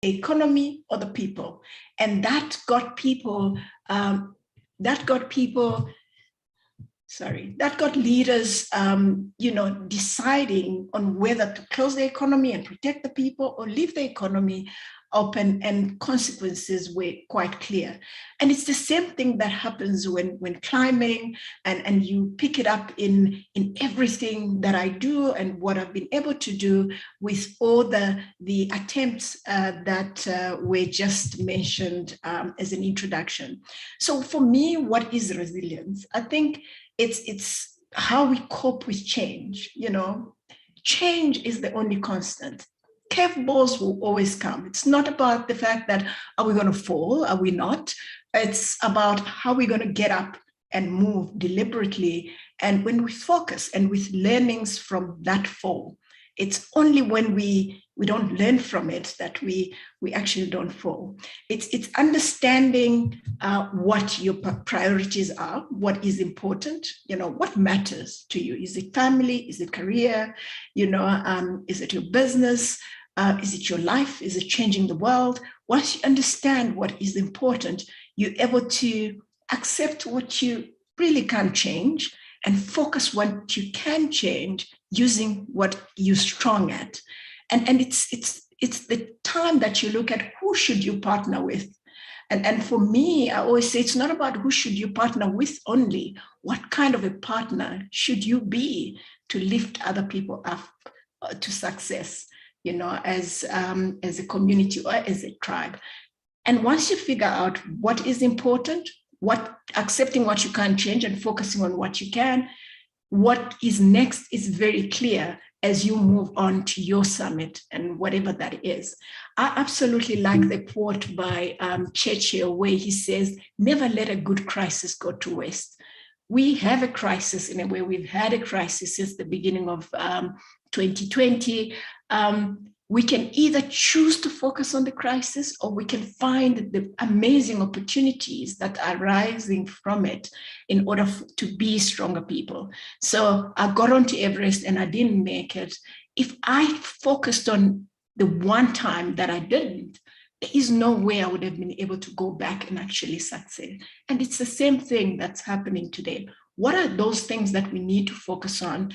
the economy or the people. And that got people, that got leaders, deciding on whether to close the economy and protect the people or leave the economy open, and consequences were quite clear. And it's the same thing that happens when climbing, and you pick it up in everything that I do and what I've been able to do with all the attempts that were just mentioned as an introduction. So for me, what is resilience? I think it's how we cope with change. Change is the only constant. Curveballs will always come. It's not about the fact that, are we going to fall? Are we not? It's about how we're going to get up and move deliberately. And when we focus and with learnings from that fall, it's only when we don't learn from it that we actually don't fall. It's understanding what your priorities are, what is important, what matters to you. Is it family? Is it career? Is it your business? Is it your life? Is it changing the world? Once you understand what is important, you're able to accept what you really can't change and focus what you can change using what you're strong at. And it's the time that you look at who should you partner with. And for me, I always say it's not about who should you partner with only. What kind of a partner should you be to lift other people up to success, as a community or as a tribe. And once you figure out what is important, accepting what you can't change and focusing on what you can, what is next is very clear as you move on to your summit and whatever that is. I absolutely like the quote by Churchill where he says, never let a good crisis go to waste. We have a crisis in a way. We've had a crisis since the beginning of 2020. We can either choose to focus on the crisis, or we can find the amazing opportunities that are rising from it in order to be stronger people. So I got onto Everest and I didn't make it. If I focused on the one time that I didn't, there is no way I would have been able to go back and actually succeed. And it's the same thing that's happening today. What are those things that we need to focus on?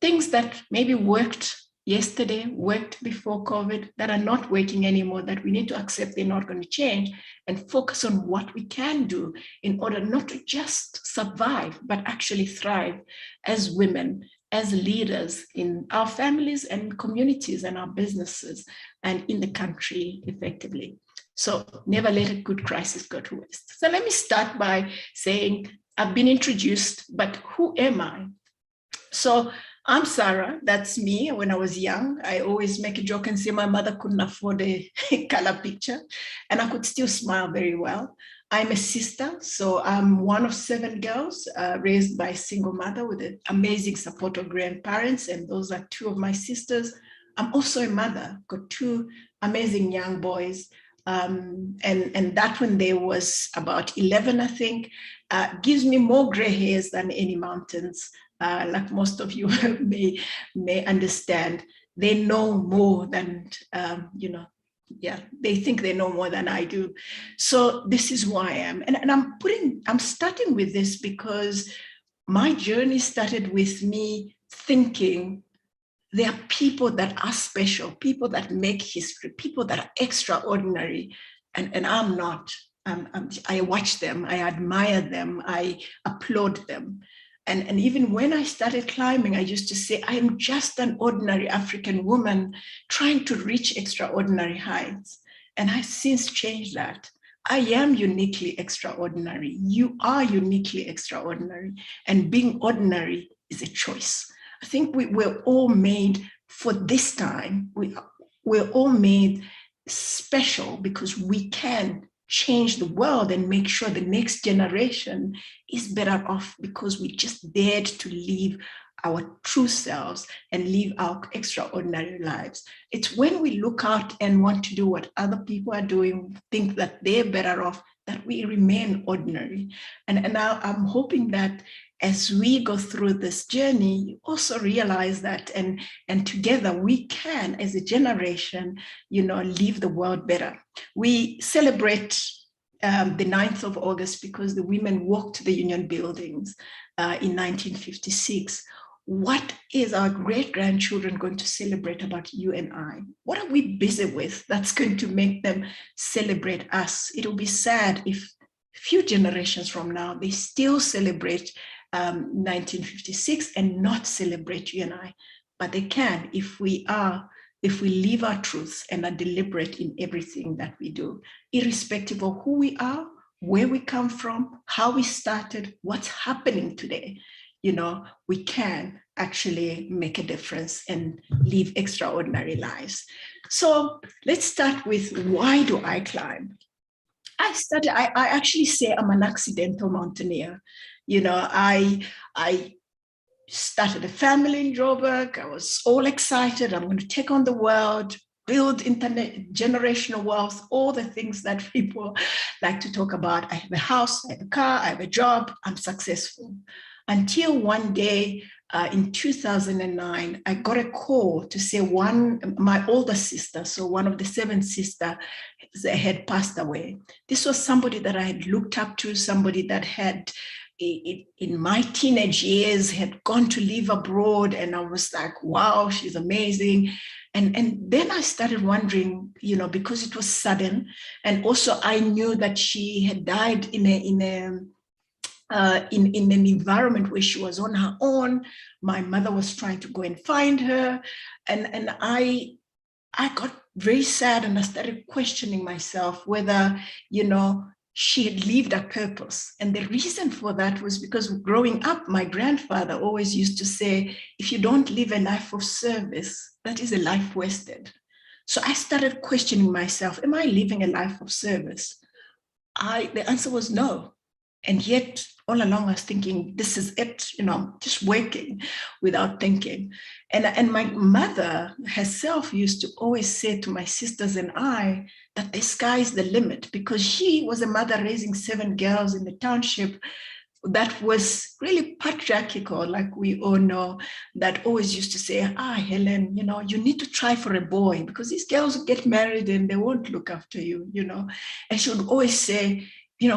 Things that maybe worked yesterday, worked before COVID, that are not working anymore, that we need to accept they're not going to change, and focus on what we can do in order not to just survive, but actually thrive as women, as leaders in our families and communities and our businesses and in the country effectively. So never let a good crisis go to waste. So let me start by saying I've been introduced, but who am I? So I'm Sarah, that's me. When I was young, I always make a joke and say my mother couldn't afford a color picture, and I could still smile very well. I'm a sister, so I'm one of 7 girls raised by a single mother with an amazing support of grandparents, and those are 2 of my sisters. I'm also a mother, got 2 amazing young boys, and that when they was about 11, I think, gives me more gray hairs than any mountains. Like most of you may understand, they know more than, they think they know more than I do. So this is who I am. And I'm starting with this because my journey started with me thinking there are people that are special, people that make history, people that are extraordinary, and I'm not. I watch them, I admire them, I applaud them. And even when I started climbing, I used to say, I am just an ordinary African woman trying to reach extraordinary heights. And I've since changed that. I am uniquely extraordinary. You are uniquely extraordinary. And being ordinary is a choice. I think we're all made for this time. We're all made special because we can change the world and make sure the next generation is better off because we just dared to live our true selves and live our extraordinary lives. It's when we look out and want to do what other people are doing, think that they're better off, that we remain ordinary. And I'm hoping that as we go through this journey, you also realize that, and together we can, as a generation, leave the world better. We celebrate the 9th of August because the women walked to the Union buildings in 1956. What is our great-grandchildren going to celebrate about you and I? What are we busy with that's going to make them celebrate us? It will be sad if few generations from now, they still celebrate 1956 and not celebrate you and I. But they can if we live our truths and are deliberate in everything that we do, irrespective of who we are, where we come from, how we started, what's happening today. We can actually make a difference and live extraordinary lives. So let's start with, why do I climb? I actually say I'm an accidental mountaineer. I started a family in Joburg. I was all excited. I'm going to take on the world, build generational wealth, all the things that people like to talk about. I have a house, I have a car, I have a job, I'm successful. Until one day in 2009, I got a call to say my older sister, so one of the 7 sisters, had passed away. This was somebody that I had looked up to, somebody that had, in my teenage years, had gone to live abroad, and I was like, wow, she's amazing. And then I started wondering, because it was sudden, and also I knew that she had died in an environment where she was on her own. My mother was trying to go and find her, and I got very sad, and I started questioning myself whether, she had lived a purpose. And the reason for that was because growing up, my grandfather always used to say, if you don't live a life of service, that is a life wasted. So I started questioning myself, am I living a life of service? The answer was no. And yet, all along, I was thinking, this is it, just working without thinking. And my mother herself used to always say to my sisters and I that the sky is the limit, because she was a mother raising 7 girls in the township that was really patriarchal, like we all know, that always used to say, Helen, you need to try for a boy, because these girls will get married and they won't look after you, And she would always say,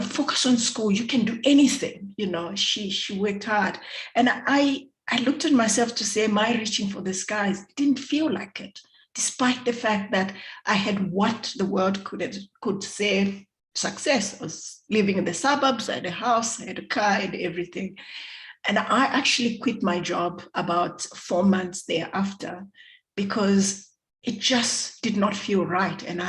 focus on school, you can do anything. She worked hard. And I looked at myself to say, am I reaching for the skies? It didn't feel like it, despite the fact that I had what the world could say success. I was living in the suburbs, I had a house, I had a car, I had everything. And I actually quit my job about 4 months thereafter, because it just did not feel right. And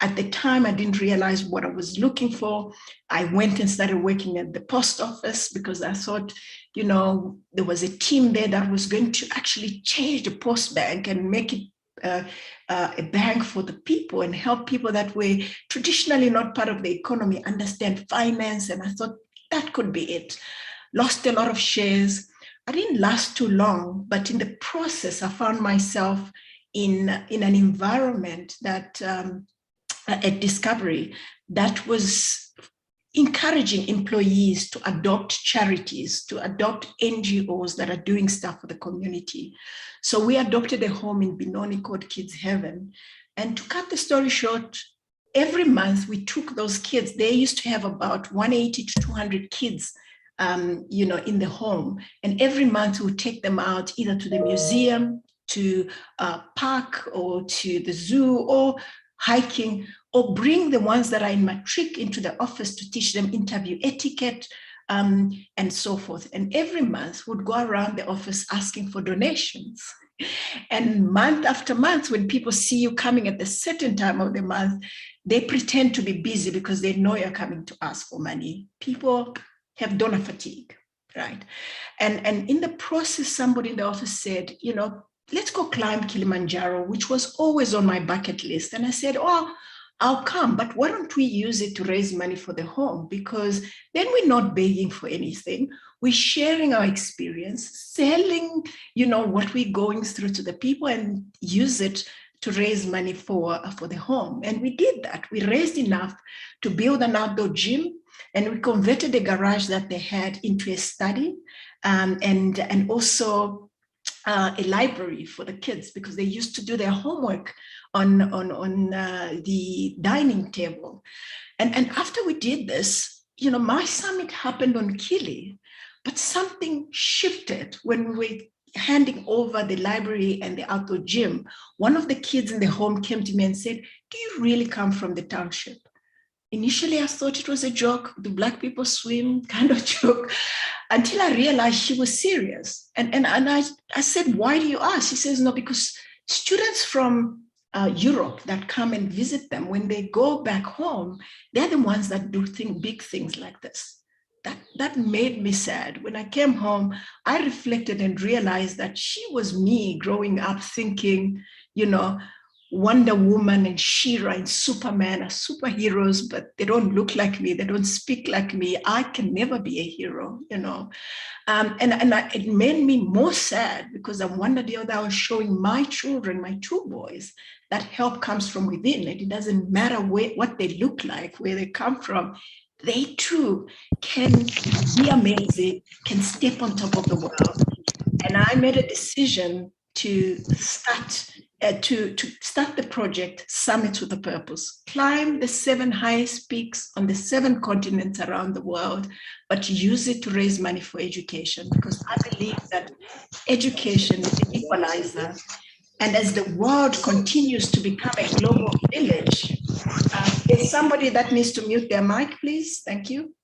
at the time, I didn't realize what I was looking for. I went and started working at the post office because I thought, there was a team there that was going to actually change the post bank and make it a bank for the people and help people that were traditionally not part of the economy understand finance. And I thought that could be it. Lost a lot of shares. I didn't last too long, but in the process, I found myself in an environment that at Discovery that was encouraging employees to adopt charities, to adopt NGOs that are doing stuff for the community. So we adopted a home in Benoni called Kids Heaven. And to cut the story short, every month we took those kids. They used to have about 180 to 200 kids in the home. And every month we would take them out either to the museum, to a park, or to the zoo, or hiking, or bring the ones that are in matric into the office to teach them interview etiquette, and so forth. And every month would go around the office asking for donations. And month after month, when people see you coming at the certain time of the month, they pretend to be busy because they know you're coming to ask for money. People have donor fatigue, right? And in the process, somebody in the office said, let's go climb Kilimanjaro, which was always on my bucket list. And I said, I'll come, but why don't we use it to raise money for the home? Because then we're not begging for anything. We're sharing our experience, selling, what we're going through to the people, and use it to raise money for the home. And we did that. We raised enough to build an outdoor gym. And we converted the garage that they had into a study, and also a library for the kids, because they used to do their homework on the dining table. And after we did this, my summit happened on Kili, but something shifted when we were handing over the library and the outdoor gym. One of the kids in the home came to me and said, "Do you really come from the township?" Initially, I thought it was a joke, do Black people swim kind of joke, until I realized she was serious. And I said, "Why do you ask?" She says, "No, because students from Europe that come and visit them, when they go back home, they're the ones that do big things like this." That made me sad. When I came home, I reflected and realized that she was me growing up thinking, Wonder Woman and She-Ra and Superman are superheroes, but they don't look like me. They don't speak like me. I can never be a hero, it made me more sad, because I wondered the other, I was showing my children, my two boys, that help comes from within. It doesn't matter what they look like, where they come from. They too can be amazing, can step on top of the world. And I made a decision to start the project Summits with a Purpose. Climb the 7 highest peaks on the 7 continents around the world, but use it to raise money for education, because I believe that education is the equalizer. And as the world continues to become a global village, there's somebody that needs to mute their mic, please. Thank you.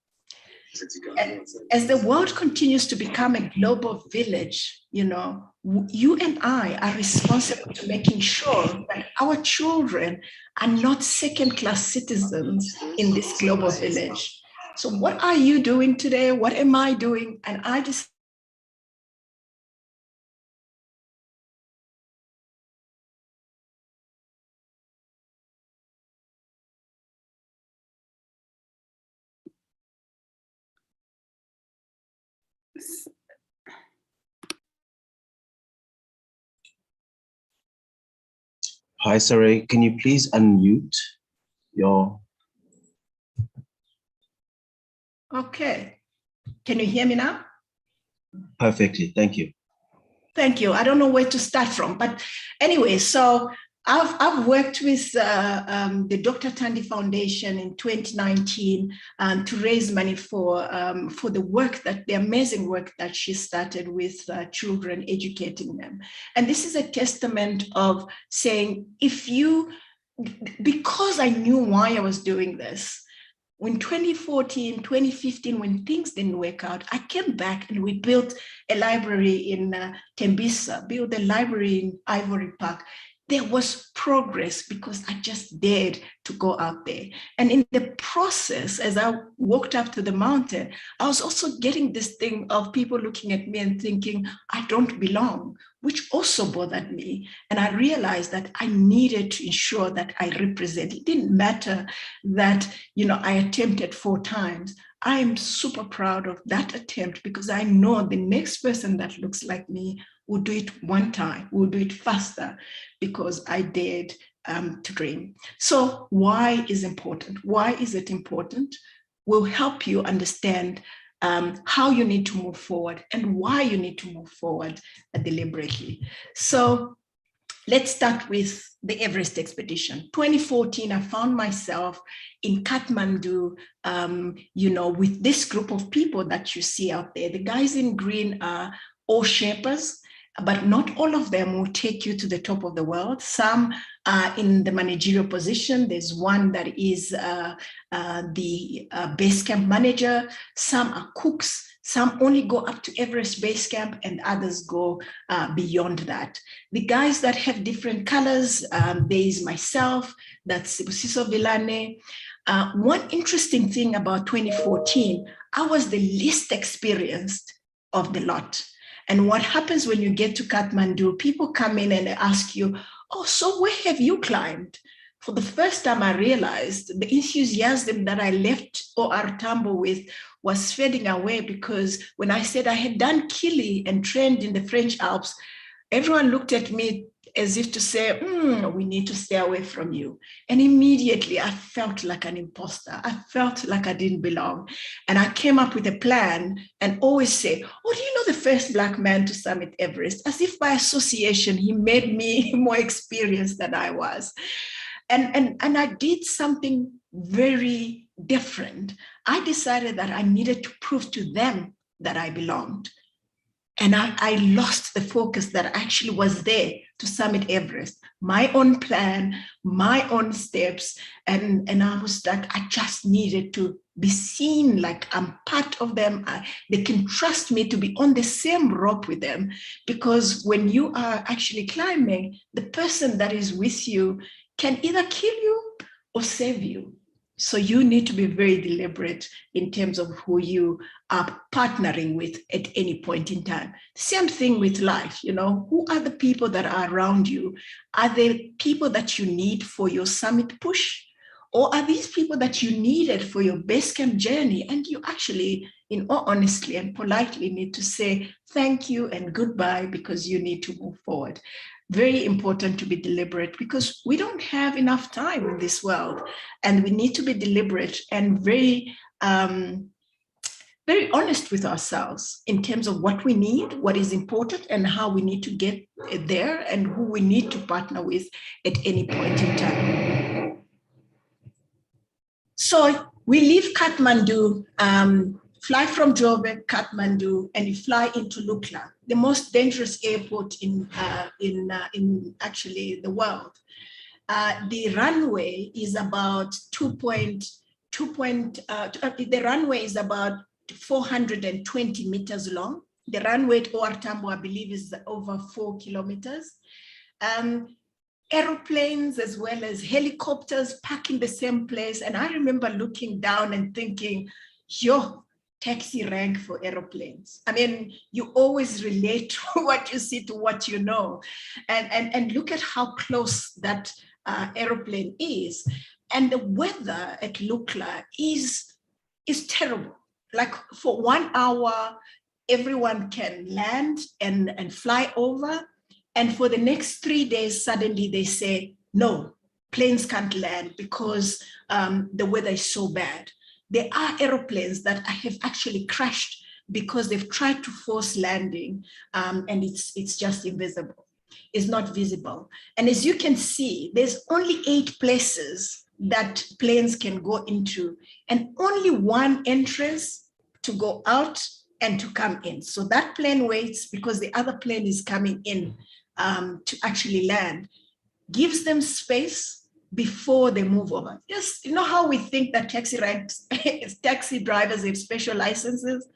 As the world continues to become a global village, you and I are responsible to making sure that our children are not second-class citizens in this global village. So what are you doing today? What am I doing? And I just Hi, Saray. Can you please unmute your... Okay. Can you hear me now? Perfectly. Thank you. Thank you. I don't know where to start from, but anyway, so I've worked with the Dr. Tandy Foundation in 2019 to raise money for the amazing work that she started with children, educating them. And this is a testament of saying, because I knew why I was doing this. In 2014, 2015, when things didn't work out, I came back and we built a library in Tembisa, built a library in Ivory Park. There was progress because I just dared to go out there. And in the process, as I walked up to the mountain, I was also getting this thing of people looking at me and thinking, I don't belong, which also bothered me. And I realized that I needed to ensure that I represent. It didn't matter that, I attempted 4 times. I am super proud of that attempt, because I know the next person that looks like me will do it 1 time, will do it faster, because I dared to dream. So why is important? Why is it important? Will help you understand how you need to move forward and why you need to move forward deliberately. So let's start with the Everest expedition. 2014, I found myself in Kathmandu, with this group of people that you see out there. The guys in green are all Sherpas, but not all of them will take you to the top of the world. Some are in the managerial position. There's one that is the base camp manager. Some are cooks. Some only go up to Everest Base Camp, and others go beyond that. The guys that have different colors, there is myself, that's Sibusiso Vilane. One interesting thing about 2014, I was the least experienced of the lot. And what happens when you get to Kathmandu, people come in and ask you, oh, so where have you climbed? For the first time, I realized the enthusiasm that I left OR Tambo with was fading away, because when I said I had done Kili and trained in the French Alps, everyone looked at me as if to say, we need to stay away from you. And immediately I felt like an imposter. I felt like I didn't belong. And I came up with a plan and always say, oh, do you know the first Black man to summit Everest? As if by association, he made me more experienced than I was. And I did something very different. I decided that I needed to prove to them that I belonged. And I lost the focus that actually was there to summit Everest, my own plan, my own steps. And I was like, I just needed to be seen like I'm part of them. They can trust me to be on the same rope with them. Because when you are actually climbing, the person that is with you can either kill you or save you. So you need to be very deliberate in terms of who you are partnering with at any point in time. Same thing with life, who are the people that are around you? Are they people that you need for your summit push? Or are these people that you needed for your base camp journey? And you actually, in all honesty and politely, need to say thank you and goodbye because you need to move forward. Very important to be deliberate because we don't have enough time in this world, and we need to be deliberate and very honest with ourselves in terms of what we need, what is important, and how we need to get there, and who we need to partner with at any point in time. So we leave Kathmandu, fly from Joburg, Kathmandu, and you fly into Lukla, the most dangerous airport in actually the world. The runway is about the runway is about 420 meters long. The runway at OR Tambo, I believe, is over 4 kilometers. Aeroplanes as well as helicopters park in the same place. And I remember looking down and thinking, yo, taxi rank for aeroplanes. I mean, you always relate to what you see to what you know. And look at how close that aeroplane is. And the weather at Lukla is terrible. Like for 1 hour, everyone can land and fly over. And for the next 3 days, suddenly they say, no, planes can't land because the weather is so bad. There are aeroplanes that have actually crashed because they've tried to force landing and it's just invisible. It's not visible. And as you can see, there's only 8 places that planes can go into and only one entrance to go out and to come in. So that plane waits because the other plane is coming in to actually land, gives them space before they move over. Yes, you know how we think that taxi drivers have special licenses?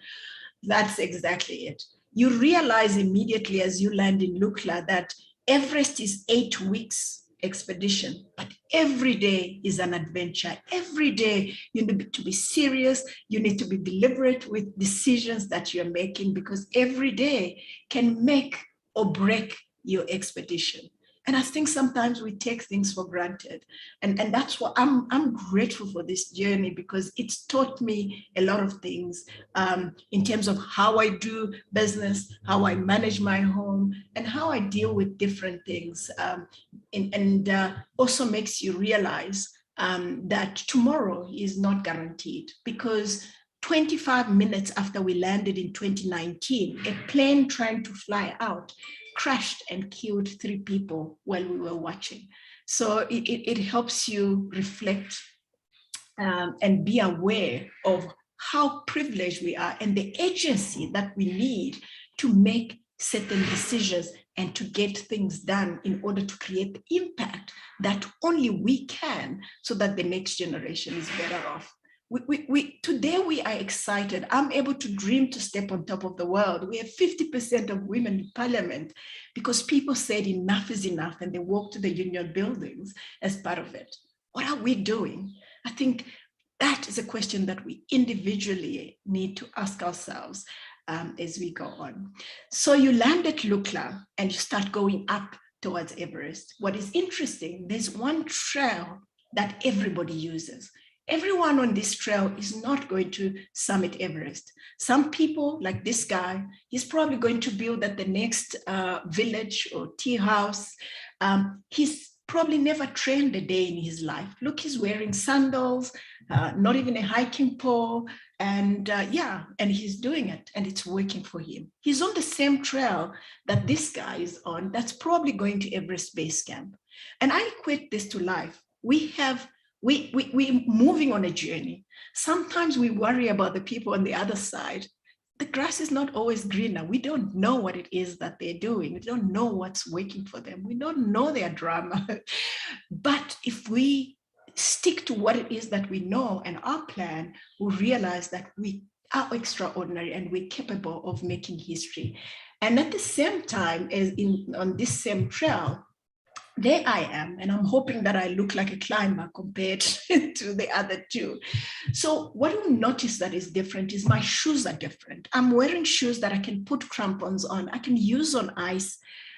That's exactly it. You realize immediately as you land in Lukla that Everest is 8 weeks expedition, but every day is an adventure. Every day you need to be serious. You need to be deliberate with decisions that you're making because every day can make or break your expedition. And I think sometimes we take things for granted. And that's what I'm grateful for this journey because it's taught me a lot of things in terms of how I do business, how I manage my home, and how I deal with different things. And also makes you realize that tomorrow is not guaranteed because 25 minutes after we landed in 2019, a plane trying to fly out crashed and killed 3 people while we were watching. So it helps you reflect and be aware of how privileged we are and the agency that we need to make certain decisions and to get things done in order to create the impact that only we can so that the next generation is better off. Today we are excited. I'm able to dream to step on top of the world. We have 50% of women in parliament because people said enough is enough and they walked to the union buildings as part of it. What are we doing? I think that is a question that we individually need to ask ourselves as we go on. So you land at Lukla and you start going up towards Everest. What is interesting, there's one trail that everybody uses. Everyone on this trail is not going to summit Everest. Some people, like this guy, he's probably going to build at the next village or tea house. He's probably never trained a day in his life. Look, he's wearing sandals, not even a hiking pole. And and he's doing it and it's working for him. He's on the same trail that this guy is on, that's probably going to Everest Base Camp. And I equate this to life. We're moving on a journey. Sometimes we worry about the people on the other side. The grass is not always greener. We don't know what it is that they're doing. We don't know what's working for them. We don't know their drama. But if we stick to what it is that we know and our plan, we realize that we are extraordinary and we're capable of making history. And at the same time, as on this same trail, there I am, and I'm hoping that I look like a climber compared to the other two. So what you'll notice that is different is my shoes are different. I'm wearing shoes that I can put crampons on. I can use on ice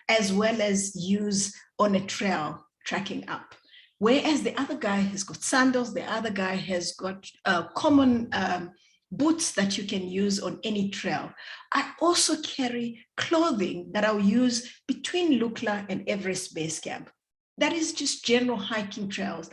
as well as use on a trail tracking up. Whereas the other guy has got sandals, the other guy has got common boots that you can use on any trail. I also carry clothing that I'll use between Lukla and Everest Base Camp. That is just general hiking trails.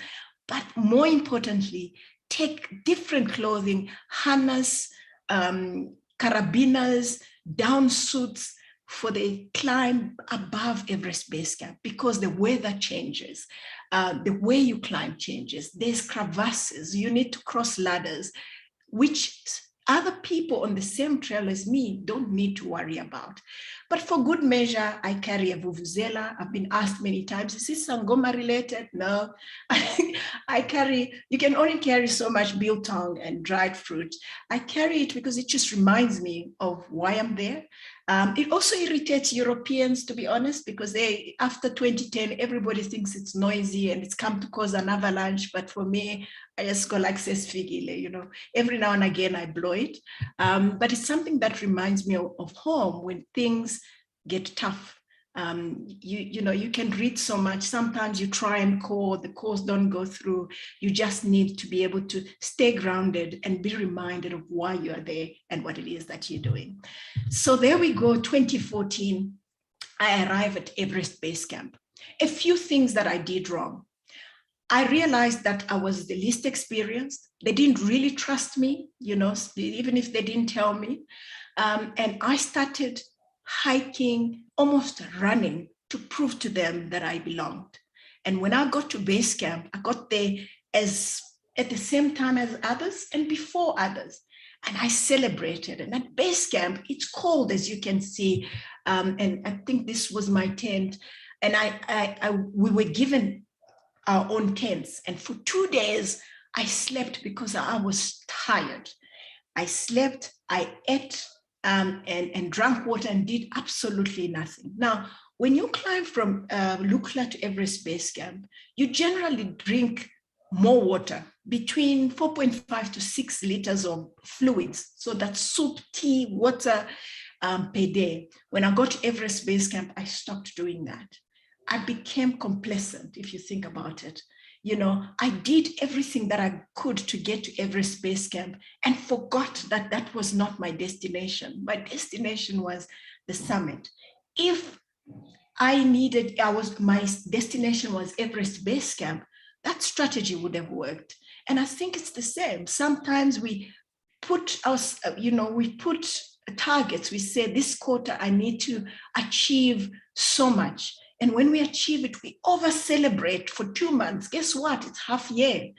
But more importantly, take different clothing, harness, carabiners, down suits for the climb above Everest Base Camp, because the weather changes. The way you climb changes. There's crevasses. You need to cross ladders, which other people on the same trail as me don't need to worry about. But for good measure, I carry a vuvuzela. I've been asked many times, is this Sangoma related? No. I carry, you can only carry so much biltong and dried fruit. I carry it because it just reminds me of why I'm there. It also irritates Europeans, to be honest, because they, after 2010, everybody thinks it's noisy and it's come to cause an avalanche. But for me, I just go like Sesfigile, you know, every now and again I blow it. But it's something that reminds me of home when things get tough. You know, you can read so much. Sometimes you try and call, the calls don't go through. You just need to be able to stay grounded and be reminded of why you are there and what it is that you're doing. So there we go, 2014, I arrive at Everest Base Camp. A few things that I did wrong. I realized that I was the least experienced. They didn't really trust me, you know, even if they didn't tell me. And I started hiking, almost running, to prove to them that I belonged. And when I got to base camp, I got there at the same time as others and before others. And I celebrated. And at base camp, it's cold, as you can see. And I think this was my tent. And we were given our own tents. And for 2 days, I slept because I was tired. I slept, I ate, and drank water and did absolutely nothing. Now, when you climb from Lukla to Everest Base Camp, you generally drink more water, between 4.5 to 6 liters of fluids. So that's soup, tea, water per day. When I got to Everest Base Camp, I stopped doing that. I became complacent, if you think about it. You know, I did everything that I could to get to Everest Base Camp and forgot that that was not my destination. My destination was the summit. If my destination was Everest Base Camp, that strategy would have worked. And I think it's the same. Sometimes we put targets. We say this quarter I need to achieve so much. And when we achieve it, we over celebrate for 2 months. Guess what? It's half year.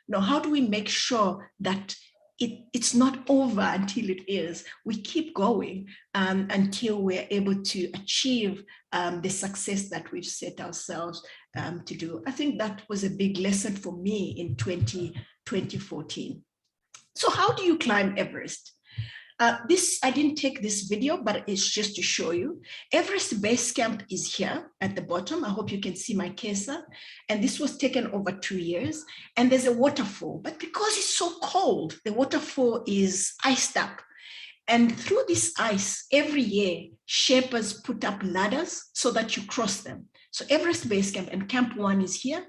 Now, how do we make sure that it's not over until it is? We keep going until we're able to achieve the success that we've set ourselves to do. I think that was a big lesson for me in 2014. So how do you climb Everest? I didn't take this video, but it's just to show you. Everest Base Camp is here at the bottom. I hope you can see my cursor. And this was taken over 2 years. And there's a waterfall, but because it's so cold, the waterfall is iced up. And through this ice, every year, Sherpas put up ladders so that you cross them. So Everest Base Camp and Camp 1 is here.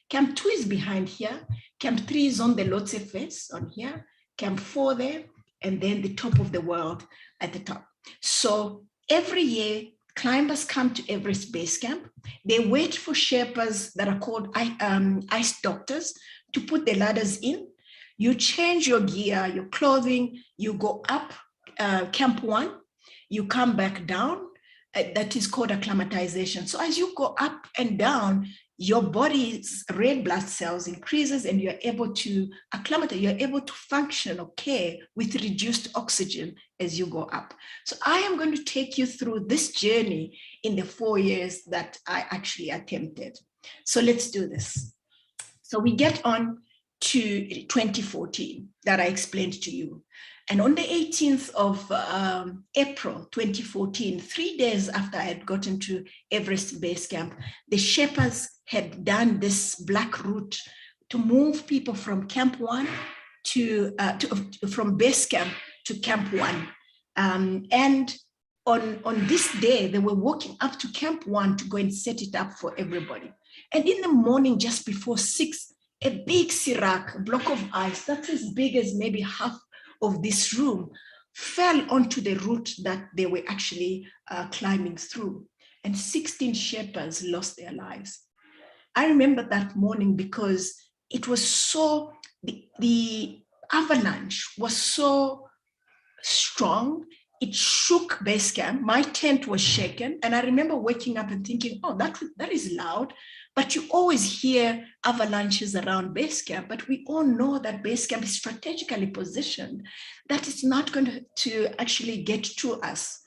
Camp 2 is behind here. Camp 3 is on the Lhotse face on here, Camp 4 there, and then the top of the world at the top. So every year, climbers come to Everest Base Camp. They wait for Sherpas that are called ice doctors to put the ladders in. You change your gear, your clothing, you go up Camp 1, you come back down. That is called acclimatization. So as you go up and down, your body's red blood cells increases and you're able to acclimatize, you're able to function okay with reduced oxygen as you go up. So I am going to take you through this journey in the 4 years that I actually attempted. So let's do this. So we get on to 2014 that I explained to you. And on the 18th of April 2014, 3 days after I had gotten to Everest Base Camp, the Sherpas had done this black route to move people from Camp 1 from Base Camp to Camp 1. And on this day, they were walking up to Camp 1 to go and set it up for everybody. And in the morning, just before 6, a big sirac, a block of ice that's as big as maybe half of this room, fell onto the route that they were actually climbing through. And 16 Sherpas lost their lives. I remember that morning because it was so, the avalanche was so strong. It shook base camp. My tent was shaken. And I remember waking up and thinking, oh, that is loud. But you always hear avalanches around base camp. But we all know that base camp is strategically positioned, that it's not going to actually get to us.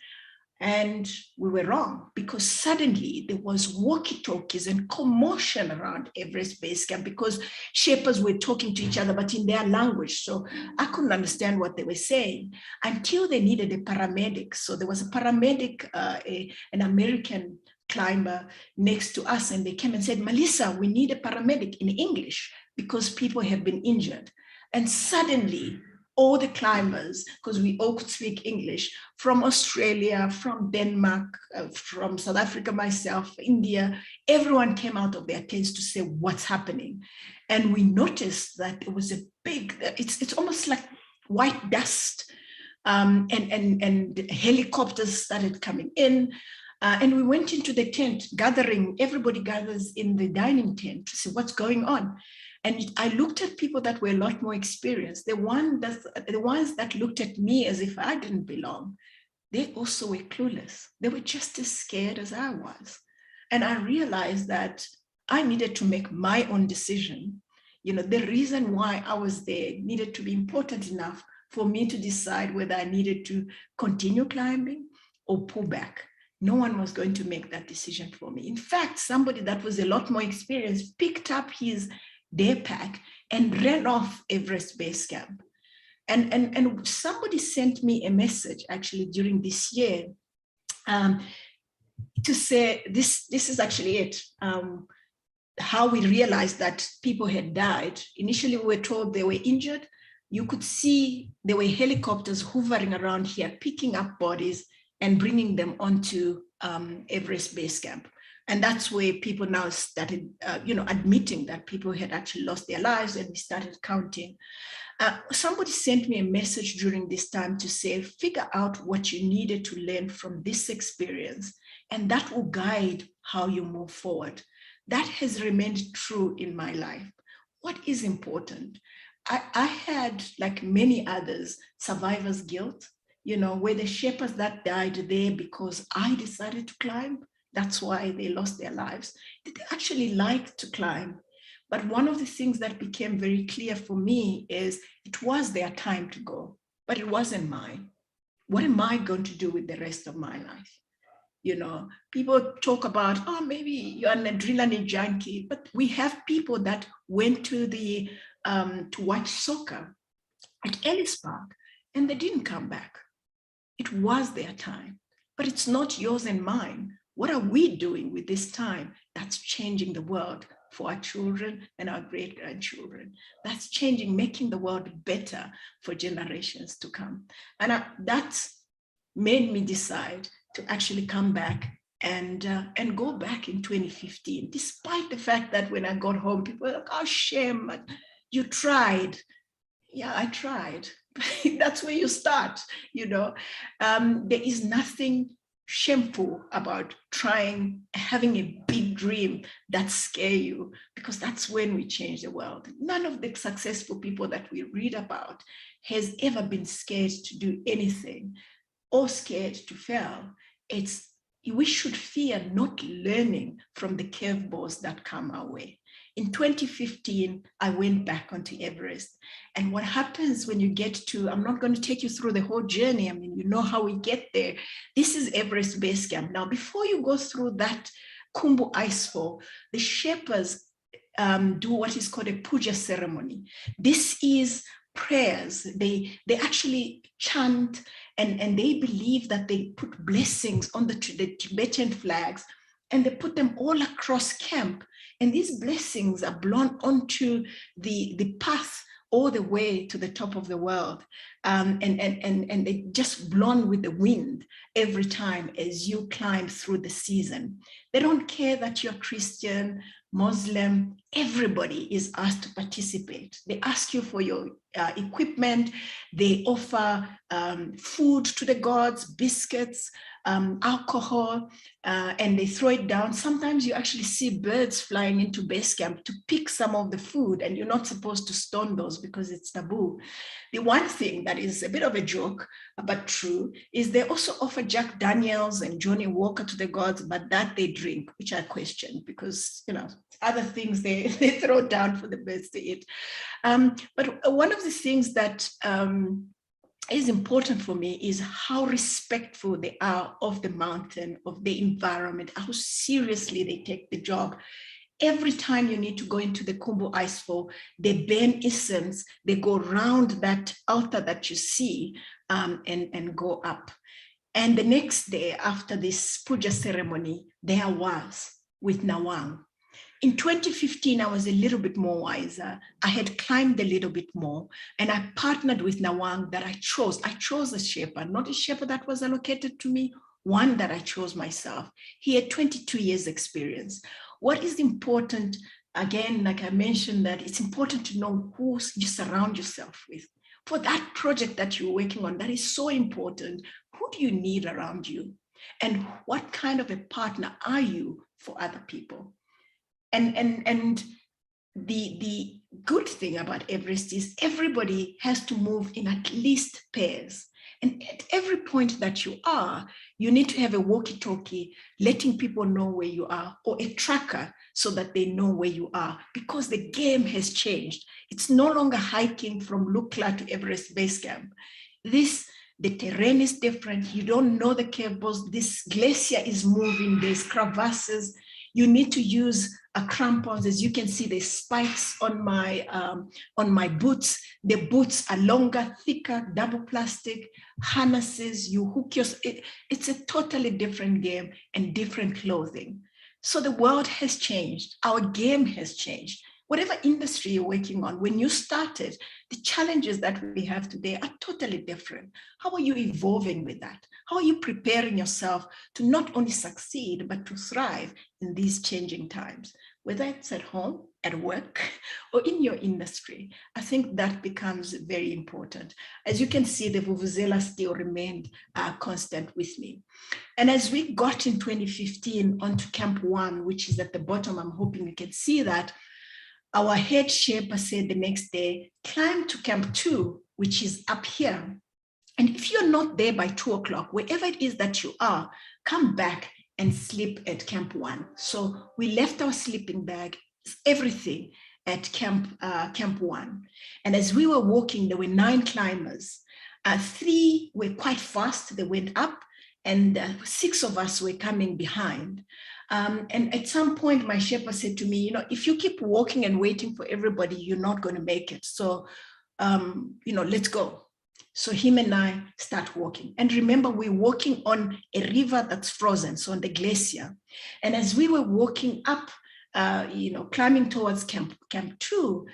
And we were wrong, because suddenly there was walkie-talkies and commotion around Everest Base Camp because Sherpas were talking to each other, but in their language. So I couldn't understand what they were saying until they needed a paramedic. So there was a paramedic, an American climber next to us, and they came and said, Melissa, we need a paramedic in English because people have been injured. And suddenly, all the climbers, because we all could speak English, from Australia, from Denmark, from South Africa, myself, India, everyone came out of their tents to say what's happening. And we noticed that it was a big, it's almost like white dust, and helicopters started coming in. And we went into the tent, gathering, everybody gathers in the dining tent to see what's going on. And I looked at people that were a lot more experienced. The ones that looked at me as if I didn't belong, they also were clueless. They were just as scared as I was. And I realized that I needed to make my own decision. You know, the reason why I was there needed to be important enough for me to decide whether I needed to continue climbing or pull back. No one was going to make that decision for me. In fact, somebody that was a lot more experienced picked up his day pack and ran off Everest Base Camp. And somebody sent me a message actually during this year to say, this is actually it. How we realized that people had died. Initially, we were told they were injured. You could see there were helicopters hovering around here, picking up bodies and bringing them onto Everest Base Camp. And that's where people now started, admitting that people had actually lost their lives, and we started counting. Somebody sent me a message during this time to say, figure out what you needed to learn from this experience, and that will guide how you move forward. That has remained true in my life. What is important? I had, like many others, survivor's guilt, where the Sherpas that died there because I decided to climb. That's why they lost their lives. They actually liked to climb. But one of the things that became very clear for me is it was their time to go, but it wasn't mine. What am I going to do with the rest of my life? People talk about, oh, maybe you're an adrenaline junkie, but we have people that went to to watch soccer at Ellis Park and they didn't come back. It was their time, but it's not yours and mine. What are we doing with this time that's changing the world for our children and our great-grandchildren? That's changing, making the world better for generations to come. And that made me decide to actually come back and go back in 2015, despite the fact that when I got home, people were like, oh, shame. You tried. Yeah, I tried. That's where you start, you know. There is nothing shameful about trying, having a big dream that scare you, because that's when we change the world. None of the successful people that we read about has ever been scared to do anything or scared to fail. We should fear not learning from the curveballs that come our way. In 2015, I went back onto Everest. And what happens when you get to, I'm not going to take you through the whole journey. I mean, you know how we get there. This is Everest Base Camp. Now, before you go through that Kumbu Icefall, the Sherpas do what is called a puja ceremony. This is prayers. They actually chant, and they believe that they put blessings on the Tibetan flags, and they put them all across camp. And these blessings are blown onto the path all the way to the top of the world. And they just blown with the wind every time as you climb through the season. They don't care that you're Christian, Muslim, everybody is asked to participate. They ask you for your equipment. They offer food to the gods, biscuits, alcohol, and they throw it down. Sometimes you actually see birds flying into base camp to pick some of the food, and you're not supposed to stone those because it's taboo. The one thing that is a bit of a joke, but true, is they also offer Jack Daniels and Johnny Walker to the gods, but that they drink, which I question because, you know, other things they throw down for the birds to eat. But one of the things that is important for me is how respectful they are of the mountain, of the environment, how seriously they take the job. Every time you need to go into the Kumbu Icefall, they burn incense, they go around that altar that you see and go up. And the next day after this puja ceremony, there was with Nawang. In 2015, I was a little bit more wiser. I had climbed a little bit more, and I partnered with Nawang that I chose. I chose a Sherpa, not a Sherpa that was allocated to me, one that I chose myself. He had 22 years experience. What is important, again, like I mentioned, that it's important to know who you surround yourself with. For that project that you're working on, that is so important. Who do you need around you? And what kind of a partner are you for other people? And the good thing about Everest is everybody has to move in at least pairs. And at every point that you are, you need to have a walkie-talkie letting people know where you are, or a tracker so that they know where you are, because the game has changed. It's no longer hiking from Lukla to Everest Base Camp. The terrain is different. You don't know the cables. This glacier is moving. There's crevasses. You need to use crampons. As you can see, there's spikes on my boots. The boots are longer, thicker, double plastic, harnesses, you hook your, it's a totally different game and different clothing. So the world has changed. Our game has changed. Whatever industry you're working on, when you started, the challenges that we have today are totally different. How are you evolving with that? How are you preparing yourself to not only succeed, but to thrive in these changing times? Whether it's at home, at work, or in your industry, I think that becomes very important. As you can see, the vuvuzela still remained constant with me. And as we got in 2015 onto Camp 1, which is at the bottom, I'm hoping you can see that, our head Sherpa said the next day, climb to Camp 2, which is up here. And if you're not there by 2 o'clock, wherever it is that you are, come back and sleep at Camp 1. So we left our sleeping bag, everything at Camp 1. And as we were walking, there were 9 climbers. 3 were quite fast, they went up, and 6 of us were coming behind. And at some point, my Sherpa said to me, you know, if you keep walking and waiting for everybody, you're not going to make it. So, you know, let's go. So him and I start walking. And remember, we're walking on a river that's frozen, so on the glacier. And as we were walking up, you know, climbing towards Camp 2,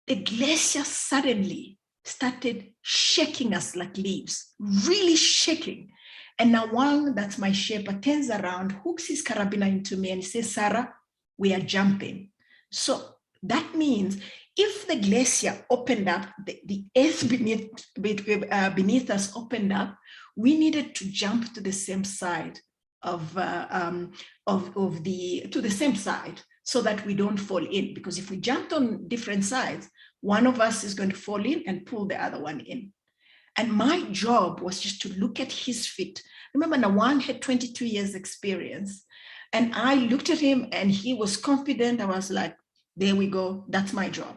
the glacier suddenly started shaking us like leaves, really shaking. And Nawang, that's my Sherpa, turns around, hooks his carabiner into me and says, Sarah, we are jumping. So that means if the glacier opened up, the earth beneath us opened up, we needed to jump to the same side of the same side so that we don't fall in. Because if we jumped on different sides, one of us is going to fall in and pull the other one in. And my job was just to look at his feet. Remember, Nawang had 22 years experience. And I looked at him and he was confident. I was like, there we go, that's my job.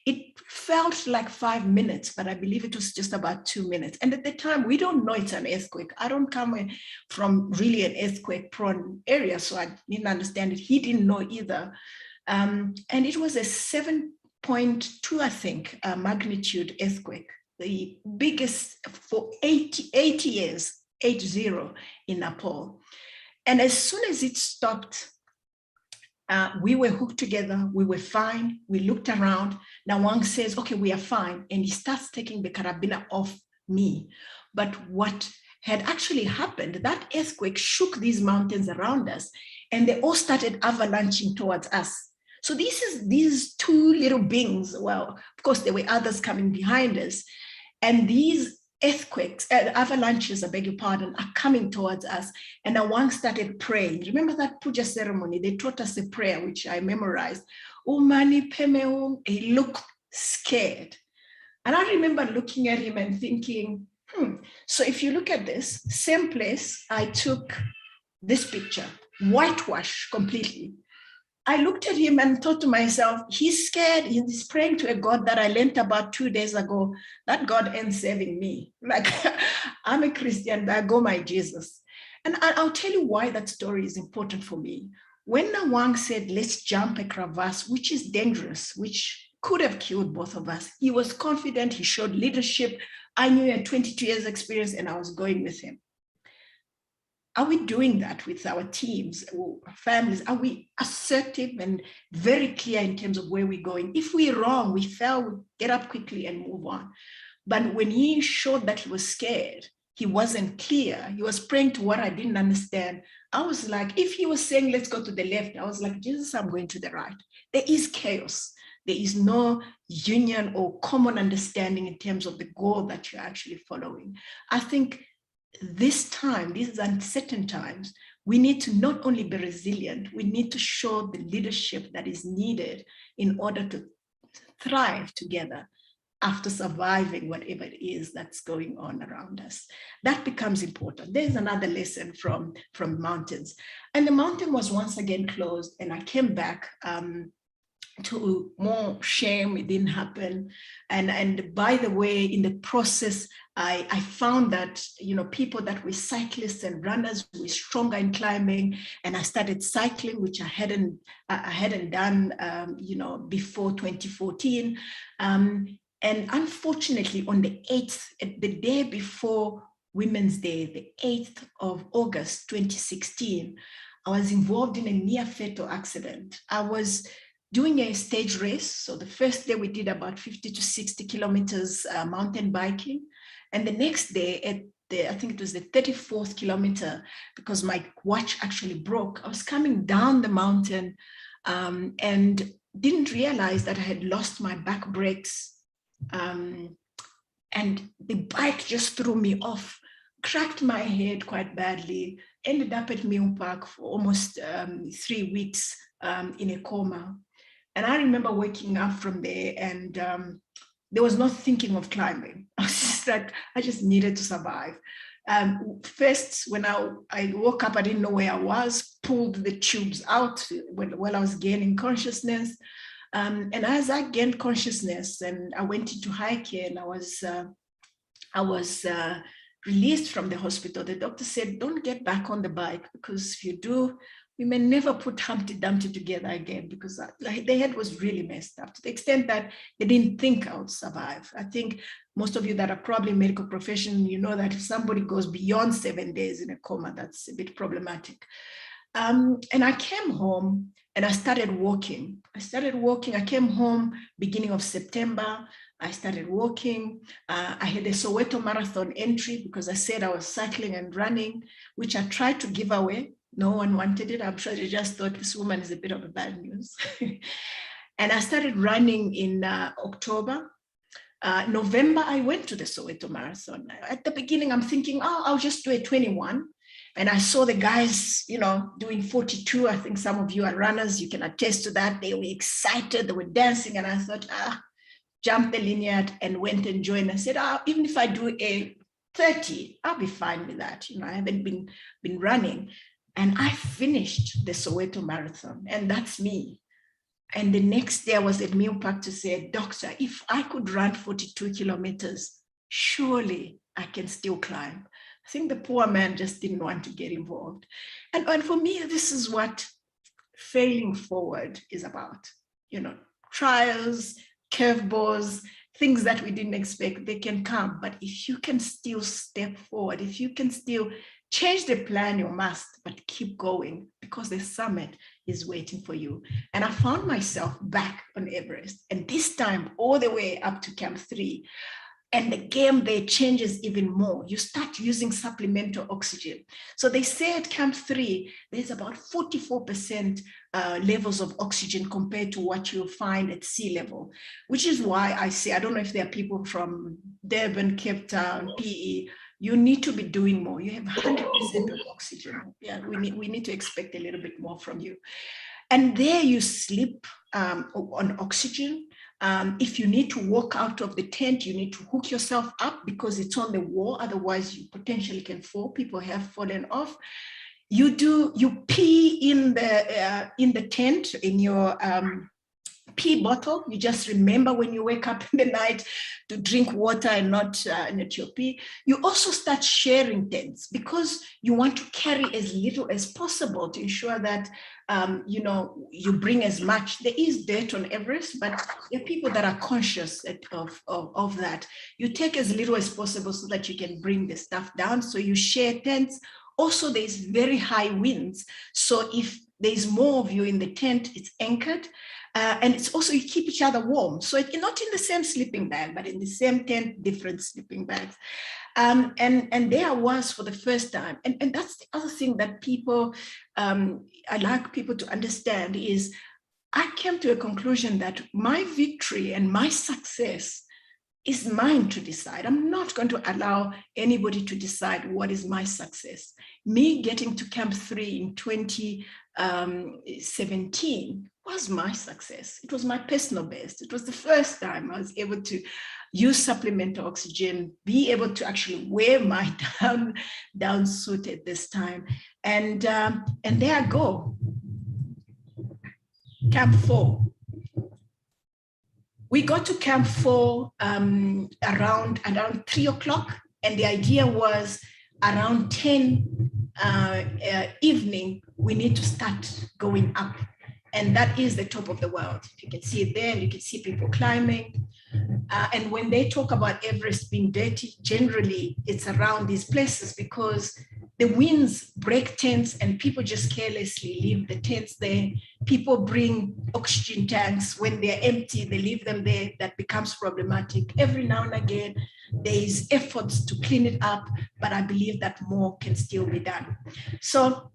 It felt like 5 minutes, but I believe it was just about 2 minutes. And at the time, we don't know it's an earthquake. I don't come from really an earthquake prone area, so I didn't understand it. He didn't know either. And it was a 7.2, I think, magnitude earthquake, the biggest for 80 years, 80 in Nepal. And as soon as it stopped, we were hooked together, we were fine, we looked around. Nawang says, okay, we are fine. And he starts taking the carabiner off me. But what had actually happened, that earthquake shook these mountains around us and they all started avalanching towards us. So these two little beings, well, of course, there were others coming behind us. And these earthquakes, avalanches, I beg your pardon, are coming towards us. And Nawang started praying. Remember that puja ceremony? They taught us a prayer, which I memorized. Umani Pemeum. He looked scared. And I remember looking at him and thinking, so if you look at this, same place, I took this picture, whitewash completely. I looked at him and thought to myself, he's scared. He's praying to a God that I learned about 2 days ago. That God ain't saving me. Like, I'm a Christian, but I go my Jesus. And I'll tell you why that story is important for me. When Nawang said, let's jump a crevasse, which is dangerous, which could have killed both of us, he was confident, he showed leadership. I knew he had 22 years experience and I was going with him. Are we doing that with our teams or families? Are we assertive and very clear in terms of where we're going? If we're wrong, we fail, we get up quickly and move on. But when he showed that he was scared, he wasn't clear, he was praying to what I didn't understand. I was like, if he was saying, let's go to the left, I was like, Jesus, I'm going to the right. There is chaos. There is no union or common understanding in terms of the goal that you're actually following. I think this time, these uncertain times, we need to not only be resilient, we need to show the leadership that is needed in order to thrive together after surviving whatever it is that's going on around us. That becomes important. There's another lesson from mountains. And the mountain was once again closed, and I came back to more shame. It didn't happen. And by the way, in the process, I found that, people that were cyclists and runners were stronger in climbing, and I started cycling, which I hadn't done, before 2014. And unfortunately, on the 8th, the day before Women's Day, the 8th of August, 2016, I was involved in a near fatal accident. I was doing a stage race. So the first day we did about 50 to 60 kilometers mountain biking. And the next day I think it was the 34th kilometer, because my watch actually broke. I was coming down the mountain and didn't realize that I had lost my back brakes. And the bike just threw me off, cracked my head quite badly, ended up at Mill Park for almost 3 weeks in a coma. And I remember waking up from there and there was no thinking of climbing. I was just like, I just needed to survive. First, when I woke up, I didn't know where I was, pulled the tubes out while I was gaining consciousness. And as I gained consciousness and I went into high care and I was released from the hospital, the doctor said, don't get back on the bike, because if you do, we may never put Humpty Dumpty together again, because their head was really messed up to the extent that they didn't think I would survive. I think most of you that are probably in medical profession, you know that if somebody goes beyond 7 days in a coma, that's a bit problematic. And I came home and I started walking. I came home beginning of September. I started walking. I had a Soweto Marathon entry because I said I was cycling and running, which I tried to give away. No one wanted it. I'm sure they just thought this woman is a bit of a bad news. And I started running in October. November, I went to the Soweto Marathon. At the beginning, I'm thinking, oh, I'll just do a 21. And I saw the guys, doing 42. I think some of you are runners. You can attest to that. They were excited. They were dancing. And I thought, jumped the linear and went and joined. I said, even if I do a 30, I'll be fine with that. I haven't been running. And I finished the Soweto Marathon. And that's me. And the next day I was at Mill Park to say, doctor, if I could run 42 kilometers, surely I can still climb. I think the poor man just didn't want to get involved. And for me, this is what failing forward is about. Trials, curveballs, things that we didn't expect, they can come. But if you can still step forward, if you can still change the plan, you must, but keep going, because the summit is waiting for you. And I found myself back on Everest, and this time all the way up to Camp 3. And the game there changes even more. You start using supplemental oxygen. So they say at Camp 3, there's about 44% levels of oxygen compared to what you'll find at sea level, which is why I say, I don't know if there are people from Durban, Cape Town, PE, you need to be doing more. You have 100% of oxygen. Yeah, we need to expect a little bit more from you. And there you sleep on oxygen. If you need to walk out of the tent, you need to hook yourself up because it's on the wall. Otherwise, you potentially can fall. People have fallen off. You pee in the tent in your pee bottle. You just remember when you wake up in the night to drink water and not your pee. You also start sharing tents because you want to carry as little as possible to ensure that you bring as much. There is dirt on Everest, but there are people that are conscious of that. You take as little as possible so that you can bring the stuff down. So you share tents. Also, there's very high winds. So if there's more of you in the tent, it's anchored. And it's also, you keep each other warm. So not in the same sleeping bag, but in the same tent, different sleeping bags. And there I was for the first time. And that's the other thing that people, I like people to understand is I came to a conclusion that my victory and my success is mine to decide. I'm not going to allow anybody to decide what is my success. Me getting to Camp 3 in 2017 was my success. It was my personal best. It was the first time I was able to use supplemental oxygen, be able to actually wear my down suit at this time. And there I go, Camp 4. We got to Camp 4 around 3 o'clock, and the idea was around 10 evening, we need to start going up. And that is the top of the world. You can see it there, and you can see people climbing. And when they talk about Everest being dirty, generally it's around these places because the winds break tents and people just carelessly leave the tents there. People bring oxygen tanks. When they're empty, they leave them there. That becomes problematic. Every now and again, there is efforts to clean it up, but I believe that more can still be done. So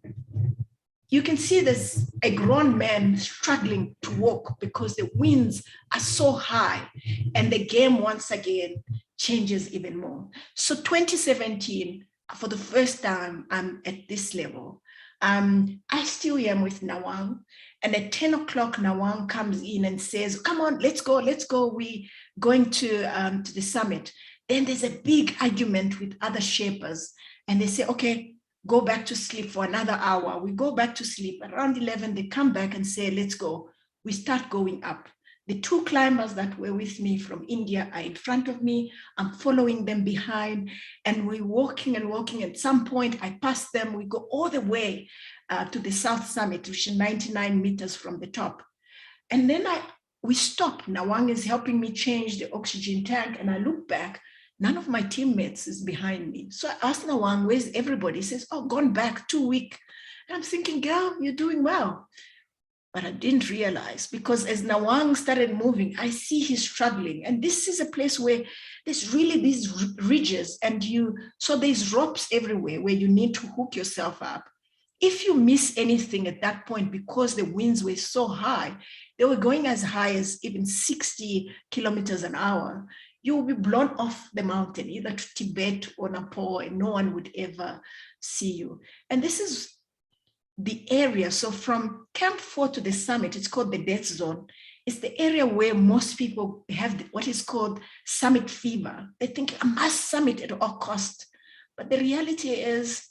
you can see there's a grown man struggling to walk because the winds are so high, and the game once again changes even more. So 2017, for the first time, I'm at this level. I still am with Nawang, and at 10 o'clock, Nawang comes in and says, come on, let's go. We're going to the summit. Then there's a big argument with other Sherpas, and they say, okay, go back to sleep for another hour. We go back to sleep. Around 11, they come back and say, let's go. We start going up. The two climbers that were with me from India are in front of me. I'm following them behind, and we're walking and walking. At some point, I pass them. We go all the way to the South Summit, which is 99 meters from the top. And then we stop. Nawang is helping me change the oxygen tank, and I look back. None of my teammates is behind me. So I asked Nawang, where's everybody? He says, oh, gone back 2 weeks. And I'm thinking, girl, you're doing well. But I didn't realize, because as Nawang started moving, I see he's struggling. And this is a place where there's really these ridges, and so there's ropes everywhere where you need to hook yourself up. If you miss anything at that point, because the winds were so high, they were going as high as even 60 kilometers an hour, you will be blown off the mountain, either to Tibet or Nepal, and no one would ever see you. And this is the area. So from Camp 4 to the summit, it's called the death zone. It's the area where most people have what is called summit fever. They think, I must summit at all costs. But the reality is,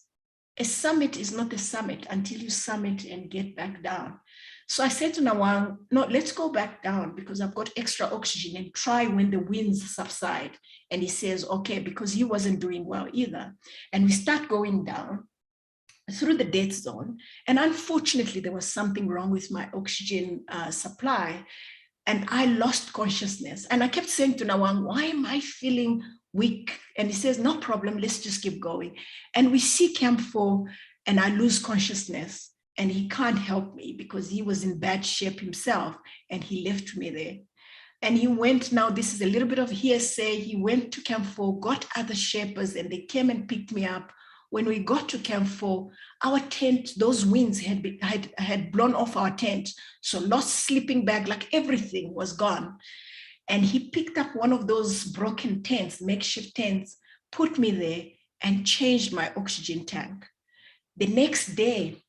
a summit is not a summit until you summit and get back down. So I said to Nawang, no, let's go back down because I've got extra oxygen and try when the winds subside. And he says, okay, because he wasn't doing well either. And we start going down through the death zone. And unfortunately, there was something wrong with my oxygen supply. And I lost consciousness. And I kept saying to Nawang, why am I feeling weak? And he says, no problem, let's just keep going. And we see Camp 4 and I lose consciousness. And he can't help me because he was in bad shape himself and he left me there. And he went, now this is a little bit of hearsay, he went to Camp 4, got other Sherpas and they came and picked me up. When we got to Camp 4, our tent, those winds had blown off our tent. So lost sleeping bag, like everything was gone. And he picked up one of those broken tents, makeshift tents, put me there and changed my oxygen tank. The next day,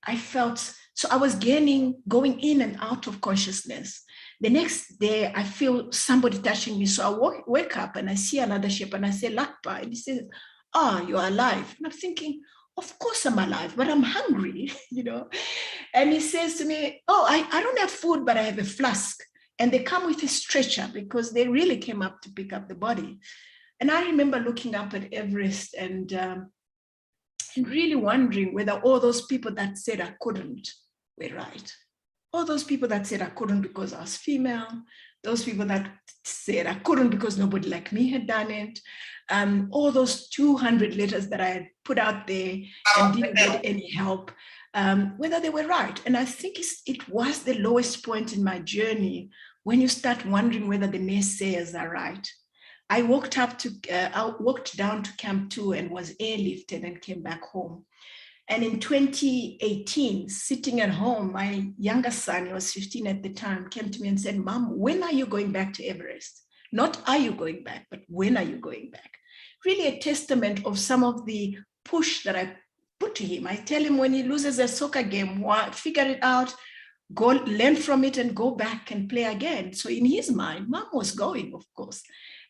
I felt, so I was going in and out of consciousness. The next day, I feel somebody touching me. So I wake up and I see another Sherpa and I say, Lakpa. And he says, oh, you're alive. And I'm thinking, of course I'm alive, but I'm hungry, And he says to me, oh, I don't have food, but I have a flask. And they come with a stretcher because they really came up to pick up the body. And I remember looking up at Everest and really wondering whether all those people that said I couldn't were right. All those people that said I couldn't because I was female, those people that said I couldn't because nobody like me had done it, all those 200 letters that I had put out there and didn't get any help, whether they were right. And I think it was the lowest point in my journey when you start wondering whether the naysayers are right. I walked down to Camp 2 and was airlifted and came back home. And in 2018, sitting at home, my younger son, he was 15 at the time, came to me and said, Mom, when are you going back to Everest? Not are you going back, but when are you going back? Really a testament of some of the push that I put to him. I tell him when he loses a soccer game, figure it out, go learn from it and go back and play again. So in his mind, Mom was going, of course.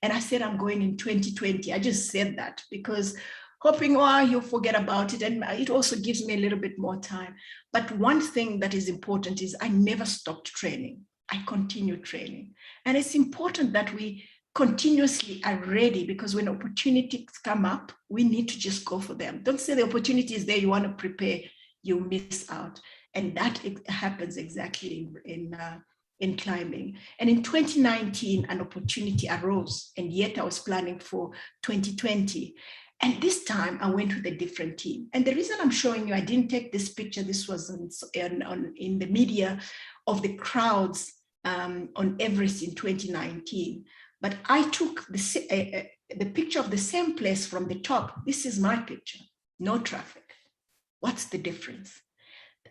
And I said, I'm going in 2020. I just said that because hoping, he'll forget about it. And it also gives me a little bit more time. But one thing that is important is I never stopped training. I continue training. And it's important that we continuously are ready because when opportunities come up, we need to just go for them. Don't say the opportunity is there, you want to prepare, you miss out. And that happens exactly in climbing. And in 2019, an opportunity arose, and yet I was planning for 2020. And this time I went with a different team. And the reason I'm showing you, I didn't take this picture, this was in the media of the crowds on Everest in 2019. But I took the picture of the same place from the top. This is my picture, no traffic. What's the difference?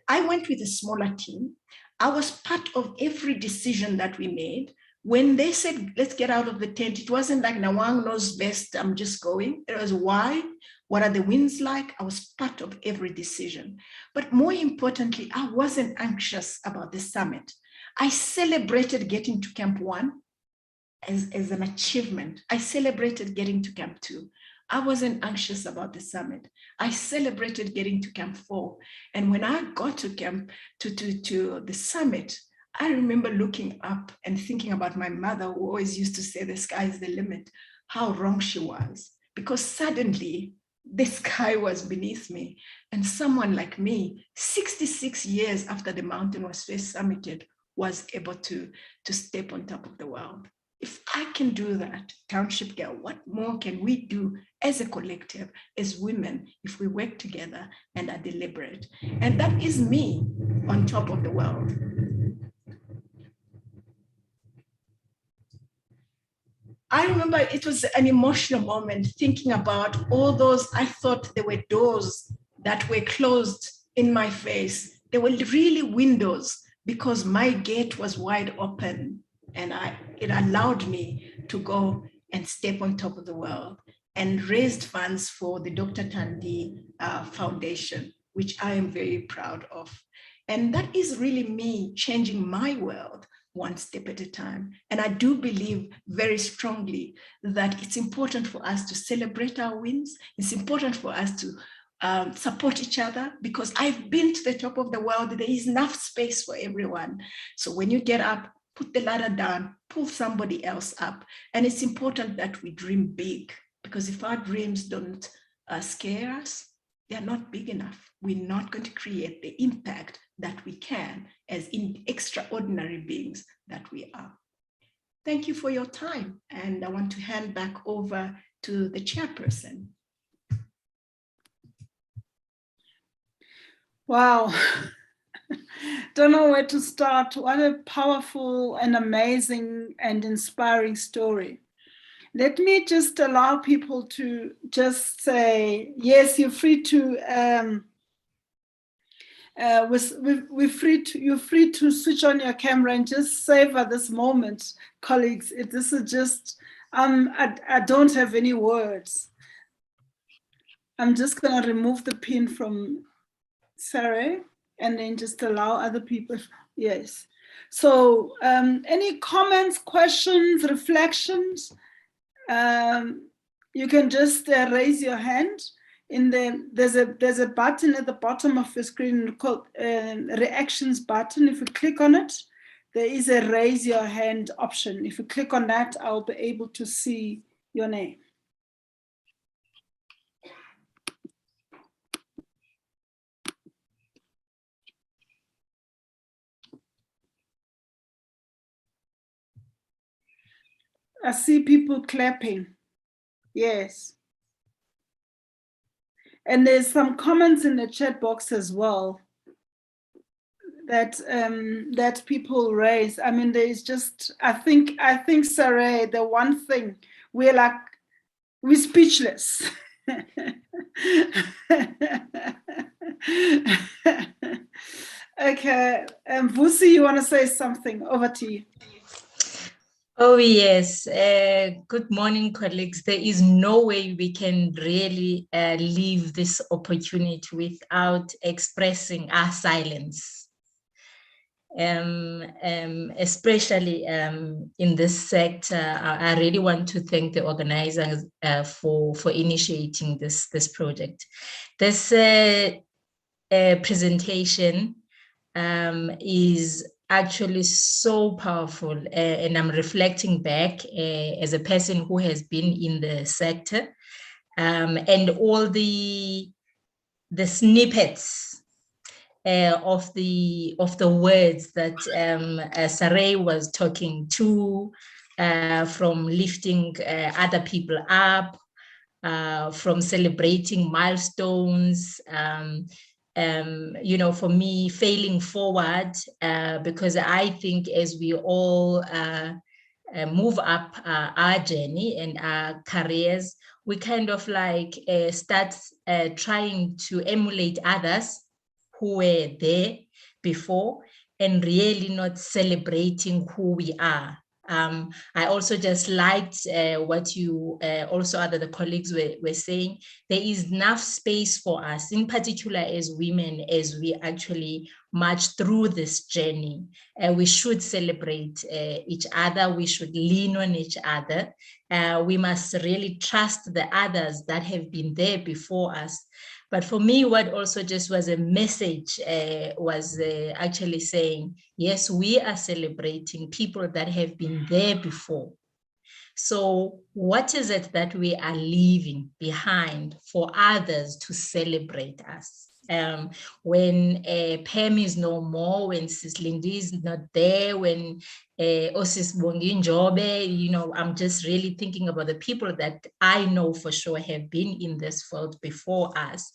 I went with a smaller team. I was part of every decision that we made. When they said, let's get out of the tent, it wasn't like Nawang knows best, I'm just going. It was why, what are the winds like? I was part of every decision. But more importantly, I wasn't anxious about the summit. I celebrated getting to Camp 1 as an achievement. I celebrated getting to Camp 2. I wasn't anxious about the summit. I celebrated getting to Camp 4. And when I got to the summit, I remember looking up and thinking about my mother, who always used to say the sky is the limit, how wrong she was. Because suddenly the sky was beneath me. And someone like me, 66 years after the mountain was first summited, was able to step on top of the world. If I can do that, Township Girl, what more can we do as a collective, as women, if we work together and are deliberate? And that is me on top of the world. I remember it was an emotional moment thinking about all those, I thought there were doors that were closed in my face. There were really windows because my gate was wide open, and it allowed me to go and step on top of the world, and raised funds for the Dr. Tandy Foundation, which I am very proud of. And that is really me changing my world one step at a time. And I do believe very strongly that it's important for us to celebrate our wins. It's important for us to support each other, because I've been to the top of the world. There is enough space for everyone. So when you get up, put the ladder down, pull somebody else up. And it's important that we dream big, because if our dreams don't scare us, they're not big enough. We're not going to create the impact that we can as extraordinary beings that we are. Thank you for your time. And I want to hand back over to the chairperson. Wow. Don't know where to start. What a powerful and amazing and inspiring story. Let me just allow people to just say, yes, you're free to, you're free to switch on your camera and just savor this moment, colleagues. This is just, I don't have any words. I'm just gonna remove the pin from Sarah and then just allow other people. Yes. So any comments, questions, reflections? You can just raise your hand. There's a button at the bottom of your screen called reactions button. If you click on it, there is a raise your hand option. If you click on that, I'll be able to see your name. I see people clapping. Yes. And there's some comments in the chat box as well that that people raise. I mean, there's just, I think, Sarah, the one thing, we're speechless. Okay, Vusi, you want to say something? Over to you. Oh, yes. Good morning, colleagues. There is no way we can really leave this opportunity without expressing our silence, especially in this sector. I really want to thank the organizers for initiating this project. This presentation is actually so powerful, and I'm reflecting back as a person who has been in the sector, and all the snippets of the words that Saray was talking to, from lifting other people up, from celebrating milestones, you know, for me, failing forward, because I think as we all move up our journey and our careers, we kind of like start trying to emulate others who were there before and really not celebrating who we are. I also just liked what you also other colleagues were saying. There is enough space for us, in particular as women, as we actually march through this journey. We should celebrate each other. We should lean on each other. We must really trust the others that have been there before us. But for me, what also just was a message was actually saying, yes, we are celebrating people that have been there before. So what is it that we are leaving behind for others to celebrate us? When Pam is no more, when Sis Lindy is not there, when Osis Bongi Njobe, you know, I'm just really thinking about the people that I know for sure have been in this field before us.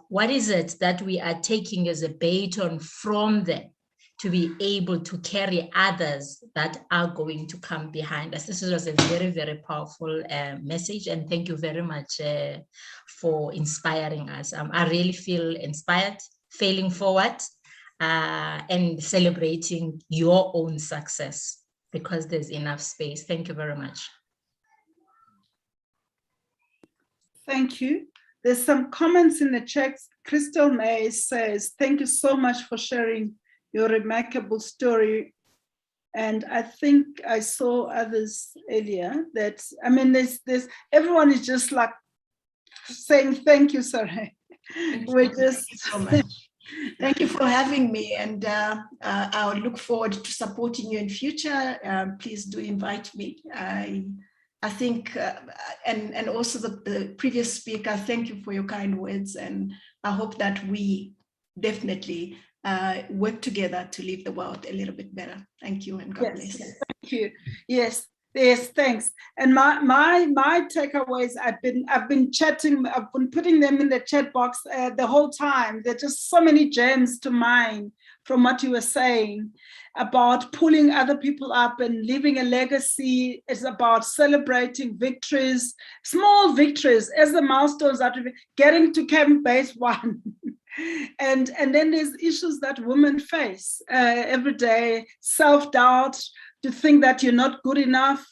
What is it that we are taking as a baton from them to be able to carry others that are going to come behind us? This was a very, very powerful message, and thank you very much for inspiring us. I really feel inspired, failing forward and celebrating your own success, because there's enough space. Thank you very much. Thank you. There's some comments in the chat. Crystal May says, thank you so much for sharing your remarkable story. And I think I saw others earlier that, I mean, there's everyone is just like saying, thank you, Sarah. We're just, thank you so much. Thank you for having me, and I'll look forward to supporting you in future. Please do invite me. I think, and also the previous speaker, thank you for your kind words, and I hope that we definitely work together to leave the world a little bit better. Thank you, and God bless. Thank you. Yes, thanks. And my takeaways, I've been chatting, I've been putting them in the chat box the whole time. There are just so many gems to mine from what you were saying about pulling other people up and leaving a legacy. It's about celebrating victories, small victories, as the milestones are getting to Camp Base 1. And then there's issues that women face every day, self-doubt, to think that you're not good enough,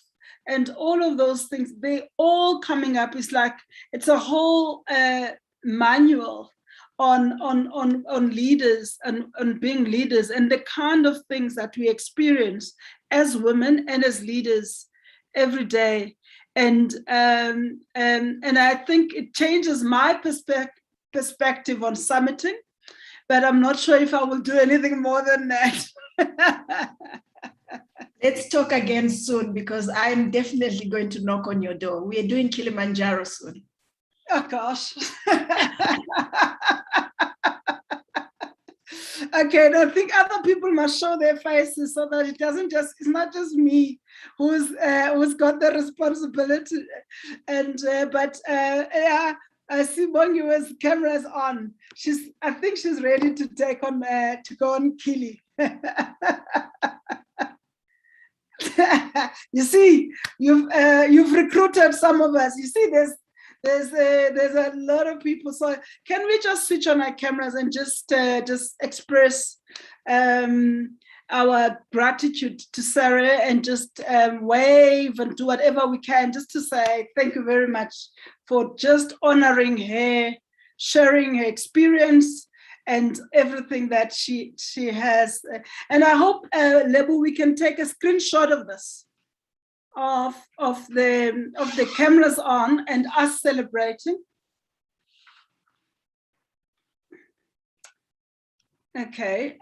and all of those things, they all coming up. It's like, it's a whole manual on leaders and on being leaders, and the kind of things that we experience as women and as leaders every day. And I think it changes my perspective on summiting, but I'm not sure if I will do anything more than that. Let's talk again soon, because I'm definitely going to knock on your door. We are doing Kilimanjaro soon. Oh gosh. Okay, I think other people must show their faces so that it's not just me who's got the responsibility. And yeah, I see Bongiwa's camera is on. I think she's ready to take on to go on Kili. You see, you've recruited some of us. You see, there's a lot of people. So can we just switch on our cameras and just express our gratitude to Sarah, and just wave and do whatever we can just to say thank you very much for just honoring her, sharing her experience and everything that she has. And I hope, Lebu, we can take a screenshot of this, of the cameras on and us celebrating. Okay,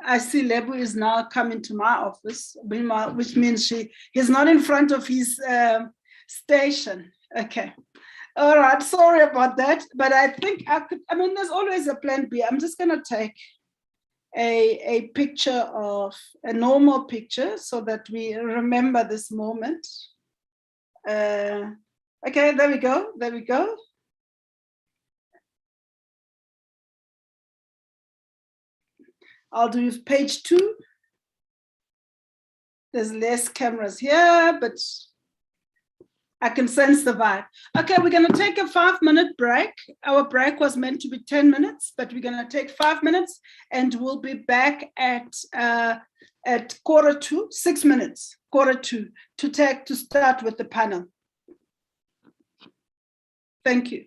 I see Lebu is now coming to my office, which means he's not in front of his station. Okay. All right, sorry about that, but I think there's always a plan B. I'm just gonna take a picture of a normal picture so that we remember this moment. Okay, there we go. I'll do page 2. There's less cameras here, but I can sense the vibe. Okay, we're gonna take a 5-minute break. Our break was meant to be 10 minutes, but we're gonna take 5 minutes, and we'll be back at 1:45, 6 minutes, 1:45 to start with the panel. Thank you.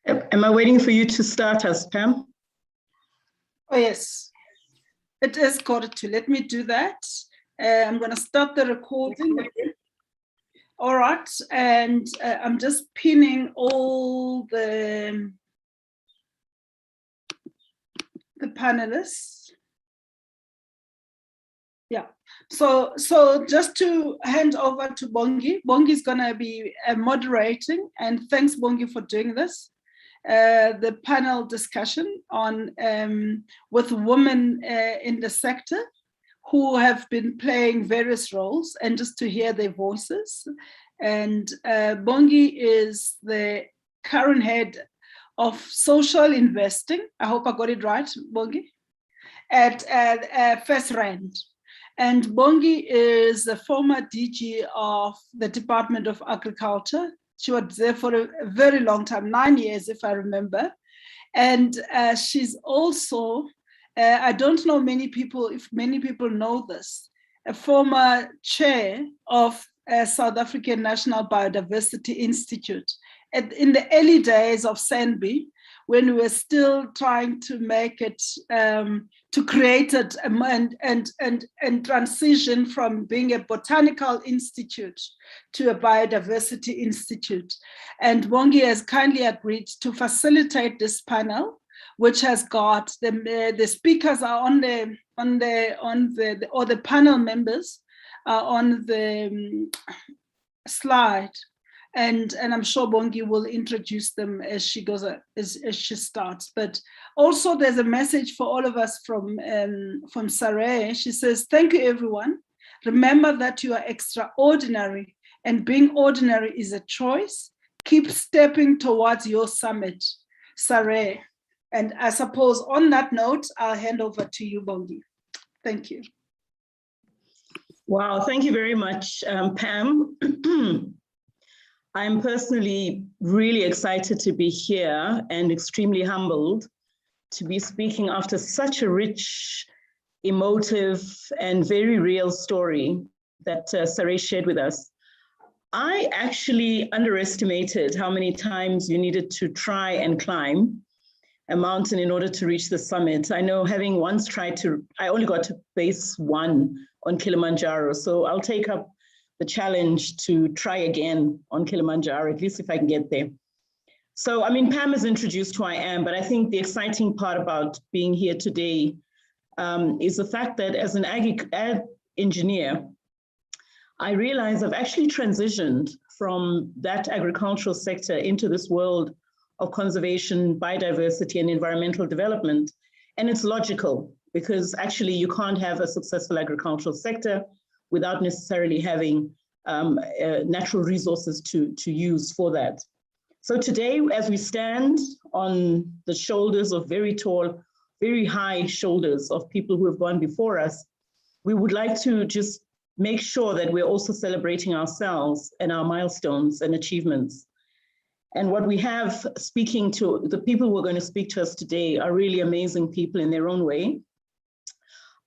Am I waiting for you to start us, Pam? Oh, yes. It is 1:45. Let me do that. I'm going to start the recording. All right. And I'm just pinning all the panelists. Yeah. So just to hand over to Bongi. Bongi is going to be moderating, and thanks, Bongi, for doing this. The panel discussion on with women in the sector who have been playing various roles, and just to hear their voices. And Bongi is the current head of social investing. I hope I got it right, Bongi, at First Rand. And Bongi is the former DG of the Department of Agriculture. She was there for a very long time, 9 years, if I remember. And she's also, I don't know if many people know this, a former chair of South African National Biodiversity Institute. In the early days of SANBI, when we were still trying to make it, to create it and transition from being a botanical institute to a biodiversity institute. And Bongi has kindly agreed to facilitate this panel, which has got the speakers are on the panel members are on the slide. And I'm sure Bongi will introduce them as she goes, as she starts. But also there's a message for all of us from Saray. She says, thank you, everyone. Remember that you are extraordinary, and being ordinary is a choice. Keep stepping towards your summit, Saray. And I suppose on that note, I'll hand over to you, Bongi. Thank you. Wow, thank you very much, Pam. I'm personally really excited to be here and extremely humbled to be speaking after such a rich, emotive, and very real story that Saray shared with us. I actually underestimated how many times you needed to try and climb a mountain in order to reach the summit. I know, having once tried to, I only got to base 1 on Kilimanjaro, so I'll take up the challenge to try again on Kilimanjaro, at least if I can get there. So, I mean, Pam has introduced who I am, but I think the exciting part about being here today is the fact that as an ag engineer, I realize I've actually transitioned from that agricultural sector into this world of conservation, biodiversity, and environmental development. And it's logical, because actually you can't have a successful agricultural sector without necessarily having natural resources to use for that. So today, as we stand on the shoulders of very tall, very high shoulders of people who have gone before us, we would like to just make sure that we're also celebrating ourselves and our milestones and achievements. And what we have speaking to, the people who are going to speak to us today are really amazing people in their own way.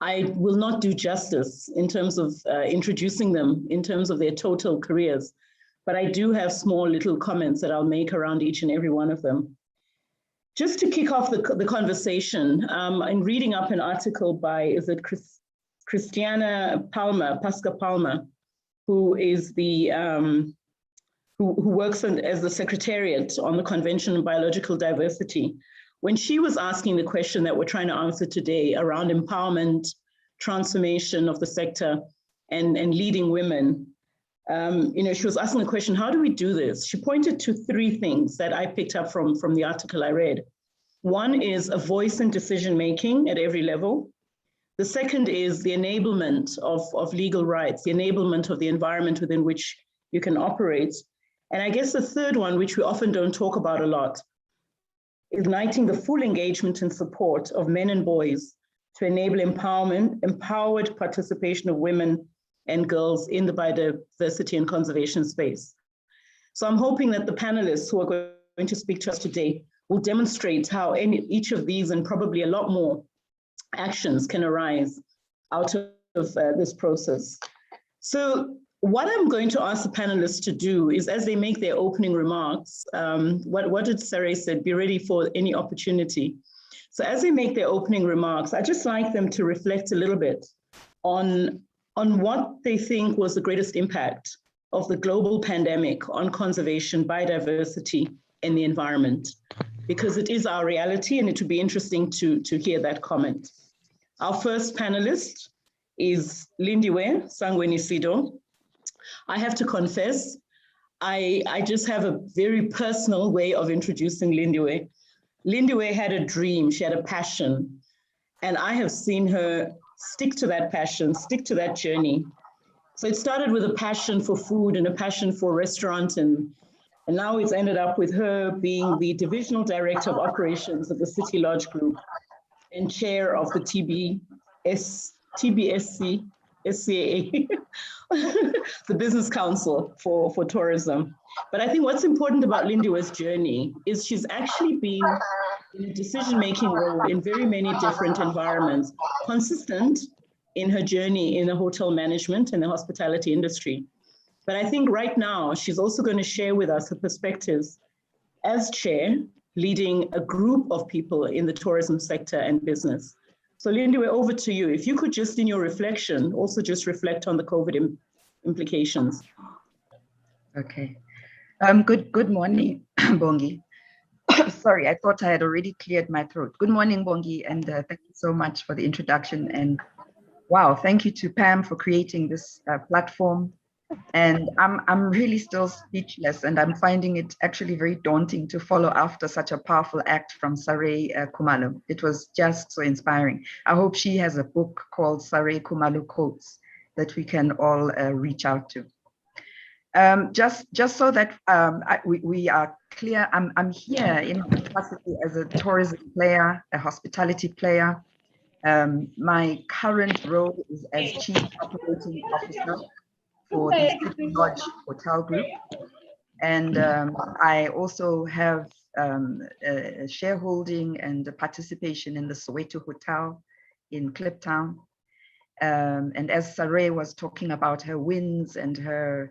I will not do justice in terms of introducing them in terms of their total careers, but I do have small little comments that I'll make around each and every one of them. Just to kick off the conversation, I'm reading up an article by, is it Christiana Palmer, Pasca Palmer, who is the, who works as the Secretariat on the Convention on Biological Diversity. When she was asking the question that we're trying to answer today around empowerment, transformation of the sector, and leading women, you know, she was asking the question, how do we do this? She pointed to 3 things that I picked up from the article I read. One is a voice in decision-making at every level. The second is the enablement of legal rights, the enablement of the environment within which you can operate. And I guess the third one, which we often don't talk about a lot, igniting the full engagement and support of men and boys to enable empowered participation of women and girls in the biodiversity and conservation space. So I'm hoping that the panelists who are going to speak to us today will demonstrate how each of these, and probably a lot more, actions can arise out of this process. So what I'm going to ask the panelists to do is, as they make their opening remarks, what did Saray said, be ready for any opportunity. So as they make their opening remarks, I'd just like them to reflect a little bit on what they think was the greatest impact of the global pandemic on conservation, biodiversity, and the environment, because it is our reality, and it would be interesting to hear that comment. Our first panelist is Lindiwe Sangweni-Sido. I have to confess, I just have a very personal way of introducing Lindiwe. Lindiwe had a dream, she had a passion, and I have seen her stick to that passion, stick to that journey. So it started with a passion for food and a passion for restaurant, and now it's ended up with her being the Divisional Director of Operations of the City Lodge Group and chair of the TBSC, SCAA, the Business Council for Tourism. But I think what's important about Lindiwe's journey is she's actually been in a decision-making role in very many different environments, consistent in her journey in the hotel management and the hospitality industry. But I think right now, she's also going to share with us her perspectives as chair, leading a group of people in the tourism sector and business. So Lindiwe, over to you. If you could just, in your reflection, also just reflect on the COVID implications. Okay. Good morning, Bongi. Sorry, I thought I had already cleared my throat. Good morning, Bongi, and thank you so much for the introduction. And wow, thank you to Pam for creating this platform. And I'm really still speechless, and I'm finding it actually very daunting to follow after such a powerful act from Saray Khumalo. It was just so inspiring. I hope she has a book called Saray Khumalo Quotes that we can all reach out to. Just so that we are clear, I'm here in capacity as a tourism player, a hospitality player. My current role is as Chief Operating Officer for the City Lodge Hotel Group. And I also have a shareholding and a participation in the Soweto Hotel in Kliptown. And as Saray was talking about her wins and her,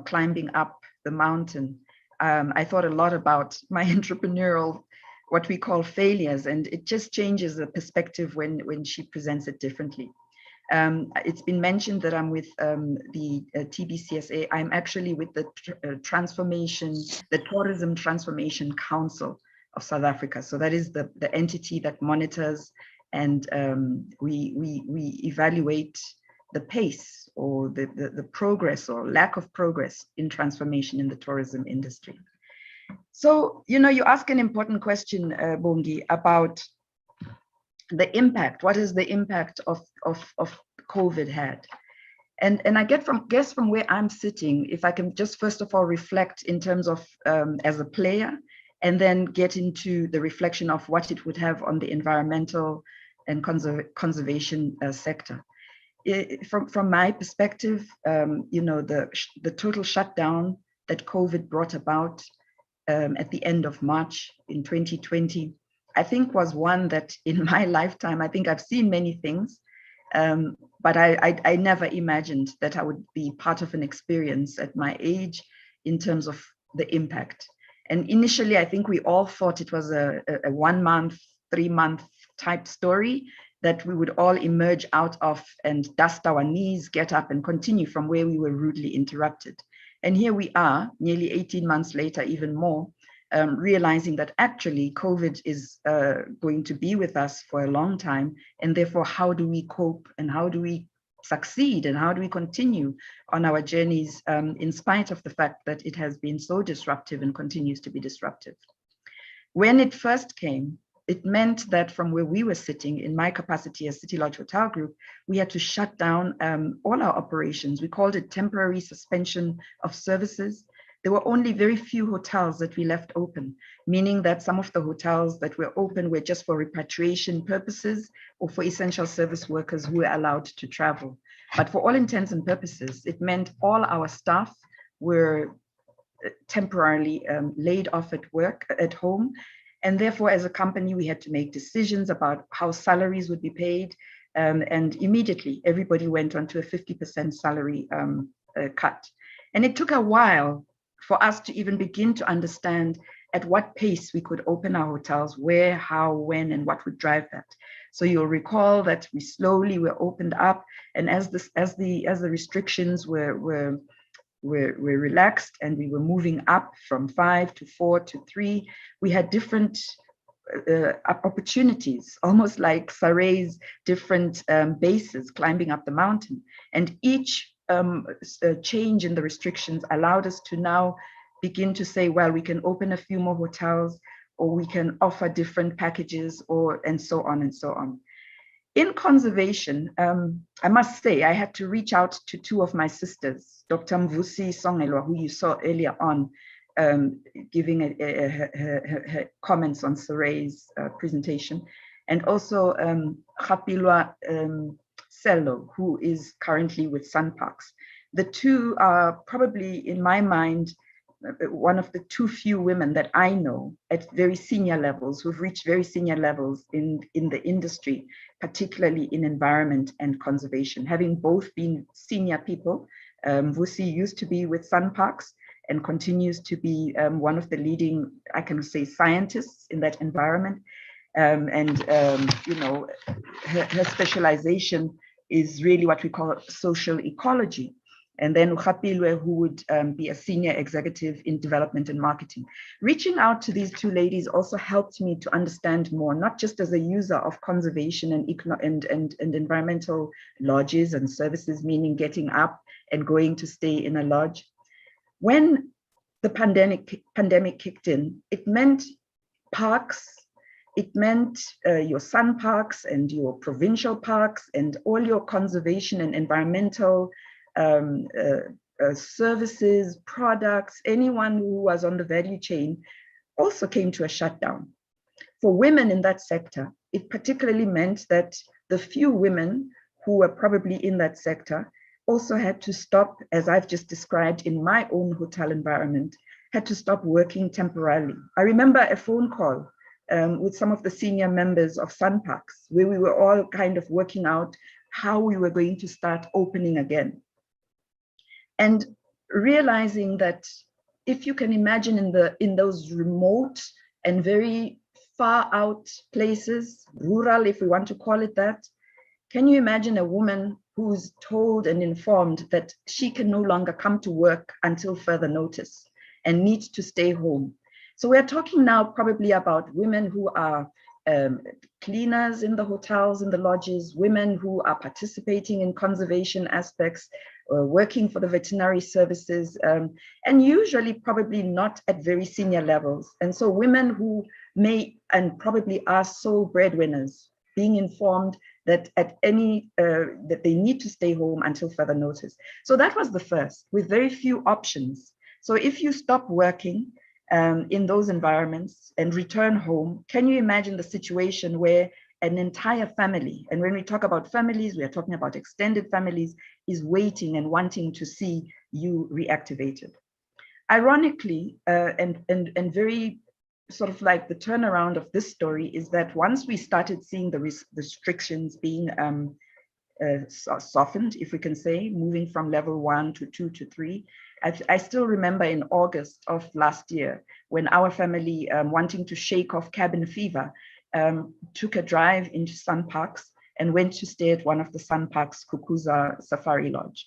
climbing up the mountain, I thought a lot about my entrepreneurial, what we call failures, and it just changes the perspective when she presents it differently. It's been mentioned that I'm with the TBCSA. I'm actually with the Tourism Transformation Council of South Africa. So that is the entity that monitors and we evaluate the pace or the progress or lack of progress in transformation in the tourism industry. So, you ask an important question, Bongi, about the impact. What is the impact of COVID had? And I guess from where I'm sitting, if I can just first of all reflect in terms of as a player, and then get into the reflection of what it would have on the environmental and conservation sector. From my perspective, the total shutdown that COVID brought about at the end of March in 2020, I think was one that in my lifetime, I think I've seen many things, but I never imagined that I would be part of an experience at my age in terms of the impact. And initially, I think we all thought it was a 1 month, 3 month type story that we would all emerge out of and dust our knees, get up and continue from where we were rudely interrupted. And here we are, nearly 18 months later, even more, realizing that actually COVID is going to be with us for a long time. And therefore, how do we cope and how do we succeed and how do we continue on our journeys in spite of the fact that it has been so disruptive and continues to be disruptive? When it first came, it meant that from where we were sitting in my capacity as City Lodge Hotel Group, we had to shut down all our operations. We called it temporary suspension of services. There were only very few hotels that we left open, meaning that some of the hotels that were open were just for repatriation purposes or for essential service workers who were allowed to travel. But for all intents and purposes, it meant all our staff were temporarily laid off at work, at home. And therefore, as a company, we had to make decisions about how salaries would be paid. And immediately, everybody went on to a 50% salary cut. And it took a while for us to even begin to understand at what pace we could open our hotels, where, how, when, and what would drive that. So you'll recall that we slowly were opened up, and as the restrictions were relaxed and we were moving up from 5 to 4 to 3, we had different opportunities, almost like Saray's different bases climbing up the mountain. And each change in the restrictions allowed us to now begin to say, well, we can open a few more hotels, or we can offer different packages, and so on and so on. In conservation, I must say, I had to reach out to two of my sisters, Dr. Mvusi Songelwa, who you saw earlier on, giving her comments on Saray's presentation, and also Khapilwa Sello, who is currently with Sun Parks. The two are probably, in my mind, one of the too few women that I know at very senior levels, who've reached very senior levels in the industry, particularly in environment and conservation, having both been senior people. Vusi used to be with Sun Parks and continues to be one of the leading, I can say, scientists in that environment. You know, her specialization is really what we call social ecology. And then Khapilwe, who would be a senior executive in development and marketing. Reaching out to these two ladies also helped me to understand more, not just as a user of conservation and environmental lodges and services, meaning getting up and going to stay in a lodge. When the pandemic kicked in, it meant parks, it meant your Sun Parks and your provincial parks and all your conservation and environmental services, products, anyone who was on the value chain also came to a shutdown. For women in that sector, it particularly meant that the few women who were probably in that sector also had to stop, as I've just described in my own hotel environment, had to stop working temporarily. I remember a phone call with some of the senior members of Sun Parks, where we were all kind of working out how we were going to start opening again. And realizing that if you can imagine in those remote and very far out places, rural, if we want to call it that, can you imagine a woman who's told and informed that she can no longer come to work until further notice and needs to stay home? So we're talking now probably about women who are cleaners in the hotels, in the lodges, women who are participating in conservation aspects, working for the veterinary services, and usually probably not at very senior levels. And so women who may and probably are sole breadwinners, being informed that at any that they need to stay home until further notice. So that was the first, with very few options. So if you stop working in those environments and return home, can you imagine the situation where an entire family, and when we talk about families, we are talking about extended families, is waiting and wanting to see you reactivated. Ironically, and very sort of like the turnaround of this story is that once we started seeing the restrictions being softened, if we can say, moving from level 1 to 2 to 3, I still remember in August of last year when our family, wanting to shake off cabin fever, took a drive into Sun Parks and went to stay at one of the Sun Parks Kukuza Safari Lodge.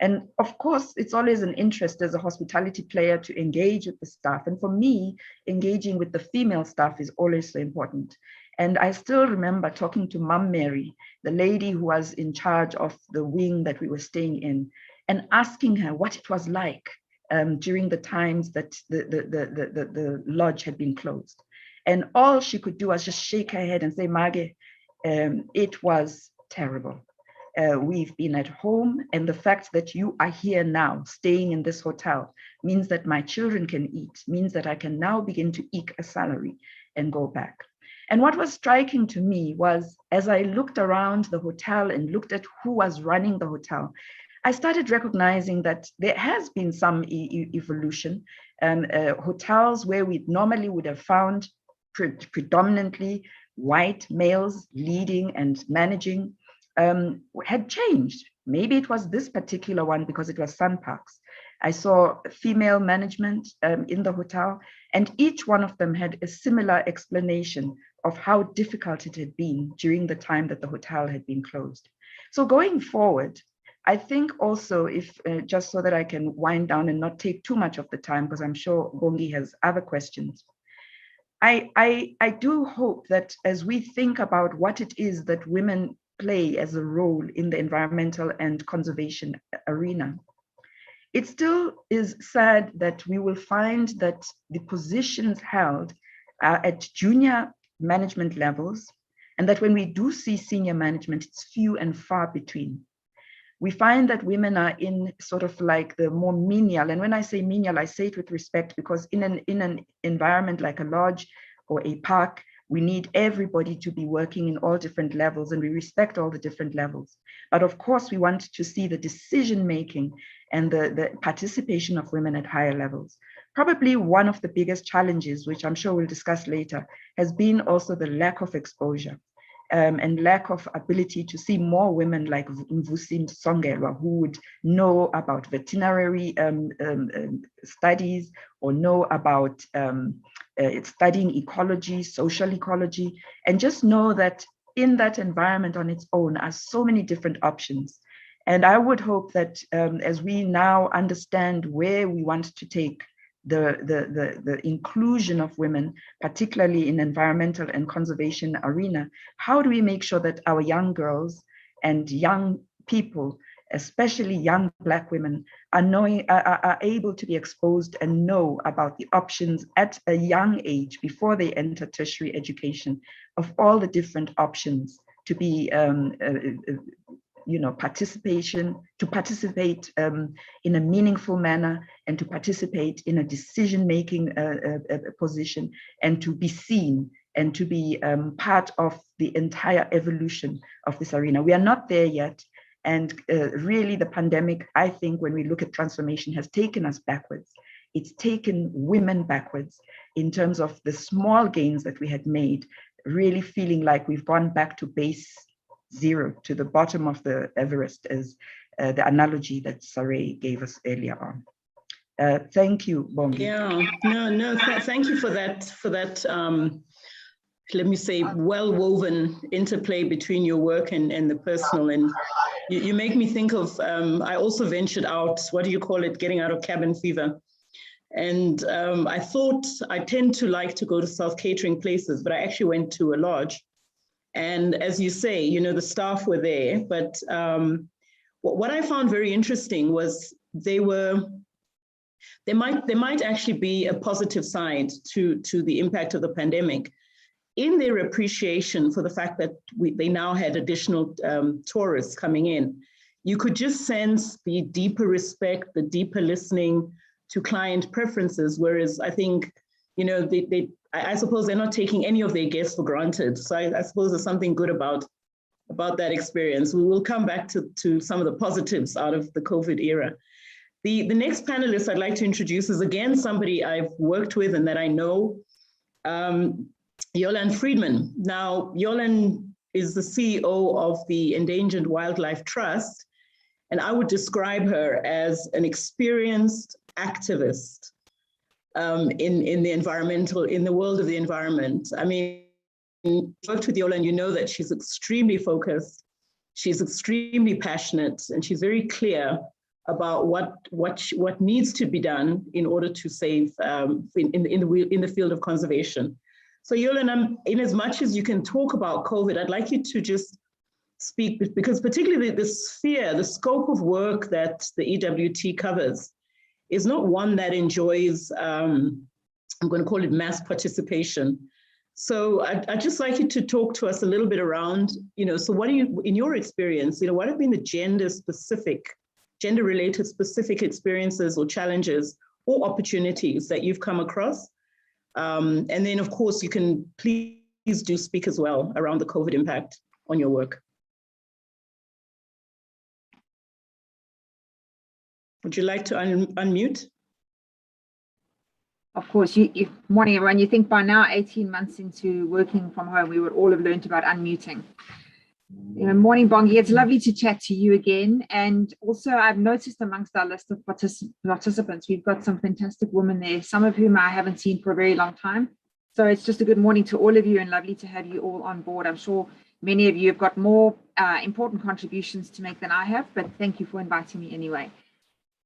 And of course, it's always an interest as a hospitality player to engage with the staff. And for me, engaging with the female staff is always so important. And I still remember talking to Mom Mary, the lady who was in charge of the wing that we were staying in, and asking her what it was like during the times that the lodge had been closed. And all she could do was just shake her head and say, Mage, it was terrible. We've been at home, and the fact that you are here now, staying in this hotel, means that my children can eat, means that I can now begin to eke a salary and go back. And what was striking to me was, as I looked around the hotel and looked at who was running the hotel, I started recognizing that there has been some evolution. Hotels where we normally would have found predominantly white males leading and managing had changed. maybe it was this particular one because it was Sun Parks. I saw female management in the hotel, and each one of them had a similar explanation of how difficult it had been during the time that the hotel had been closed. So going forward, I think also if, just so that I can wind down and not take too much of the time, because I'm sure Bongi has other questions, I do hope that as we think about what it is that women play as a role in the environmental and conservation arena, it still is sad that we will find that the positions held are at junior management levels, and that when we do see senior management, it's few and far between. We find that women are in sort of like the more menial, and when I say menial, I say it with respect, because in an environment like a lodge or a park, we need everybody to be working in all different levels, and we respect all the different levels. But of course, we want to see the decision-making and the participation of women at higher levels. Probably one of the biggest challenges, which I'm sure we'll discuss later, has been also the lack of exposure. And lack of ability to see more women like Mvusi Songelwa, who would know about veterinary studies, or know about studying ecology, social ecology, and just know that in that environment on its own are so many different options. And I would hope that as we now understand where we want to take the inclusion of women, particularly in environmental and conservation arena, how do we make sure that our young girls and young people, especially young Black women, are able to be exposed and know about the options at a young age before they enter tertiary education, of all the different options to be participate in a meaningful manner, and to participate in a decision-making position, and to be seen and to be part of the entire evolution of this arena. We are not there yet. And really the pandemic, I think when we look at transformation, has taken us backwards. It's taken women backwards in terms of the small gains that we had made, really feeling like we've gone back to base zero, to the bottom of the Everest, as the analogy that Saray gave us earlier on. Thank you, Bongi. Yeah, thank you for that, let me say, well-woven interplay between your work and the personal. And you make me think of, I also ventured out, what do you call it, getting out of cabin fever. And I thought I tend to like to go to self-catering places, but I actually went to a lodge. And as you say, the staff were there, but what I found very interesting was there might actually be a positive side to the impact of the pandemic in their appreciation for the fact that they now had additional tourists coming in. You could just sense the deeper respect, the deeper listening to client preferences, whereas I think, I suppose they're not taking any of their guests for granted. So I suppose there's something good about that experience. We will come back to some of the positives out of the COVID era. The next panelist I'd like to introduce is again somebody I've worked with and that I know, Yolan Friedman. Now, Yolan is the CEO of the Endangered Wildlife Trust, and I would describe her as an experienced activist in the world of the environment. I mean, you worked with Yola and you know that she's extremely focused, she's extremely passionate, and she's very clear about what needs to be done in order to save in the field of conservation. So Yola, in as much as you can talk about COVID, I'd like you to just speak, because particularly the sphere, the scope of work that the EWT covers is not one that enjoys, I'm going to call it mass participation. So I'd just like you to talk to us a little bit around, so what do you, in your experience, what have been the gender-related specific experiences or challenges or opportunities that you've come across? And then of course, you can please do speak as well around the COVID impact on your work. Would you like to unmute? Of course. Morning, everyone. You think by now, 18 months into working from home, we would all have learned about unmuting. Morning, Bongi. It's lovely to chat to you again. And also, I've noticed amongst our list of participants, we've got some fantastic women there, some of whom I haven't seen for a very long time. So it's just a good morning to all of you and lovely to have you all on board. I'm sure many of you have got more important contributions to make than I have, but thank you for inviting me anyway.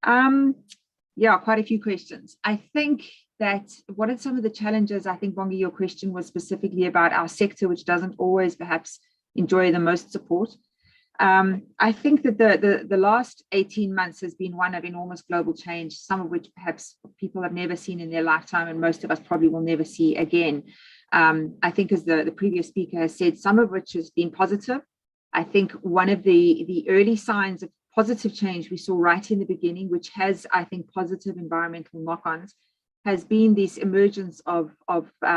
Yeah, quite a few questions. I think that what are some of the challenges? I think, Bongi, your question was specifically about our sector, which doesn't always perhaps enjoy the most support. I think that the last 18 months has been one of enormous global change, some of which perhaps people have never seen in their lifetime, and most of us probably will never see again. I think, as the previous speaker has said, some of which has been positive. I think one of the early signs of positive change we saw right in the beginning, which has, I think, positive environmental knock-ons, has been this emergence of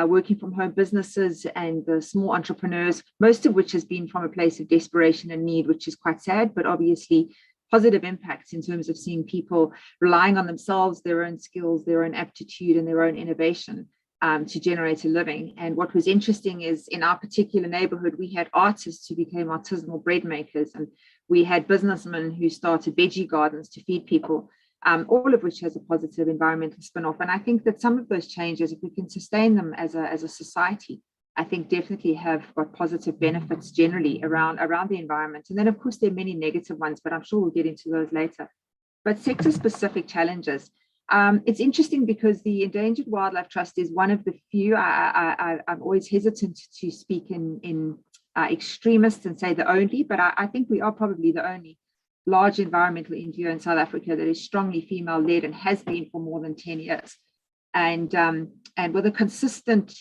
working from home businesses and the small entrepreneurs, most of which has been from a place of desperation and need, which is quite sad, but obviously positive impacts in terms of seeing people relying on themselves, their own skills, their own aptitude, and their own innovation to generate a living. And what was interesting is, in our particular neighborhood, we had artists who became artisanal bread makers, and we had businessmen who started veggie gardens to feed people. All of which has a positive environmental spin-off. And I think that some of those changes, if we can sustain them as a society, I think definitely have got positive benefits generally around the environment. And then, of course, there are many negative ones, but I'm sure we'll get into those later. But sector-specific challenges. It's interesting because the Endangered Wildlife Trust is one of the few, I'm always hesitant to speak in extremists and say the only, but I think we are probably the only large environmental NGO in South Africa that is strongly female-led and has been for more than 10 years. And with a consistent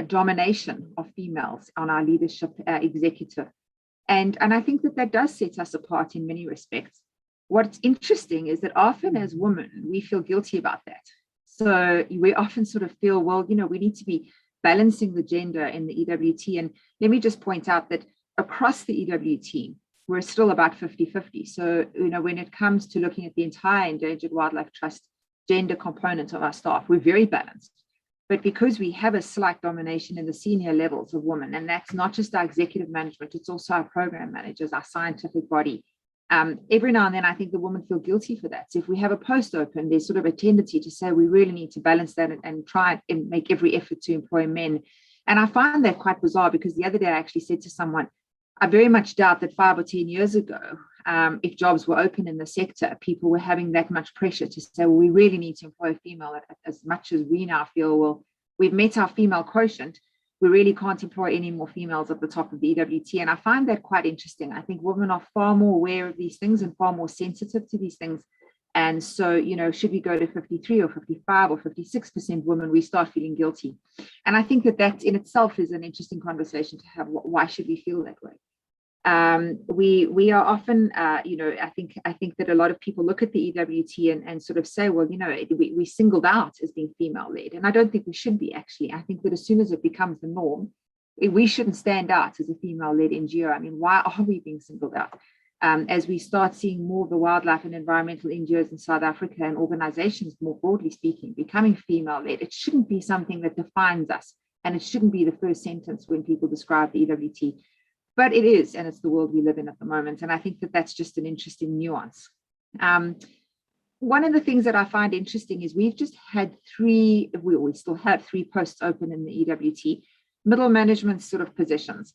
domination of females on our leadership executive. And I think that does set us apart in many respects. What's interesting is that often as women, we feel guilty about that. So we often sort of feel, well, we need to be balancing the gender in the EWT. And let me just point out that across the EWT, we're still about 50-50. So, when it comes to looking at the entire Endangered Wildlife Trust gender component of our staff, we're very balanced. But because we have a slight domination in the senior levels of women, and that's not just our executive management, it's also our program managers, our scientific body. Every now and then, I think the women feel guilty for that. So if we have a post open, there's sort of a tendency to say we really need to balance that and try and make every effort to employ men. And I find that quite bizarre, because the other day I actually said to someone, I very much doubt that 5 or 10 years ago, if jobs were open in the sector, people were having that much pressure to say, well, we really need to employ a female, as much as we now feel, well, we've met our female quotient. We really can't employ any more females at the top of the EWT. And I find that quite interesting. I think women are far more aware of these things and far more sensitive to these things. And so, should we go to 53 or 55 or 56% women, we start feeling guilty. And I think that in itself is an interesting conversation to have. Why should we feel that way? We are often, I think that a lot of people look at the EWT and sort of say, well, we singled out as being female-led. And I don't think we should be, actually. I think that as soon as it becomes the norm, we shouldn't stand out as a female-led NGO. I mean, why are we being singled out? As we start seeing more of the wildlife and environmental NGOs in South Africa and organizations, more broadly speaking, becoming female-led, it shouldn't be something that defines us. And it shouldn't be the first sentence when people describe the EWT. But it is, and it's the world we live in at the moment. And I think that that's just an interesting nuance. One of the things that I find interesting is we've just had we still have 3 posts open in the EWT, middle management sort of positions.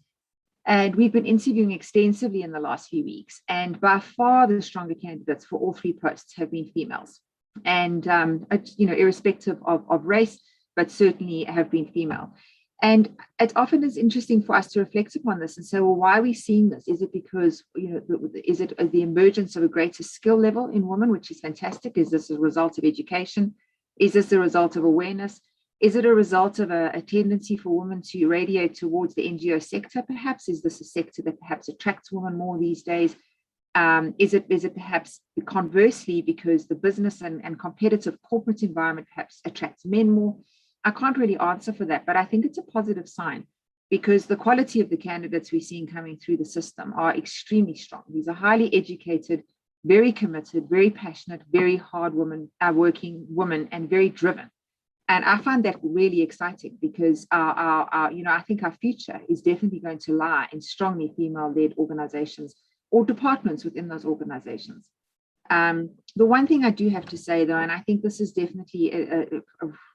And we've been interviewing extensively in the last few weeks. And by far the stronger candidates for all 3 posts have been females. And, irrespective of race, but certainly have been female. And it often is interesting for us to reflect upon this and say, well, why are we seeing this? Is it because, is it the emergence of a greater skill level in women, which is fantastic? Is this a result of education? Is this a result of awareness? Is it a result of a tendency for women to radiate towards the NGO sector, perhaps? Is this a sector that perhaps attracts women more these days? Is it perhaps conversely because the business and competitive corporate environment perhaps attracts men more? I can't really answer for that, but I think it's a positive sign because the quality of the candidates we're seeing coming through the system are extremely strong. These are highly educated, very committed, very passionate, very hard working women and very driven. And I find that really exciting because our you know, I think our future is definitely going to lie in strongly female-led organizations or departments within those organizations. The one thing I do have to say, though, and I think this is definitely,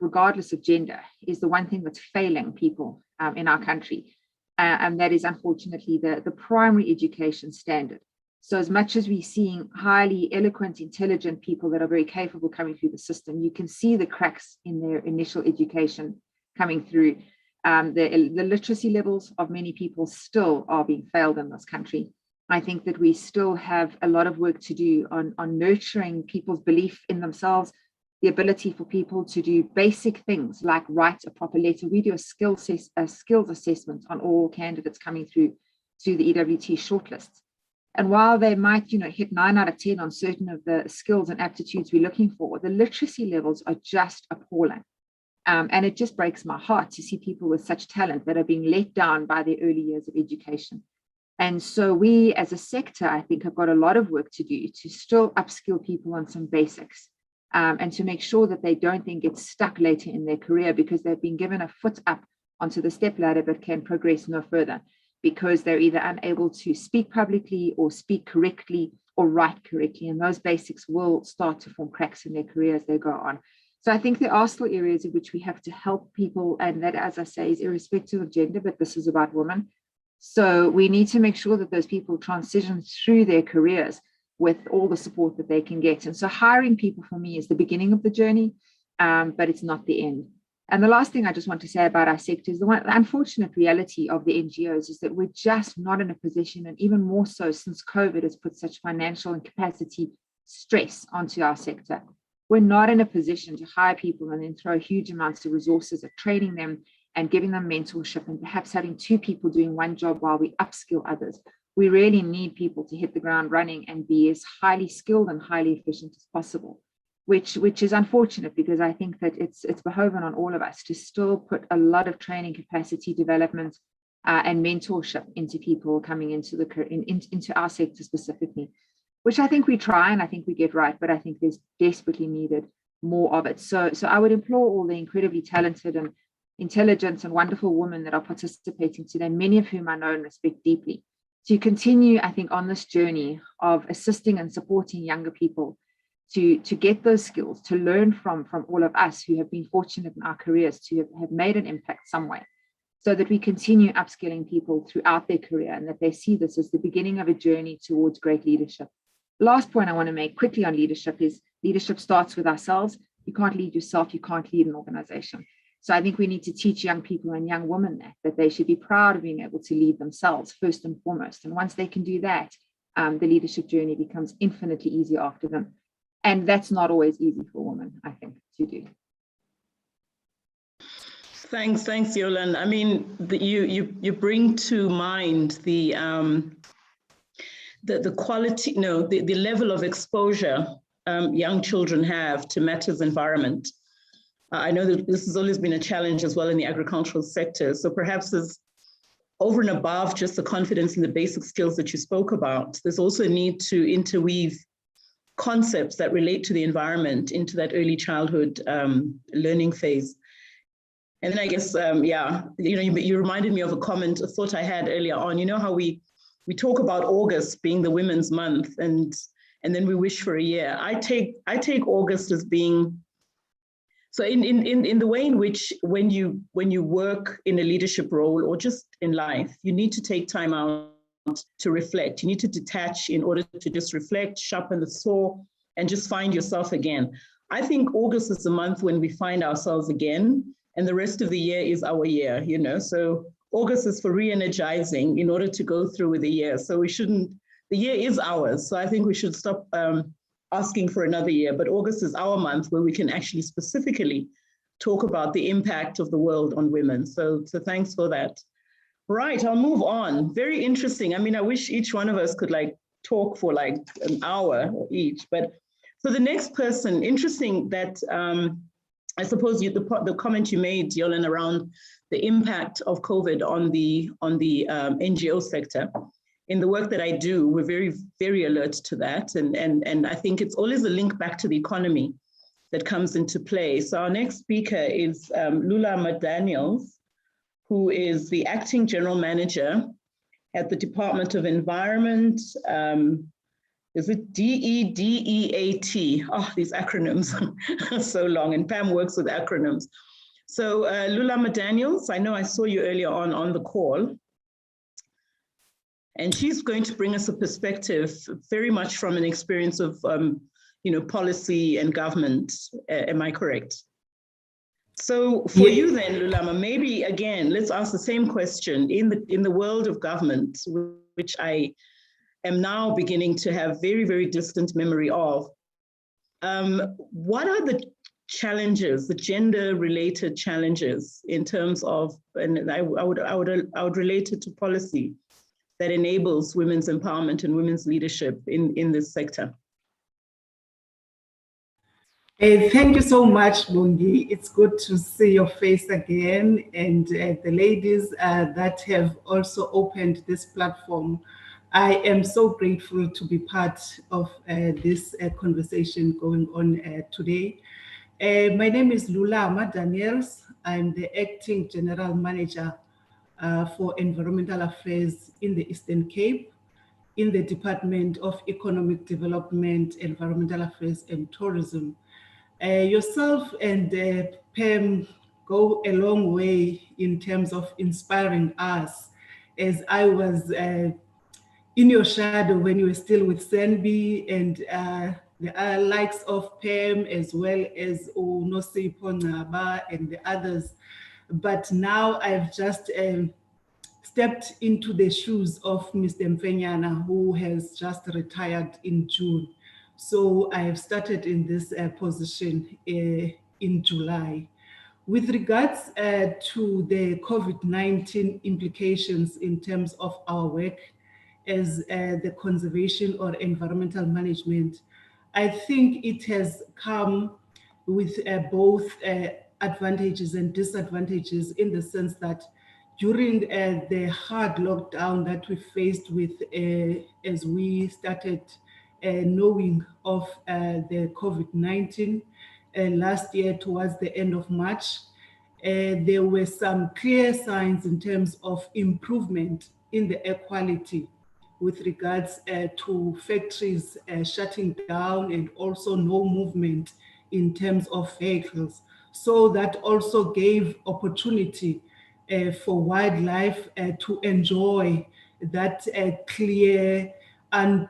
regardless of gender, is the one thing that's failing people in our country. And that is unfortunately the primary education standard. So as much as we're seeing highly eloquent, intelligent people that are very capable coming through the system, you can see the cracks in their initial education coming through. The literacy levels of many people still are being failed in this country. I think that we still have a lot of work to do on nurturing people's belief in themselves, the ability for people to do basic things like write a proper letter. We do a skills assessment on all candidates coming through to the EWT shortlists. And while they might, you know, hit 9 out of 10 on certain of the skills and aptitudes we're looking for, the literacy levels are just appalling. And it just breaks my heart to see people with such talent that are being let down by their early years of education. And so we as a sector, I think, have got a lot of work to do to still upskill people on some basics and to make sure that they don't then get stuck later in their career because they've been given a foot up onto the stepladder but can progress no further because they're either unable to speak publicly or speak correctly or write correctly. And those basics will start to form cracks in their career as they go on. So I think there are still areas in which we have to help people. And that, as I say, is irrespective of gender, but this is about women. So we need to make sure that those people transition through their careers with all the support that they can get. And so hiring people for me is the beginning of the journey, but it's not the end. And the last thing I just want to say about our sector is the unfortunate reality of the NGOs is that we're just not in a position, and even more so since COVID has put such financial and capacity stress onto our sector. We're not in a position to hire people and then throw huge amounts of resources at training them and giving them mentorship and perhaps having 2 people doing one job while we upskill others. We really need people to hit the ground running and be as highly skilled and highly efficient as possible, which is unfortunate because I think that it's behoven on all of us to still put a lot of training capacity development and mentorship into people coming into into our sector specifically, which I think we try and I think we get right, but I think there's desperately needed more of it. So I would implore all the incredibly talented and intelligent and wonderful women that are participating today, many of whom I know and respect deeply, to continue, I think, on this journey of assisting and supporting younger people to get those skills, to learn from all of us who have been fortunate in our careers to have made an impact somewhere, so that we continue upskilling people throughout their career and that they see this as the beginning of a journey towards great leadership. Last point I want to make quickly on leadership is leadership starts with ourselves. You can't lead yourself, you can't lead an organization. So I think we need to teach young people and young women that they should be proud of being able to lead themselves first and foremost. And once they can do that, the leadership journey becomes infinitely easier after them. And that's not always easy for women, I think, to do. Thanks, Yolan. I mean, you bring to mind the quality, the level of exposure young children have to matters environment. I know that this has always been a challenge as well in the agricultural sector. So perhaps there's over and above just the confidence in the basic skills that you spoke about, there's also a need to interweave concepts that relate to the environment into that early childhood learning phase. And then I guess, you reminded me of a thought I had earlier on. You know how we talk about August being the Women's Month, and then we wish for a year. I take August as being, so in the way in which when you work in a leadership role or just in life, you need to take time out to reflect. You need to detach in order to just reflect, sharpen the saw, and just find yourself again. I think August is the month when we find ourselves again, and the rest of the year is our year, So August is for re-energizing in order to go through with the year. So the year is ours. So I think we should stop asking for another year, but August is our month where we can actually specifically talk about the impact of the world on women. So thanks for that. Right, I'll move on. Very interesting. I mean, I wish each one of us could talk for an hour each, but for the next person, interesting that I suppose the comment you made, Yolan, around the impact of COVID on the NGO sector. In the work that I do, we're very, very alert to that. And I think it's always a link back to the economy that comes into play. So our next speaker is Lula Daniels, who is the Acting General Manager at the Department of Environment. Is it DEDEAT? Oh, these acronyms are so long, and Pam works with acronyms. So Lula Daniels, I know I saw you earlier on the call, and she's going to bring us a perspective very much from an experience of policy and government. Am I correct? So for you then, Lulama, maybe again, let's ask the same question in the world of government, which I am now beginning to have very, very distant memory of. What are the challenges, the gender-related challenges in terms of, and I would relate it to policy that enables women's empowerment and women's leadership in this sector? Thank you so much, Bongi. It's good to see your face again, and the ladies that have also opened this platform. I am so grateful to be part of this conversation going on today. My name is Lula Daniels. I'm the Acting General Manager for Environmental Affairs in the Eastern Cape, in the Department of Economic Development, Environmental Affairs and Tourism. Yourself and Pam go a long way in terms of inspiring us, as I was in your shadow when you were still with Senbi, and the likes of Pam, as well as Nosipho Naba and the others. But now I've just stepped into the shoes of Mr. Mfenyana, who has just retired in June. So I have started in this position in July. With regards to the COVID-19 implications in terms of our work as the conservation or environmental management, I think it has come with both advantages and disadvantages, in the sense that during the hard lockdown that we faced with as we started knowing of the COVID-19 last year towards the end of March, there were some clear signs in terms of improvement in the air quality with regards to factories shutting down, and also no movement in terms of vehicles. So that also gave opportunity for wildlife to enjoy that clear and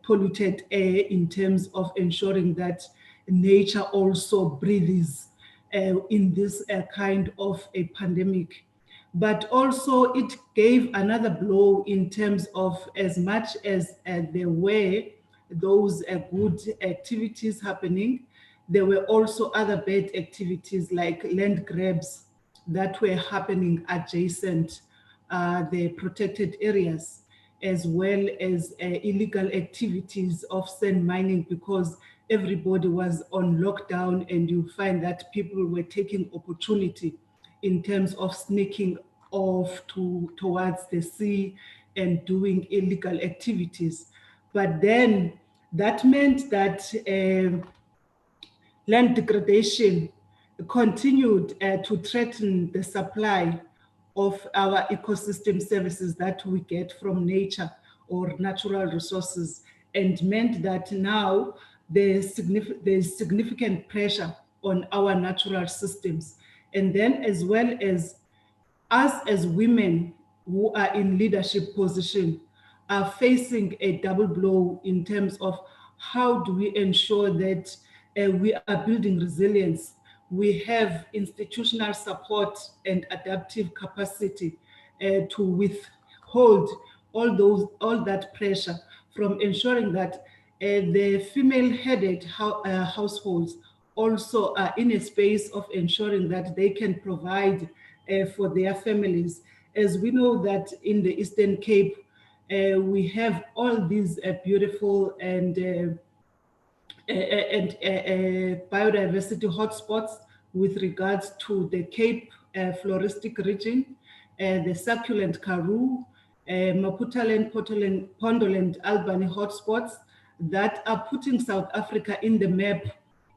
polluted air, in terms of ensuring that nature also breathes in this kind of a pandemic. But also it gave another blow in terms of, as much as there were those good activities happening, there were also other bad activities like land grabs that were happening adjacent the protected areas, as well as illegal activities of sand mining, because everybody was on lockdown, and you find that people were taking opportunity in terms of sneaking off towards the sea and doing illegal activities. But then that meant that land degradation continued to threaten the supply of our ecosystem services that we get from nature or natural resources, and meant that now there's significant pressure on our natural systems. And then, as well as us as women who are in leadership position, are facing a double blow in terms of how do we ensure that we are building resilience, we have institutional support and adaptive capacity to withhold all that pressure, from ensuring that the female-headed households also are in a space of ensuring that they can provide for their families. As we know that in the Eastern Cape, we have all these beautiful and biodiversity hotspots with regards to the Cape floristic region, the succulent Karoo, Maputaland, Pondoland, Albany hotspots that are putting South Africa in the map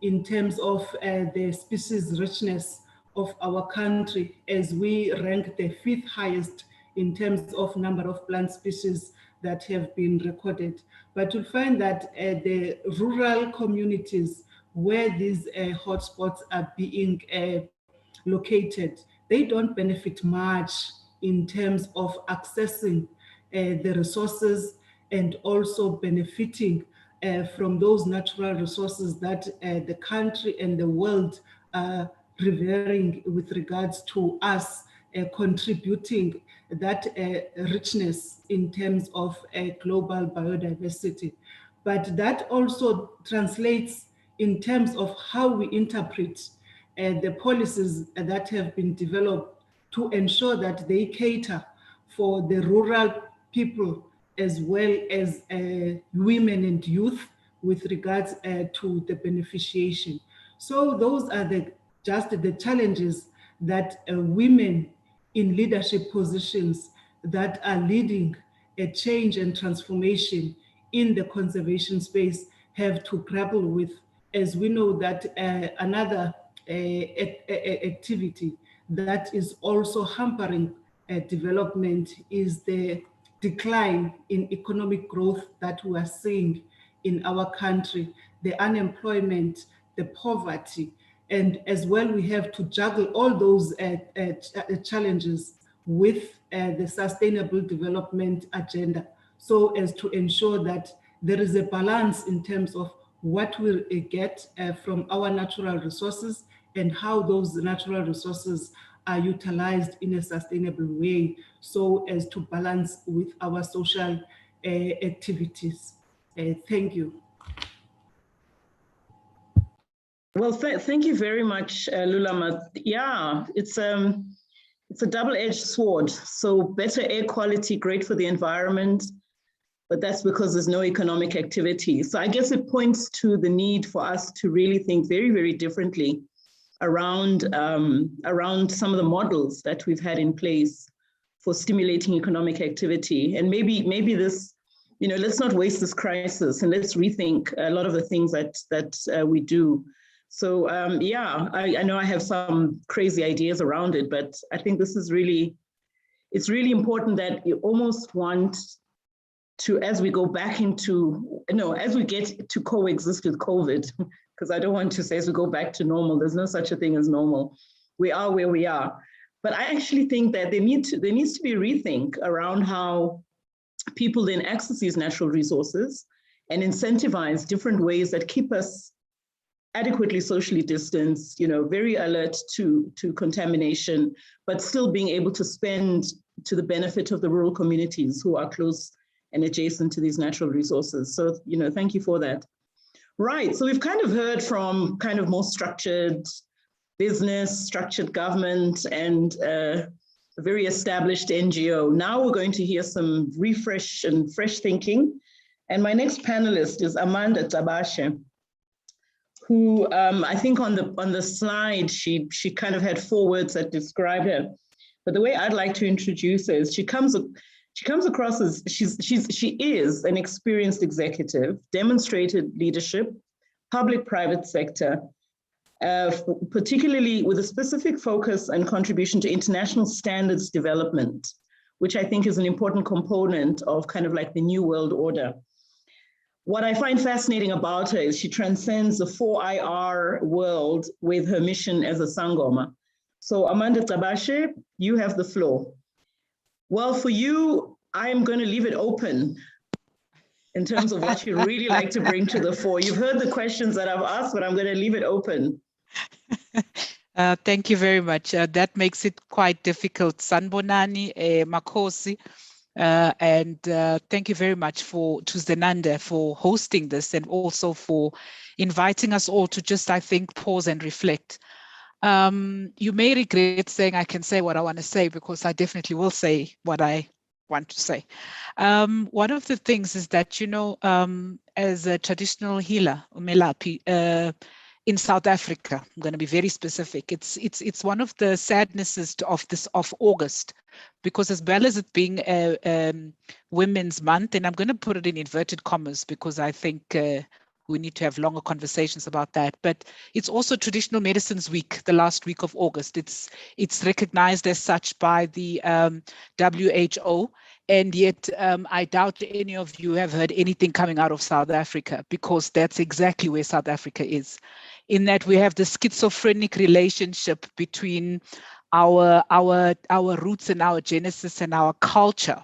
in terms of the species richness of our country, as we rank the 5th highest in terms of number of plant species that have been recorded. But you'll find that the rural communities where these hotspots are being located, they don't benefit much in terms of accessing the resources and also benefiting from those natural resources that the country and the world are revering with regards to us contributing that richness in terms of global biodiversity. But that also translates in terms of how we interpret the policies that have been developed to ensure that they cater for the rural people as well as women and youth with regards to the beneficiation. So those are just the challenges that women in leadership positions that are leading a change and transformation in the conservation space have to grapple with, as we know that another activity that is also hampering development is the decline in economic growth that we are seeing in our country, the unemployment, the poverty, and as well we have to juggle all those challenges with the sustainable development agenda, so as to ensure that there is a balance in terms of what we get from our natural resources and how those natural resources are utilized in a sustainable way, so as to balance with our social activities. Thank you. Well, thank you very much, Lulama. Yeah, it's a double-edged sword. So better air quality, great for the environment, but that's because there's no economic activity. So I guess it points to the need for us to really think very, very differently around some of the models that we've had in place for stimulating economic activity. And maybe this, let's not waste this crisis and let's rethink a lot of the things that we do. So yeah, I know I have some crazy ideas around it, but I think this is it's really important that you almost want to, as we go back as we get to coexist with COVID, because I don't want to say as we go back to normal, there's no such a thing as normal. We are where we are. But I actually think that there needs to be a rethink around how people then access these natural resources and incentivize different ways that keep us adequately socially distanced, very alert to contamination, but still being able to spend to the benefit of the rural communities who are close and adjacent to these natural resources. So, thank you for that. Right, so we've kind of heard from kind of more structured business, structured government, and a very established NGO. Now we're going to hear some refresh and fresh thinking. And my next panelist is Amanda Tabashe, who I think on the slide, she kind of had 4 words that describe her. But the way I'd like to introduce her is she comes across as she is an experienced executive, demonstrated leadership, public-private sector, particularly with a specific focus and contribution to international standards development, which I think is an important component of kind of like the new world order. What I find fascinating about her is she transcends the 4IR world with her mission as a Sangoma. So Amanda Tabashe, you have the floor. Well, for you, I'm going to leave it open in terms of what you really like to bring to the fore. You've heard the questions that I've asked, but I'm going to leave it open. Thank you very much. That makes it quite difficult. Sanbonani, Makosi. And thank you very much to Zenanda for hosting this and also for inviting us all to just, I think, pause and reflect. You may regret saying I can say what I want to say, because I definitely will say what I want to say. One of the things is that, as a traditional healer, Umelapi, in South Africa, I'm going to be very specific. It's one of the sadnesses of August, because as well as it being Women's Month, and I'm going to put it in inverted commas because I think We need to have longer conversations about that. But it's also Traditional Medicines Week, the last week of August. It's recognized as such by the WHO. And yet I doubt any of you have heard anything coming out of South Africa, because that's exactly where South Africa is, in that we have the schizophrenic relationship between our roots and our genesis and our culture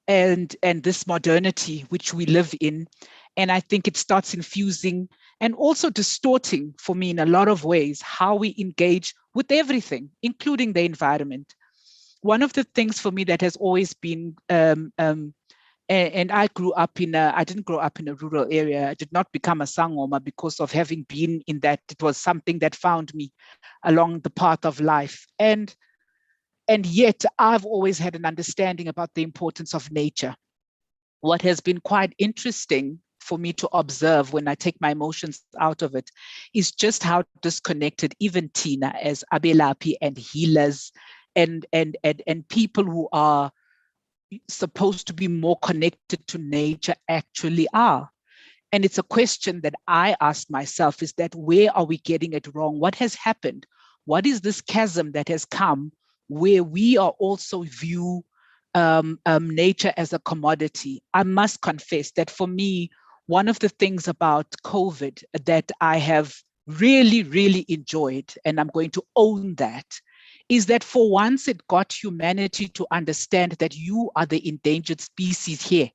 and this modernity which we live in. And I think it starts infusing and also distorting, for me, in a lot of ways, how we engage with everything, including the environment. One of the things for me that has always been, and I didn't grow up in a rural area. I did not become a sangoma because of having been in that. It was something that found me along the path of life. And yet I've always had an understanding about the importance of nature. What has been quite interesting for me to observe when I take my emotions out of it is just how disconnected even Tina, as abelapi and healers and people who are supposed to be more connected to nature actually are. And it's a question that I ask myself, is that where are we getting it wrong? What has happened? What is this chasm that has come where we are also view nature as a commodity? I must confess that for me, one of the things about COVID that I have really, really enjoyed, and I'm going to own that, is that for once it got humanity to understand that you are the endangered species here.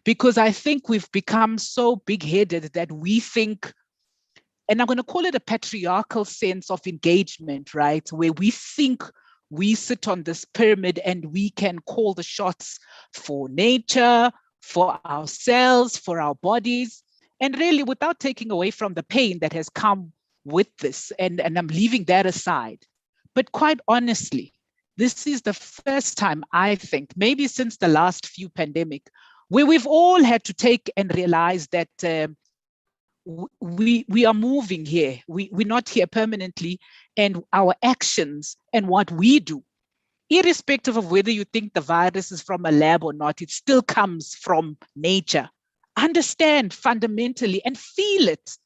Because I think we've become so big-headed that we think, and I'm going to call it a patriarchal sense of engagement, right? Where we think we sit on this pyramid and we can call the shots for nature, for ourselves, for our bodies, and really without taking away from the pain that has come with this. And I'm leaving that aside. But quite honestly, this is the first time, I think, maybe since the last few pandemic, where we've all had to take and realize that we are moving here. We're not here permanently, and our actions and what we do, irrespective of whether you think the virus is from a lab or not, it still comes from nature. Understand fundamentally and feel it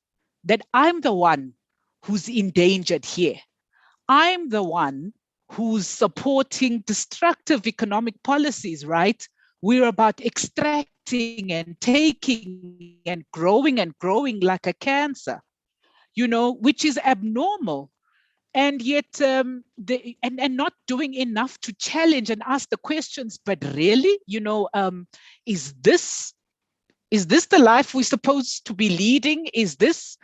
that I'm the one who's endangered here. I'm the one who's supporting destructive economic policies, right? We're about extracting and taking and growing like a cancer, which is abnormal. And yet, and not doing enough to challenge and ask the questions, but really, is this the life we're supposed to be leading? Is this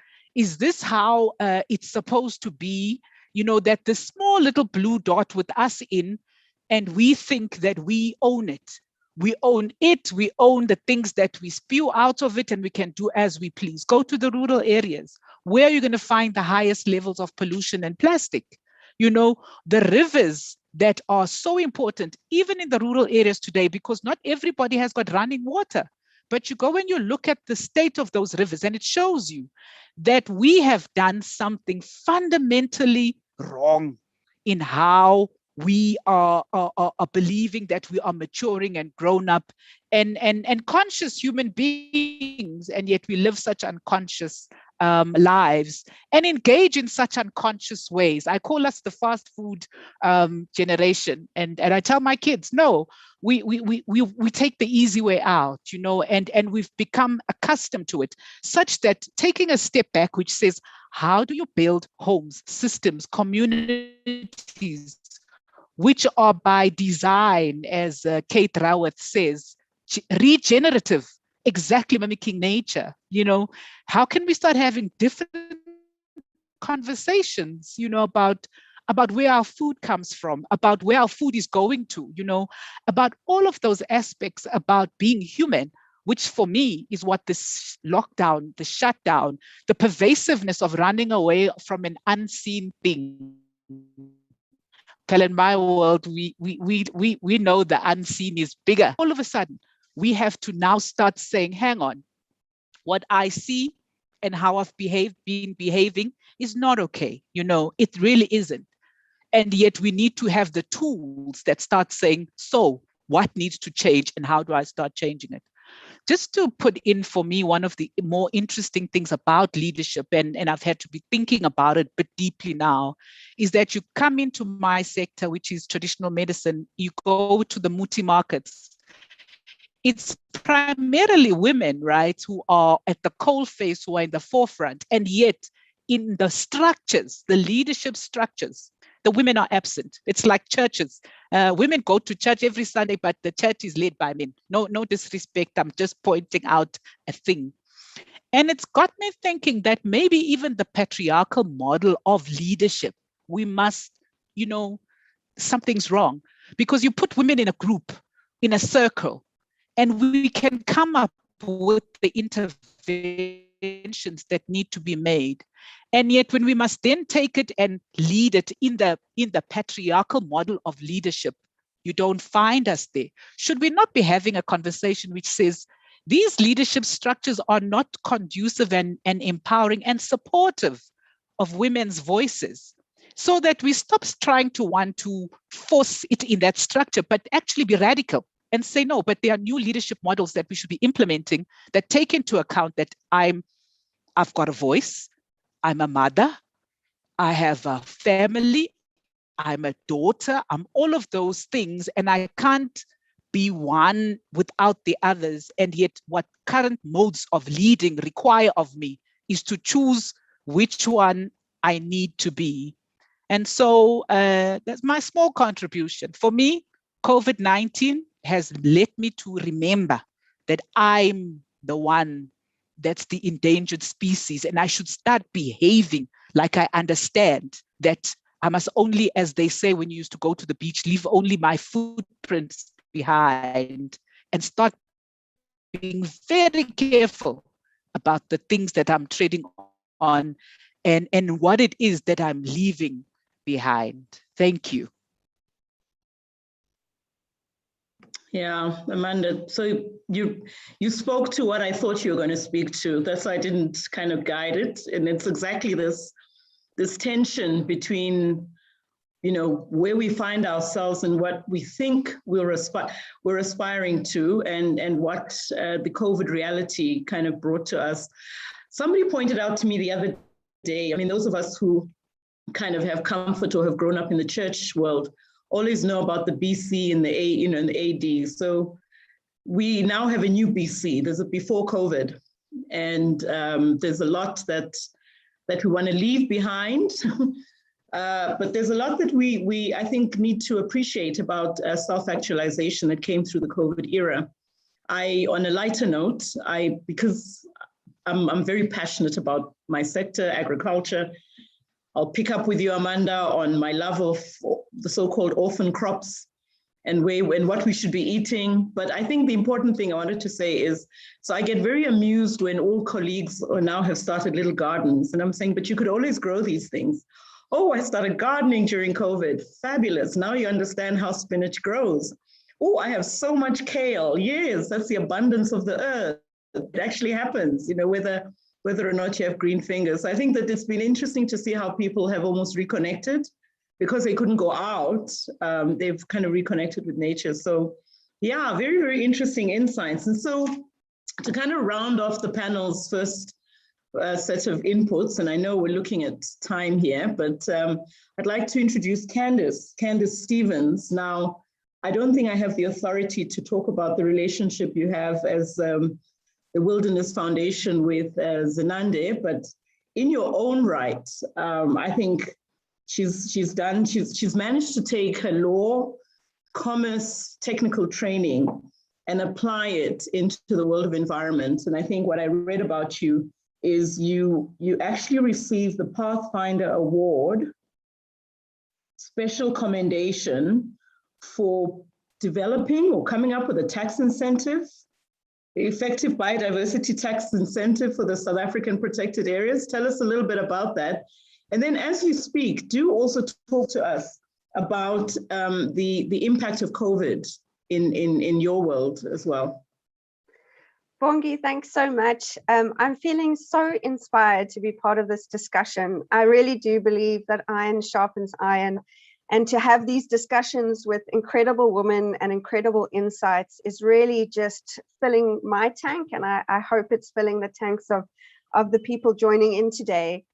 how it's supposed to be? That the small little blue dot with us in, and we think that we own it. We own it. We own the things that we spew out of it, and we can do as we please. Go to the rural areas. Where are you going to find the highest levels of pollution and plastic? The rivers that are so important, even in the rural areas today, because not everybody has got running water. But you go and you look at the state of those rivers, and it shows you that we have done something fundamentally wrong in how we are believing that we are maturing and grown up and conscious human beings, and yet we live such unconscious lives and engage in such unconscious ways. I call us the fast food generation, and I tell my kids, no, we take the easy way out, and we've become accustomed to it, such that taking a step back, which says, how do you build homes, systems, communities, which are by design, as Kate Raworth says, regenerative, exactly mimicking nature? How can we start having different conversations, about where our food comes from, about where our food is going to, about all of those aspects about being human, which for me is what this lockdown, the shutdown, the pervasiveness of running away from an unseen thing. Well, in my world, we know the unseen is bigger. All of a sudden, we have to now start saying, hang on, what I see and how I've been behaving is not okay. It really isn't. And yet we need to have the tools that start saying, so what needs to change and how do I start changing it? just to put in for me, one of the more interesting things about leadership, and I've had to be thinking about it but deeply now, is that you come into my sector, which is traditional medicine, you go to the Muti markets. It's primarily women, right, who are at the coalface, who are in the forefront, and yet in the structures, the leadership structures, the women are absent. It's like churches. Women go to church every Sunday, but the church is led by men. No disrespect. I'm just pointing out a thing. And it's got me thinking that maybe even the patriarchal model of leadership, we must, something's wrong, because you put women in a group, in a circle, and we can come up with the interventions that need to be made. And yet when we must then take it and lead it in the patriarchal model of leadership, you don't find us there. Should we not be having a conversation which says these leadership structures are not conducive and empowering and supportive of women's voices, so that we stop trying to want to force it in that structure, but actually be radical and say, no, but there are new leadership models that we should be implementing that take into account that I've got a voice, I'm a mother, I have a family, I'm a daughter, I'm all of those things, and I can't be one without the others. And yet what current modes of leading require of me is to choose which one I need to be. And so that's my small contribution. For me, COVID-19 has led me to remember that I'm the one that's the endangered species, and I should start behaving like I understand that I must only, as they say when you used to go to the beach, leave only my footprints behind, and start being very careful about the things that I'm treading on and what it is that I'm leaving behind. Thank you. Yeah, Amanda, so you spoke to what I thought you were going to speak to. That's why I didn't kind of guide it. And it's exactly this tension between, where we find ourselves and what we think we're aspiring to, and what the COVID reality kind of brought to us. Somebody pointed out to me the other day, I mean, those of us who kind of have comfort or have grown up in the church world always know about the BC and the and the AD. So we now have a new BC. There's a before COVID, and there's a lot that we want to leave behind. But there's a lot that we I think need to appreciate about self-actualization that came through the COVID era. On a lighter note, because I'm very passionate about my sector, agriculture. I'll pick up with you, Amanda, on my love of the so-called orphan crops and what we should be eating. But I think the important thing I wanted to say is, so I get very amused when all colleagues now have started little gardens. And I'm saying, but you could always grow these things. Oh, I started gardening during COVID. Fabulous. Now you understand how spinach grows. Oh, I have so much kale. Yes, that's the abundance of the earth. It actually happens, whether or not you have green fingers. I think that it's been interesting to see how people have almost reconnected because they couldn't go out. They've kind of reconnected with nature. So yeah, very, very interesting insights. And so to kind of round off the panel's first set of inputs, and I know we're looking at time here, but I'd like to introduce Candice Stevens. Now, I don't think I have the authority to talk about the relationship you have as the Wilderness Foundation with Zenande, but in your own right, I think she's managed to take her law, commerce, technical training and apply it into the world of environment. And I think what I read about you is you actually received the Pathfinder Award, special commendation for developing or coming up with a tax incentive, the effective biodiversity tax incentive for the South African protected areas. Tell us a little bit about that. And then as you speak, do also talk to us about the impact of COVID in your world as well. Bongi, thanks so much. I'm feeling so inspired to be part of this discussion. I really do believe that iron sharpens iron. And to have these discussions with incredible women and incredible insights is really just filling my tank, and I hope it's filling the tanks of the people joining in today.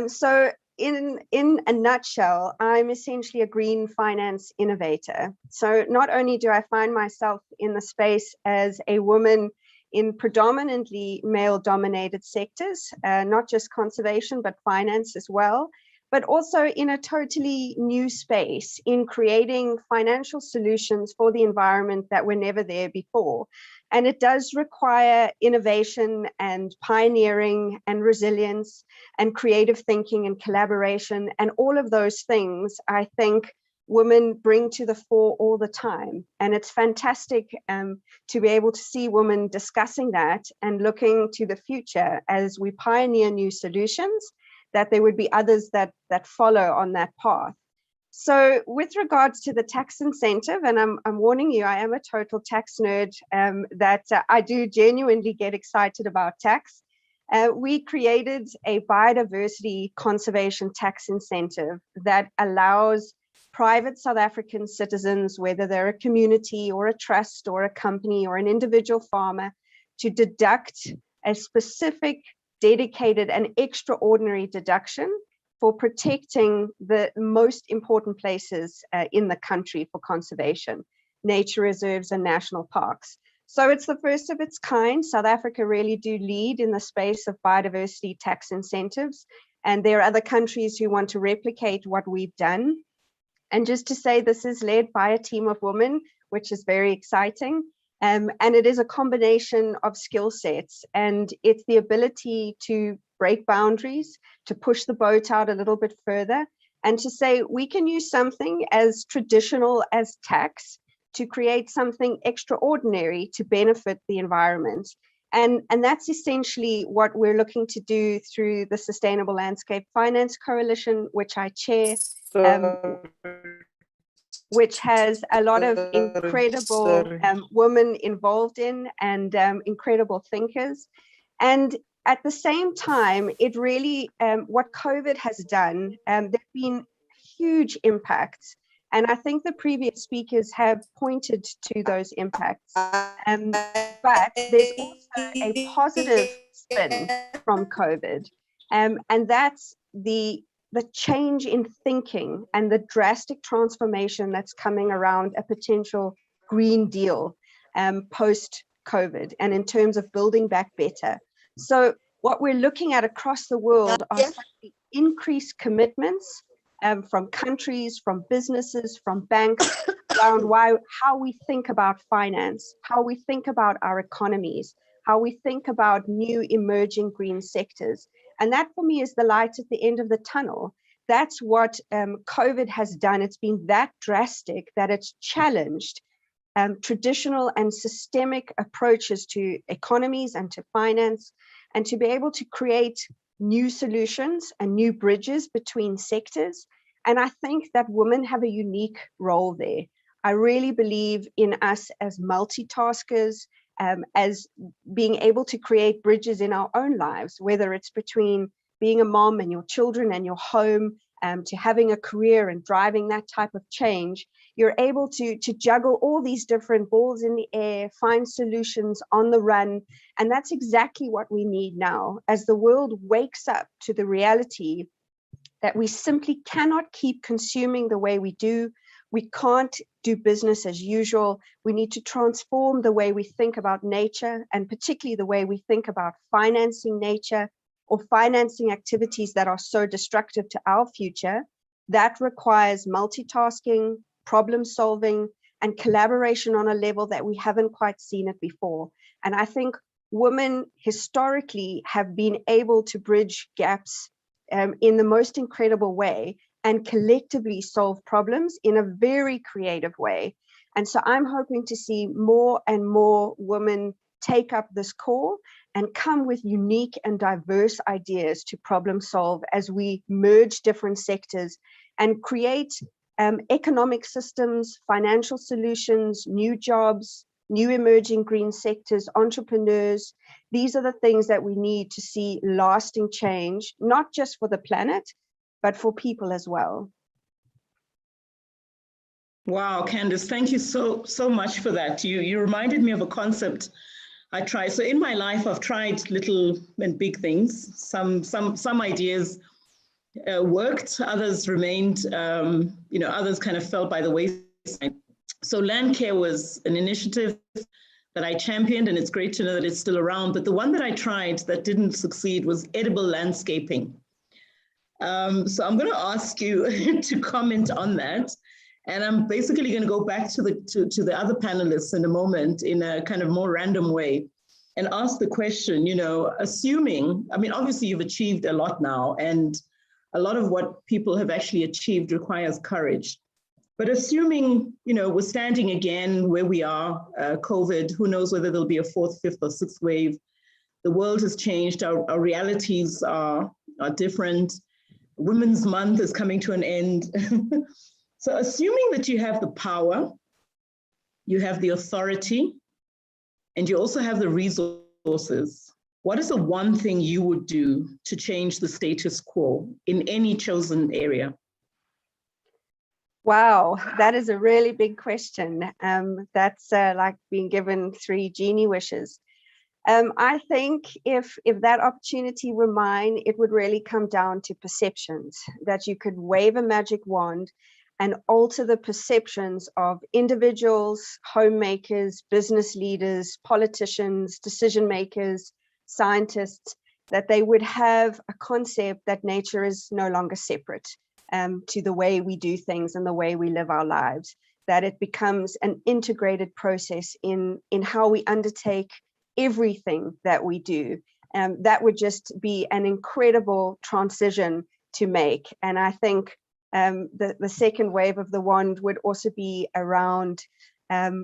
So in a nutshell, I'm essentially a green finance innovator. So not only do I find myself in the space as a woman in predominantly male-dominated sectors, not just conservation, but finance as well, but also in a totally new space in creating financial solutions for the environment that were never there before. And it does require innovation and pioneering and resilience and creative thinking and collaboration. And all of those things, I think, women bring to the fore all the time. And it's fantastic to be able to see women discussing that and looking to the future as we pioneer new solutions, that there would be others that follow on that path. So with regards to the tax incentive, and I'm warning you, I am a total tax nerd, that I do genuinely get excited about tax. We created a biodiversity conservation tax incentive that allows private South African citizens, whether they're a community or a trust or a company or an individual farmer, to deduct a specific, dedicated and extraordinary deduction for protecting the most important places in the country for conservation, nature reserves and national parks. So it's the first of its kind. South Africa really do lead in the space of biodiversity tax incentives, and there are other countries who want to replicate what we've done. And just to say, this is led by a team of women, which is very exciting. And it is a combination of skill sets, and it's the ability to break boundaries, to push the boat out a little bit further, and to say we can use something as traditional as tax to create something extraordinary to benefit the environment. And that's essentially what we're looking to do through the Sustainable Landscape Finance Coalition, which I chair, which has a lot of incredible women involved in and incredible thinkers. And at the same time, it really, what COVID has done, there've been huge impacts. And I think the previous speakers have pointed to those impacts. But there's also a positive spin from COVID. And that's the change in thinking and the drastic transformation that's coming around a potential Green Deal post-COVID, and in terms of building back better. So what we're looking at across the world are increased commitments from countries, from businesses, from banks, around how we think about finance, how we think about our economies, how we think about new emerging green sectors. And that for me is the light at the end of the tunnel. That's what COVID has done. It's been that drastic that it's challenged traditional and systemic approaches to economies and to finance, and to be able to create new solutions and new bridges between sectors. And I think that women have a unique role there. I really believe in us as multitaskers, as being able to create bridges in our own lives, whether it's between being a mom and your children and your home, to having a career and driving that type of change. You're able to juggle all these different balls in the air, find solutions on the run. And that's exactly what we need now, as the world wakes up to the reality that we simply cannot keep consuming the way we do. We can't do business as usual. We need to transform the way we think about nature, and particularly the way we think about financing nature or financing activities that are so destructive to our future. That requires multitasking, problem solving, and collaboration on a level that we haven't quite seen it before. And I think women historically have been able to bridge gaps in the most incredible way, and collectively solve problems in a very creative way. And so I'm hoping to see more and more women take up this call and come with unique and diverse ideas to problem solve as we merge different sectors and create economic systems, financial solutions, new jobs, new emerging green sectors, entrepreneurs. These are the things that we need to see lasting change, not just for the planet, but for people as well. Wow, Candice, thank you so much for that. You reminded me of a concept I try. So in my life, I've tried little and big things. Some ideas worked, others remained, others kind of fell by the wayside. So land care was an initiative that I championed, and it's great to know that it's still around. But the one that I tried that didn't succeed was edible landscaping. So I'm going to ask you to comment on that. And I'm basically going to go back to the other panelists in a moment in a kind of more random way and ask the question, assuming, I mean, obviously you've achieved a lot now, and a lot of what people have actually achieved requires courage. But assuming, we're standing again where we are, COVID, who knows whether there'll be a fourth, fifth, or sixth wave. The world has changed. Our realities are different. Women's Month is coming to an end. So assuming that you have the power, you have the authority, and you also have the resources, what is the one thing you would do to change the status quo in any chosen area? Wow, that is a really big question. That's like being given 3 genie wishes. I think if that opportunity were mine, it would really come down to perceptions, that you could wave a magic wand and alter the perceptions of individuals, homemakers, business leaders, politicians, decision makers, scientists, that they would have a concept that nature is no longer separate to the way we do things and the way we live our lives, that it becomes an integrated process in how we undertake everything that we do. That would just be an incredible transition to make. And I think the second wave of the wand would also be around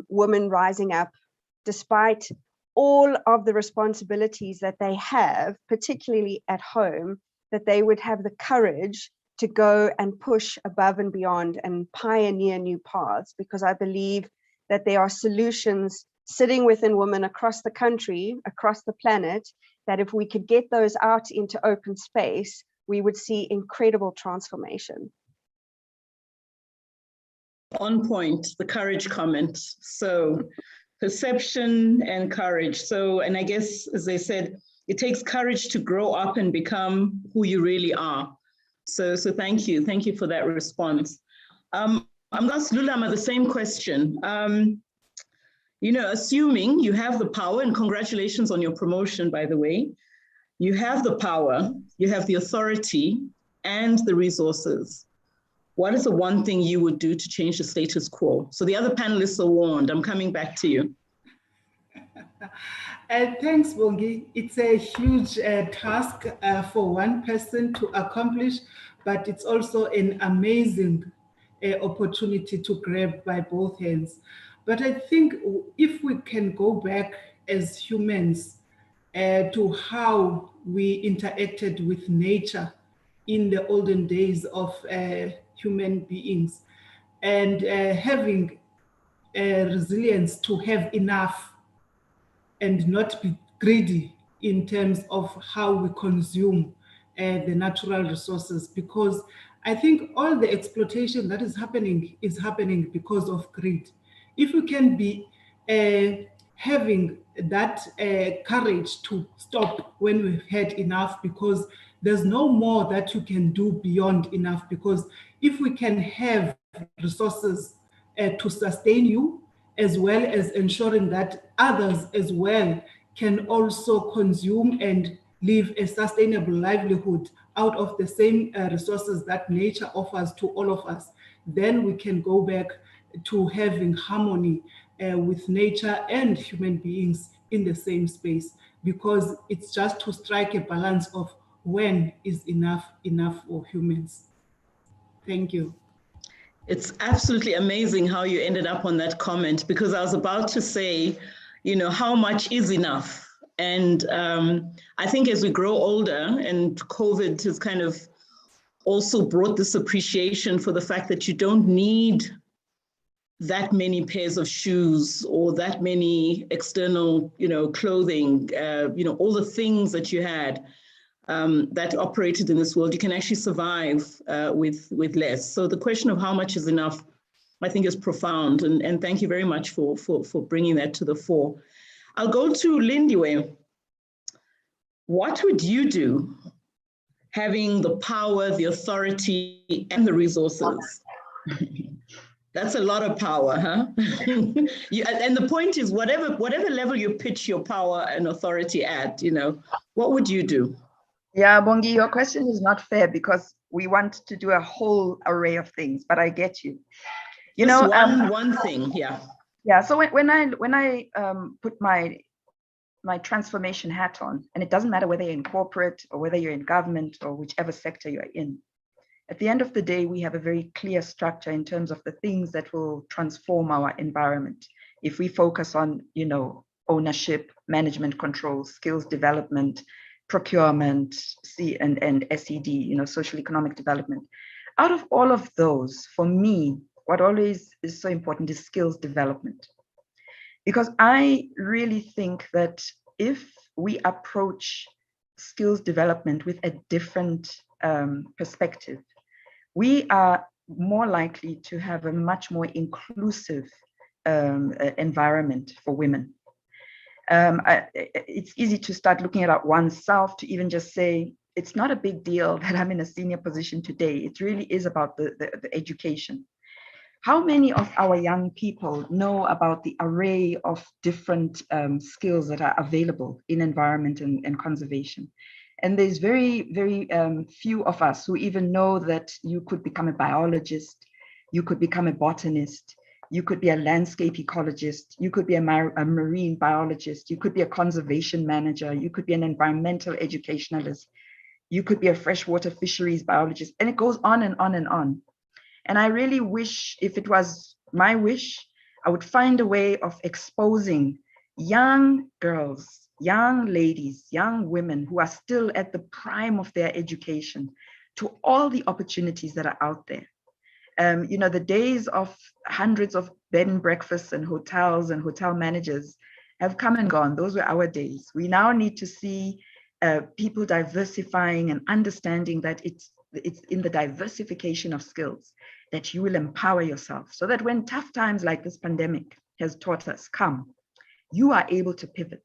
women rising up, despite all of the responsibilities that they have, particularly at home, that they would have the courage to go and push above and beyond and pioneer new paths, because I believe that there are solutions sitting within women across the country, across the planet, that if we could get those out into open space, we would see incredible transformation. On point, the courage comment. So perception and courage. So, and I guess, as they said, it takes courage to grow up and become who you really are. So thank you. Thank you for that response. I'm going to ask Lulama the same question. Assuming you have the power, and congratulations on your promotion, by the way, you have the power, you have the authority and the resources. What is the one thing you would do to change the status quo? So the other panelists are warned. I'm coming back to you. Thanks, Bongi. It's a huge task for one person to accomplish, but it's also an amazing opportunity to grab by both hands. But I think if we can go back as humans to how we interacted with nature in the olden days of human beings, and having resilience to have enough and not be greedy in terms of how we consume the natural resources, because I think all the exploitation that is happening because of greed. If we can be having that courage to stop when we've had enough, because there's no more that you can do beyond enough, because if we can have resources to sustain you, as well as ensuring that others as well can also consume and live a sustainable livelihood out of the same resources that nature offers to all of us, then we can go back to having harmony with nature and human beings in the same space, because it's just to strike a balance of when is enough for humans. Thank you. It's absolutely amazing how you ended up on that comment, because I was about to say, how much is enough? And I think as we grow older, and COVID has kind of also brought this appreciation for the fact that you don't need that many pairs of shoes or that many external, clothing, all the things that you had that operated in this world, you can actually survive with less. So the question of how much is enough, I think is profound. And thank you very much for bringing that to the fore. I'll go to Lindiwe. What would you do having the power, the authority, and the resources? That's a lot of power, huh? And the point is, whatever level you pitch your power and authority at, what would you do? Yeah, Bongi, your question is not fair because we want to do a whole array of things, but I get you. Just one thing, yeah. Yeah. So when I put my transformation hat on, and it doesn't matter whether you're in corporate or whether you're in government or whichever sector you're in, at the end of the day, we have a very clear structure in terms of the things that will transform our environment. If we focus on, ownership, management control, skills development, procurement, and SED, social economic development. Out of all of those, for me, what always is so important is skills development. Because I really think that if we approach skills development with a different perspective, we are more likely to have a much more inclusive environment for women. It's easy to start looking at oneself to even just say, it's not a big deal that I'm in a senior position today. It really is about the education. How many of our young people know about the array of different skills that are available in environment and conservation? And there's very, very few of us who even know that you could become a biologist, you could become a botanist, you could be a landscape ecologist, you could be a marine biologist, you could be a conservation manager, you could be an environmental educationalist, you could be a freshwater fisheries biologist, and it goes on and on and on. And I really wish, if it was my wish, I would find a way of exposing young girls, young ladies, young women who are still at the prime of their education to all the opportunities that are out there. The days of hundreds of bed and breakfasts and hotels and hotel managers have come and gone. Those were our days. We now need to see people diversifying and understanding that it's in the diversification of skills that you will empower yourself, so that when tough times like this pandemic has taught us come, you are able to pivot.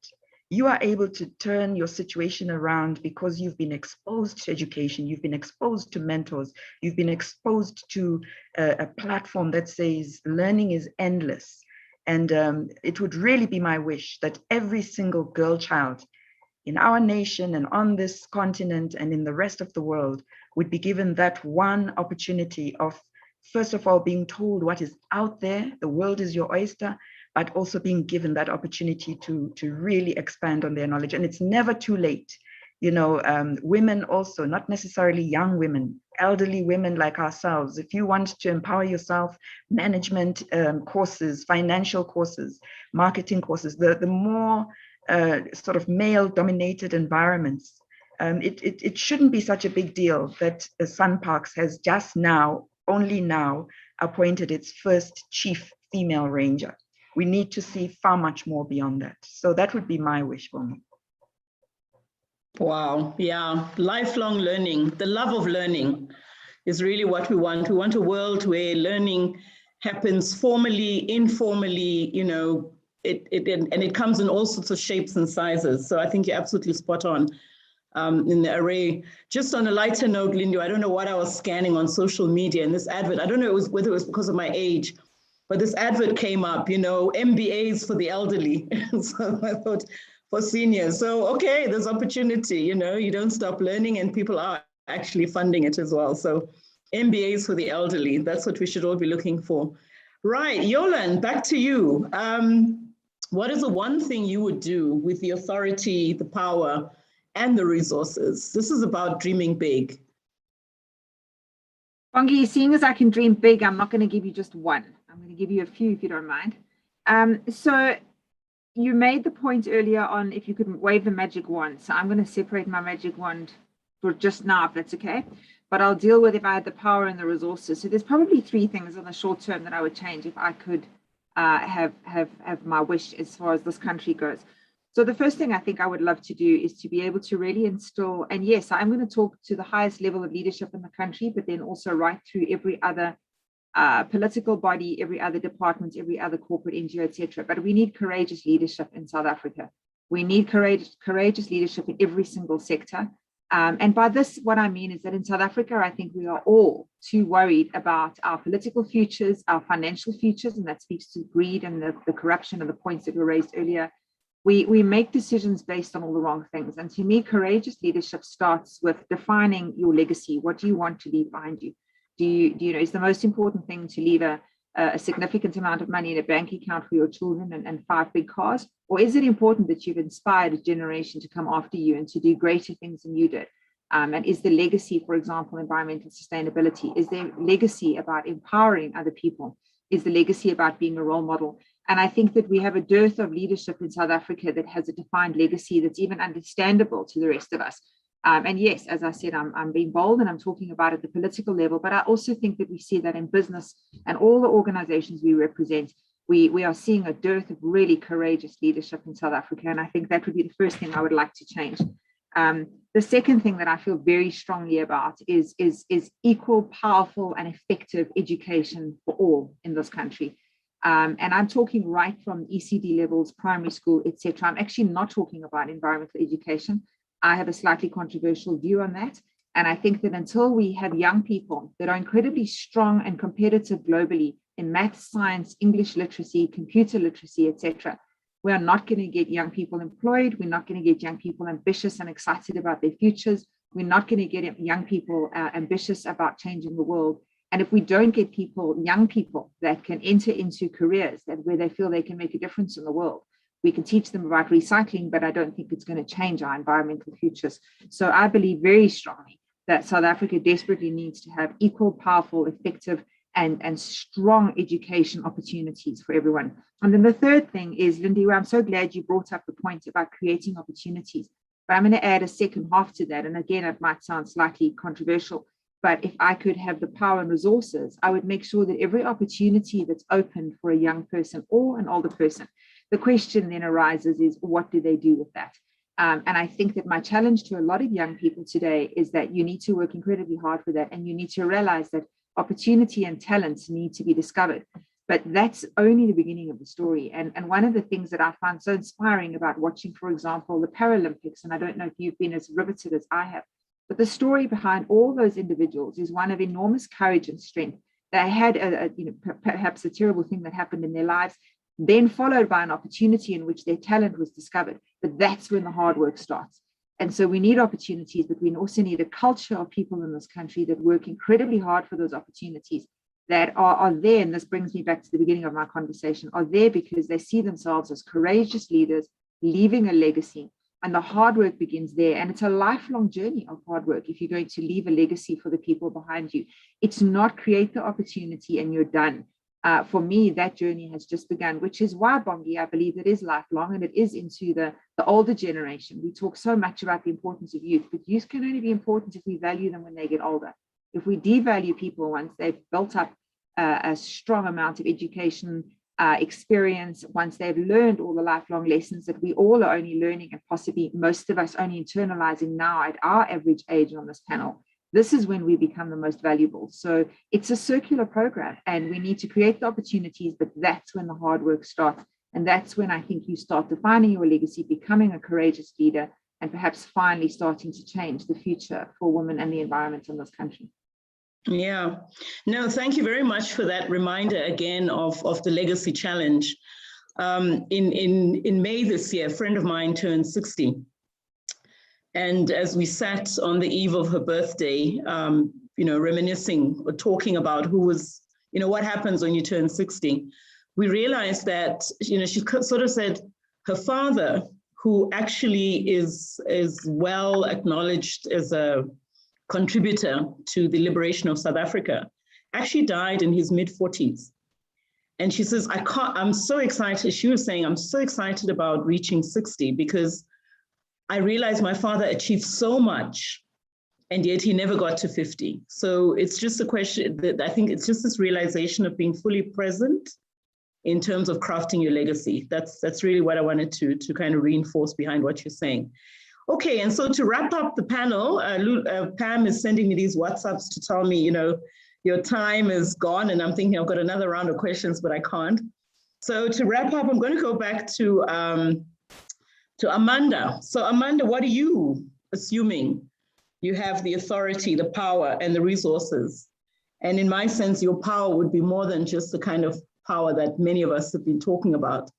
You are able to turn your situation around because you've been exposed to education, you've been exposed to mentors, you've been exposed to a platform that says learning is endless. And it would really be my wish that every single girl child in our nation and on this continent and in the rest of the world would be given that one opportunity of, first of all, being told what is out there, the world is your oyster, but also being given that opportunity to really expand on their knowledge. And it's never too late. Women also, not necessarily young women, elderly women like ourselves, if you want to empower yourself, management courses, financial courses, marketing courses, the more sort of male-dominated environments, it shouldn't be such a big deal that Sunparks has just only now appointed its first chief female ranger. We need to see far much more beyond that. So that would be my wish for me. Wow, yeah, lifelong learning, the love of learning is really what we want. We want a world where learning happens formally, informally, and it comes in all sorts of shapes and sizes. So I think you're absolutely spot on in the array. Just on a lighter note, Lindu, I don't know what I was scanning on social media in this advert. I don't know whether it was because of my age, but this advert came up, MBAs for the elderly. So I thought, for seniors. So, okay, there's opportunity, you don't stop learning and people are actually funding it as well. So MBAs for the elderly, that's what we should all be looking for. Right, Yolan, back to you. What is the one thing you would do with the authority, the power, and the resources? This is about dreaming big. Bongi, seeing as I can dream big, I'm not going to give you just one. I'm going to give you a few if you don't mind. So you made the point earlier on if you could wave the magic wand. So I'm going to separate my magic wand for just now, if that's okay. But I'll deal with if I had the power and the resources. So there's probably three things in the short term that I would change if I could have my wish as far as this country goes. So the first thing I think I would love to do is to be able to really instill, and yes, I'm going to talk to the highest level of leadership in the country, but then also right through every other political body, every other department, every other corporate NGO, etc. But we need courageous leadership in South Africa. We need courageous leadership in every single sector. And by this, what I mean is that in South Africa, I think we are all too worried about our political futures, our financial futures, and that speaks to greed and the corruption and the points that were raised earlier. We make decisions based on all the wrong things. And to me, courageous leadership starts with defining your legacy. What do you want to leave behind you? Do you know, is the most important thing to leave a significant amount of money in a bank account for your children and 5 big cars? Or is it important that you've inspired a generation to come after you and to do greater things than you did? And is the legacy, for example, environmental sustainability? Is there legacy about empowering other people? Is the legacy about being a role model? And I think that we have a dearth of leadership in South Africa that has a defined legacy that's even understandable to the rest of us. And yes, as I said, I'm being bold and I'm talking about at the political level, but I also think that we see that in business and all the organizations we represent, we are seeing a dearth of really courageous leadership in South Africa. And I think that would be the first thing I would like to change. The second thing that I feel very strongly about is equal, powerful, and effective education for all in this country. And I'm talking right from ECD levels, primary school, etc. I'm actually not talking about environmental education. I have a slightly controversial view on that. And I think that until we have young people that are incredibly strong and competitive globally in math, science, English literacy, computer literacy, etc., we are not going to get young people employed. We're not going to get young people ambitious and excited about their futures. We're not going to get young people ambitious about changing the world. And if we don't get young people that can enter into careers where they feel they can make a difference in the world, we can teach them about recycling, but I don't think it's going to change our environmental futures. So I believe very strongly that South Africa desperately needs to have equal, powerful, effective, and strong education opportunities for everyone. And then the third thing is, Lindy, I'm so glad you brought up the point about creating opportunities. But I'm going to add a second half to that. And again, it might sound slightly controversial, but if I could have the power and resources, I would make sure that every opportunity that's open for a young person or an older person, the question then arises is, what do they do with that? And I think that my challenge to a lot of young people today is that you need to work incredibly hard for that. And you need to realize that opportunity and talents need to be discovered. But that's only the beginning of the story. And one of the things that I find so inspiring about watching, for example, the Paralympics, and I don't know if you've been as riveted as I have, but the story behind all those individuals is one of enormous courage and strength. They had perhaps a terrible thing that happened in their lives, then followed by an opportunity in which their talent was discovered. But that's when the hard work starts. And so we need opportunities, but we also need a culture of people in this country that work incredibly hard for those opportunities, that are there, and this brings me back to the beginning of my conversation, are there because they see themselves as courageous leaders, leaving a legacy. And the hard work begins there. And it's a lifelong journey of hard work if you're going to leave a legacy for the people behind you. It's not create the opportunity and you're done. For me, that journey has just begun, which is why, Bongi, I believe it is lifelong and it is into the older generation. We talk so much about the importance of youth, but youth can only be important if we value them when they get older. If we devalue people once they've built up a strong amount of education, experience, once they've learned all the lifelong lessons that we all are only learning and possibly most of us only internalizing now at our average age on this panel, this is when we become the most valuable. So it's a circular program and we need to create the opportunities, but that's when the hard work starts. And that's when I think you start defining your legacy, becoming a courageous leader, and perhaps finally starting to change the future for women and the environment in this country. Yeah, no, thank you very much for that reminder again of the Legacy Challenge. In May this year, a friend of mine turned 60. And as we sat on the eve of her birthday, reminiscing or talking about who was, what happens when you turn 60, we realized that, she sort of said her father, who actually is well acknowledged as a contributor to the liberation of South Africa, actually died in his mid-40s. And she says, I'm so excited. She was saying, I'm so excited about reaching 60 because I realized my father achieved so much and yet he never got to 50. So it's just a question that I think it's just this realization of being fully present in terms of crafting your legacy. That's really what I wanted to kind of reinforce behind what you're saying. Okay, and so to wrap up the panel, Pam is sending me these WhatsApps to tell me, your time is gone, and I'm thinking I've got another round of questions, but I can't. So to wrap up, I'm going to go back to Amanda. So Amanda, what are you assuming? You have the authority, the power, and the resources. And in my sense, your power would be more than just the kind of power that many of us have been talking about,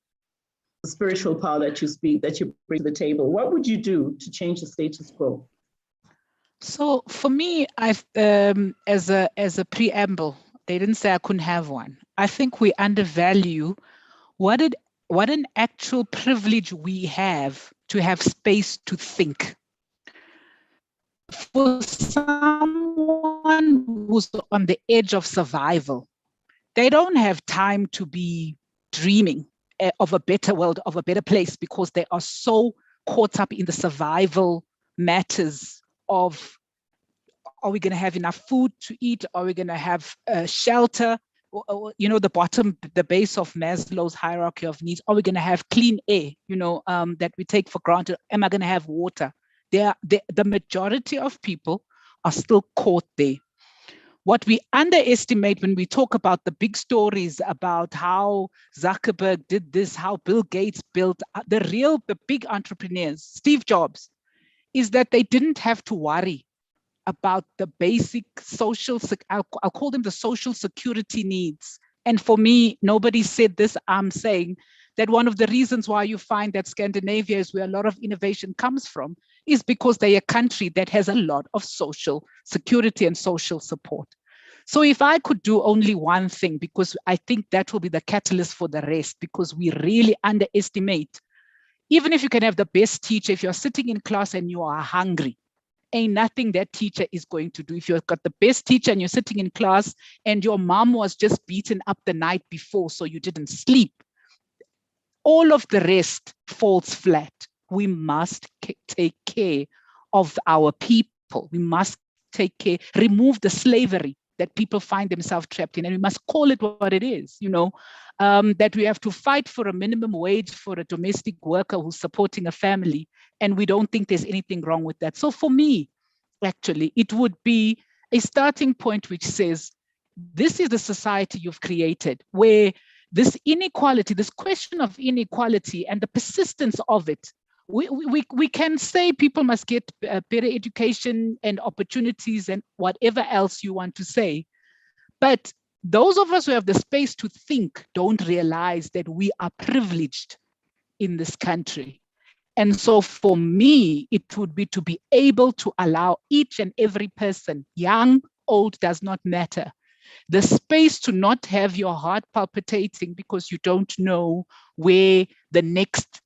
the spiritual power that you bring to the table. What would you do to change the status quo? So for me, as a preamble, they didn't say I couldn't have one. I think we undervalue what an actual privilege we have to have space to think. For someone who's on the edge of survival, they don't have time to be dreaming of a better world, of a better place, because they are so caught up in the survival matters of, are we going to have enough food to eat? Are we going to have shelter? You know, the base of Maslow's hierarchy of needs. Are we going to have clean air, that we take for granted? Am I going to have water? The majority of people are still caught there. What we underestimate when we talk about the big stories about how Zuckerberg did this, how Bill Gates built, the big entrepreneurs, Steve Jobs, is that they didn't have to worry about the basic social, I'll call them the social security needs. And for me, nobody said this, I'm saying that one of the reasons why you find that Scandinavia is where a lot of innovation comes from is because they're a country that has a lot of social security and social support. So if I could do only one thing, because I think that will be the catalyst for the rest, because we really underestimate, even if you can have the best teacher, if you're sitting in class and you are hungry, ain't nothing that teacher is going to do. If you've got the best teacher and you're sitting in class and your mom was just beaten up the night before, so you didn't sleep, all of the rest falls flat. We must take care of our people. We must take care, remove the slavery that people find themselves trapped in, and we must call it what it is, that we have to fight for a minimum wage for a domestic worker who's supporting a family, and we don't think there's anything wrong with that. So for me, actually, it would be a starting point which says, this is the society you've created, where this inequality, this question of inequality and the persistence of it, we can say people must get better education and opportunities and whatever else you want to say. But those of us who have the space to think don't realize that we are privileged in this country. And so for me, it would be to be able to allow each and every person, young, old, does not matter, the space to not have your heart palpitating because you don't know where the next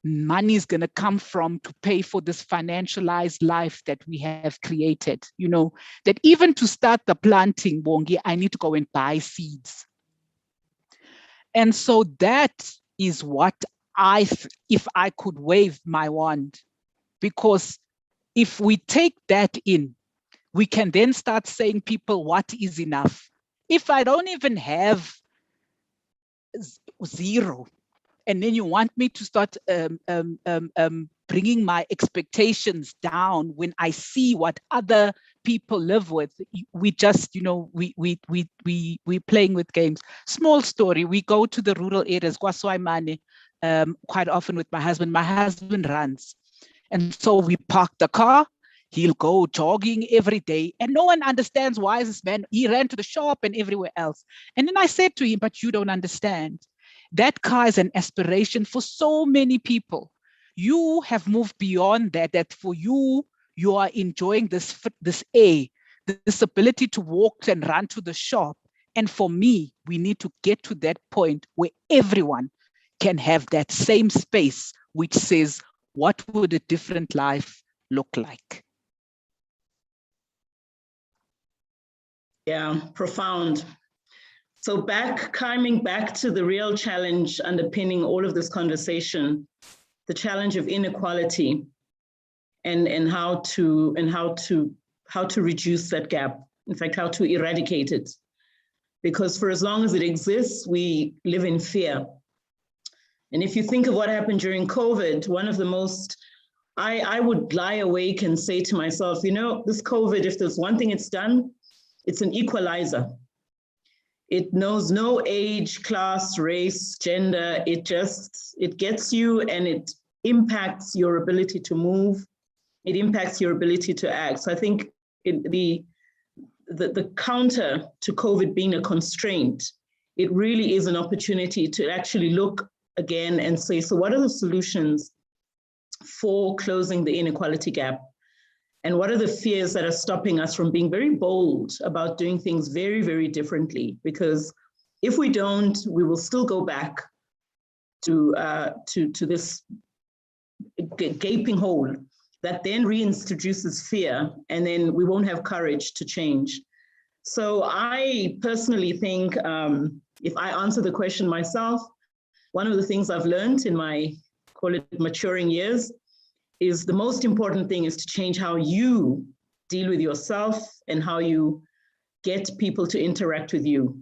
money is going to come from to pay for this financialized life that we have created. That even to start the planting, Bongi, I need to go and buy seeds. And so that is what if I could wave my wand, because if we take that in, we can then start saying people, what is enough? If I don't even have zero, and then you want me to start bringing my expectations down when I see what other people live with, we just, we're playing with games. Small story, we go to the rural areas, KwaZulu, quite often with my husband. My husband runs. And so we park the car, he'll go jogging every day, and no one understands why is this man, he ran to the shop and everywhere else. And then I said to him, but you don't understand. That car is an aspiration for so many people. You have moved beyond that for you, you are enjoying this air, this ability to walk and run to the shop. And for me, we need to get to that point where everyone can have that same space, which says, what would a different life look like? Yeah, profound. So coming back to the real challenge underpinning all of this conversation, the challenge of inequality and how to reduce that gap. In fact, how to eradicate it. Because for as long as it exists, we live in fear. And if you think of what happened during COVID, one of the most, I would lie awake and say to myself, this COVID, if there's one thing it's done, It's an equalizer. It knows no age, class, race, gender. It gets you, and it impacts your ability to move. It impacts your ability to act. So I think the counter to COVID being a constraint, it really is an opportunity to actually look again and say, so what are the solutions for closing the inequality gap? And what are the fears that are stopping us from being very bold about doing things very, very differently? Because if we don't, we will still go back to this gaping hole that then reintroduces fear, and then we won't have courage to change. So I personally think, if I answer the question myself, one of the things I've learned in my, call it maturing years, is the most important thing is to change how you deal with yourself and how you get people to interact with you.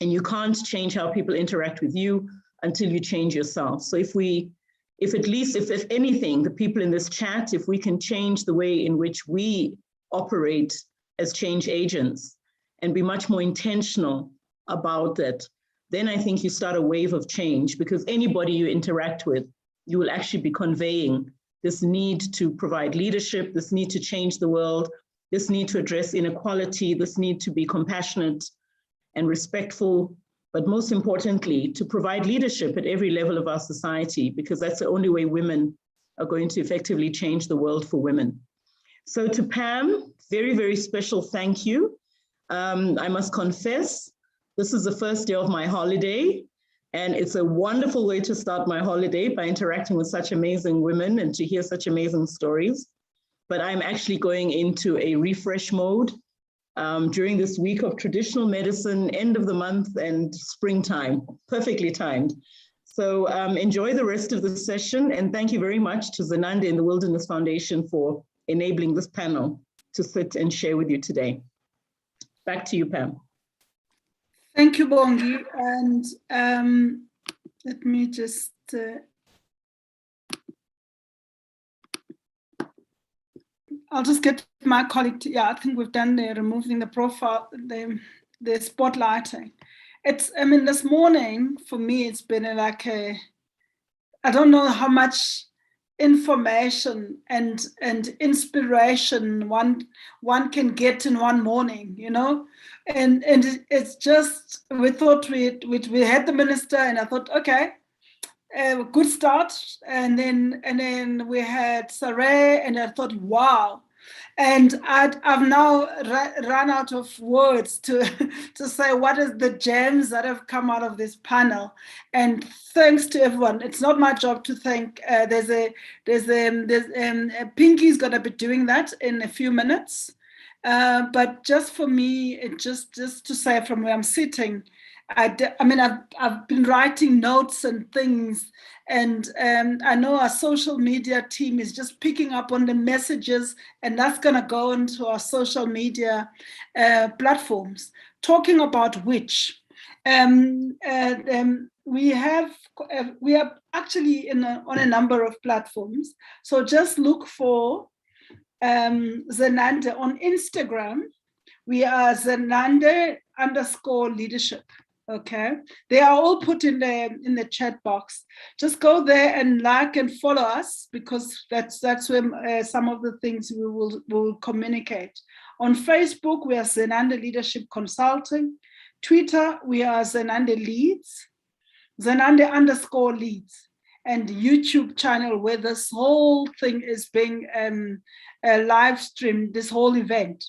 And you can't change how people interact with you until you change yourself. So if anything, the people in this chat, if we can change the way in which we operate as change agents and be much more intentional about that, then I think you start a wave of change, because anybody you interact with, you will actually be conveying this need to provide leadership, this need to change the world, this need to address inequality, this need to be compassionate and respectful, but most importantly, to provide leadership at every level of our society, because that's the only way women are going to effectively change the world for women. So to Pam, very, very special thank you. I must confess, this is the first day of my holiday, and it's a wonderful way to start my holiday by interacting with such amazing women and to hear such amazing stories. But I'm actually going into a refresh mode during this week of traditional medicine, end of the month and springtime, perfectly timed. So enjoy the rest of the session, and thank you very much to Zenande and the Wilderness Foundation for enabling this panel to sit and share with you today. Back to you, Pam. Thank you, Bongi. And let me just I'll just get my colleague to, I think we've done the removing the profile, the spotlighting. This morning for me, it's been like I don't know how much information and inspiration one can get in one morning, and it's just, we thought we had the minister, and I thought, okay, good start, and then we had Saray, and I thought, wow. And I've now run out of words to say what is the gems that have come out of this panel. And thanks to everyone. It's not my job to thank. Pinky's going to be doing that in a few minutes. But just for me, just to say from where I'm sitting, I've been writing notes and things, and I know our social media team is just picking up on the messages, and that's going to go into our social media platforms, talking about which we are actually on a number of platforms. So just look for Zenande on Instagram. We are Zenande_leadership. Okay, they are all put in the chat box. Just go there and like and follow us, because that's where some of the things we will communicate. On Facebook, we are Zenande Leadership Consulting. Twitter, we are Zenande Leads, Zenande_leads, and YouTube channel where this whole thing is being live streamed. This whole event.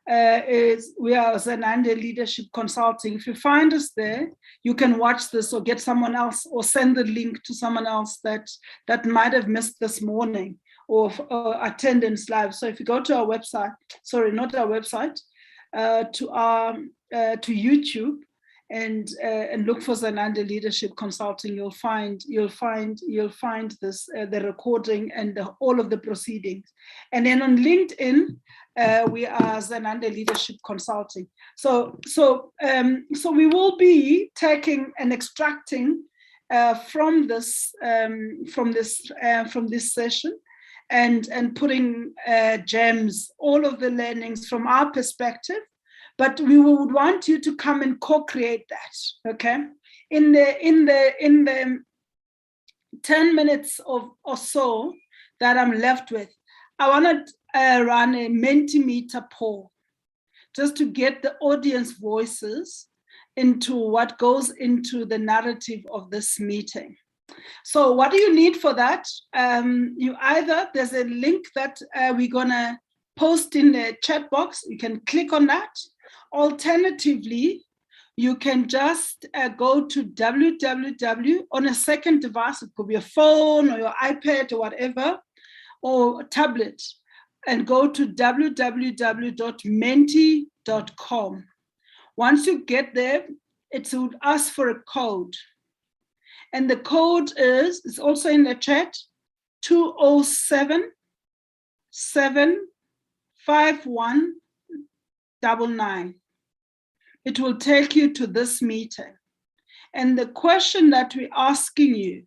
We are Zenande Leadership Consulting. If you find us there, you can watch this or get someone else, or send the link to someone else that might have missed this morning or attendance live. So if you go to our website, sorry, not our website, to YouTube and look for Zenande Leadership Consulting, you'll find this the recording and all of the proceedings. And then on LinkedIn, we are Zenande Leadership Consulting. So we will be taking and extracting from this session and putting gems, all of the learnings from our perspective, but we would want you to come and co-create that, okay? In the 10 minutes or so that I'm left with, I want to run a Mentimeter poll just to get the audience voices into what goes into the narrative of this meeting. So what do you need for that? There's a link that we're gonna post in the chat box. You can click on that. Alternatively, you can just go to www on a second device. It could be a phone or your iPad or whatever, or a tablet, and go to www.menti.com. Once you get there, it would ask for a code. And the code it's also in the chat, 207 751 99. It will take you to this meeting. And the question that we're asking you,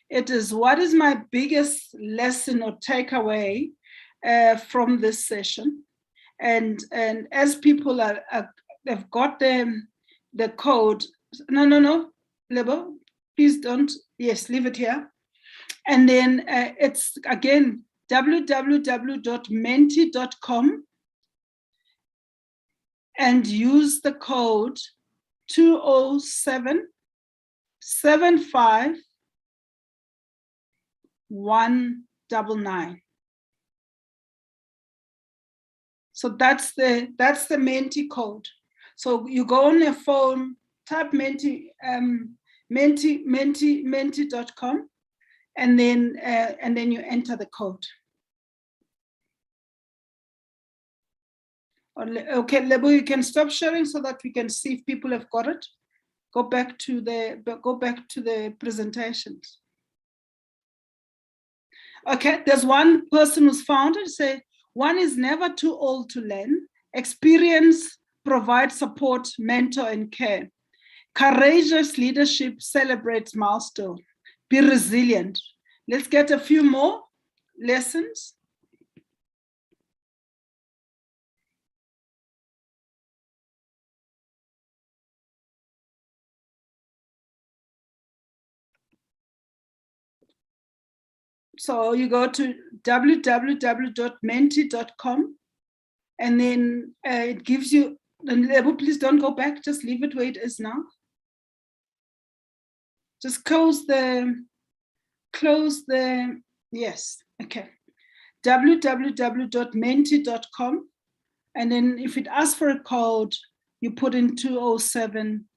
it is, what is my biggest lesson or takeaway from this session? And as people have got the code, no, Lebo, please don't, yes, leave it here. And then it's again, www.menti.com, and use the code 207 75 199. So that's the Menti code. So you go on your phone, type Menti, menti.com, and then you enter the code. Okay, Lebo, you can stop sharing so that we can see if people have got it. Go back to the presentations. Okay, there's one person who's found it. Say, one is never too old to learn. Experience, provide support, mentor, and care. Courageous leadership celebrates milestone. Be resilient. Let's get a few more lessons. So you go to www.menti.com, and then it gives you, and please don't go back, just leave it where it is now. Just close the, yes, okay. www.menti.com, and then if it asks for a code, you put in 207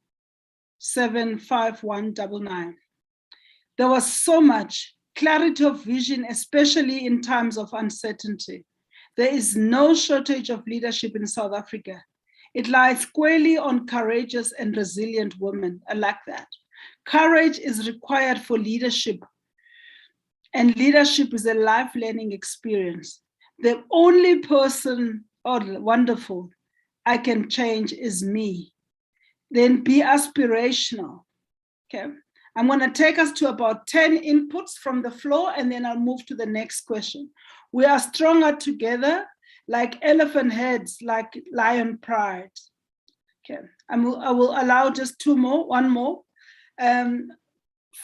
751 99. There was so much clarity of vision, especially in times of uncertainty. There is no shortage of leadership in South Africa. It lies squarely on courageous and resilient women. I like that. Courage is required for leadership, and leadership is a life learning experience. The only person, wonderful, I can change is me. Then be aspirational, okay? I'm going to take us to about 10 inputs from the floor, and then I'll move to the next question. We are stronger together, like elephant heads, like lion pride. Okay, I will allow just one more.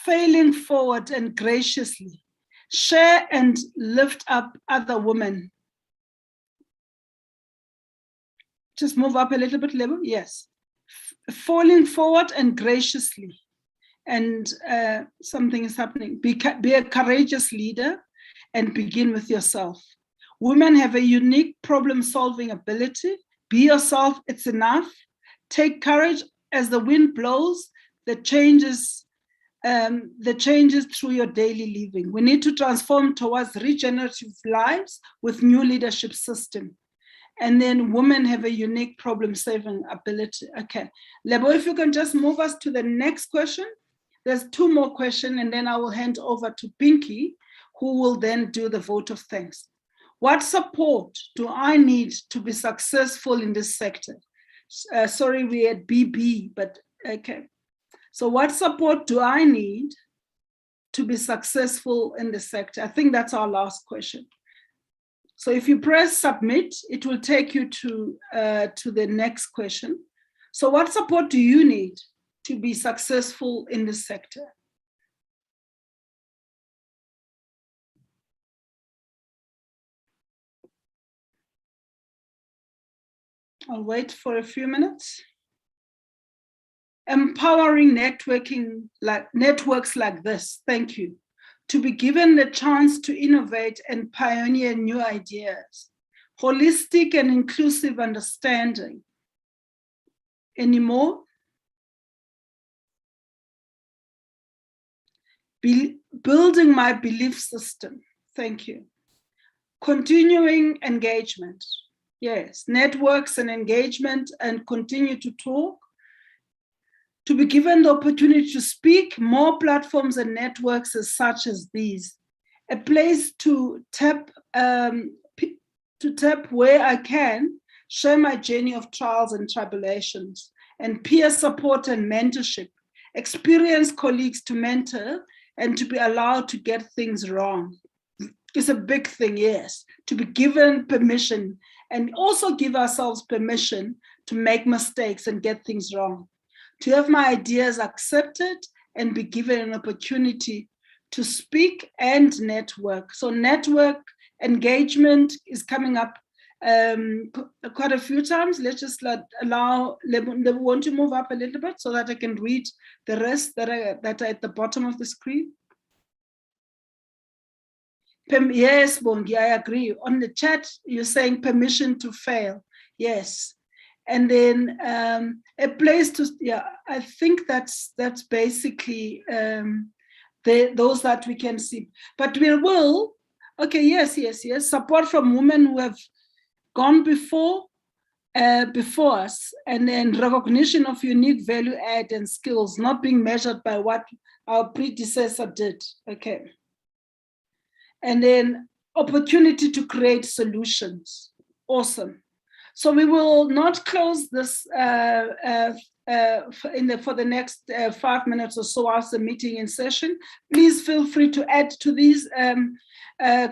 Failing forward and graciously. Share and lift up other women. Just move up a little bit, Lebo. Yes. Falling forward and graciously. And something is happening. Be a courageous leader and begin with yourself. Women have a unique problem-solving ability. Be yourself, it's enough. Take courage as the wind blows, the changes through your daily living. We need to transform towards regenerative lives with new leadership system. And then women have a unique problem-solving ability. Okay, Lebo, if you can just move us to the next question. There's two more questions, and then I will hand over to Pinky, who will then do the vote of thanks. What support do I need to be successful in this sector? Sorry, we had BB, but okay. So what support do I need to be successful in the sector? I think that's our last question. So if you press submit, it will take you to the next question. So what support do you need to be successful in this sector? I'll wait for a few minutes. Empowering networks like this, thank you. To be given the chance to innovate and pioneer new ideas. Holistic and inclusive understanding. Any more? Building my belief system, thank you. Continuing engagement, yes, networks and engagement, and continue to talk. To be given the opportunity to speak, more platforms and networks as such as these. A place to tap where I can, share my journey of trials and tribulations, and peer support and mentorship, experienced colleagues to mentor, and to be allowed to get things wrong. It's a big thing, yes, to be given permission and also give ourselves permission to make mistakes and get things wrong. To have my ideas accepted and be given an opportunity to speak and network. So network engagement is coming up quite a few times. Let's just allow, they want to move up a little bit so that I can read the rest that are at the bottom of the screen. Yes, Bongi, I agree. On the chat, you're saying permission to fail. Yes. And then a place to, yeah, I think that's basically those that we can see. But we will, okay, yes, support from women who have gone before us, and then recognition of unique value add and skills, not being measured by what our predecessor did, okay. And then opportunity to create solutions, awesome. So we will not close this for the next 5 minutes or so after the meeting in session. Please feel free to add to these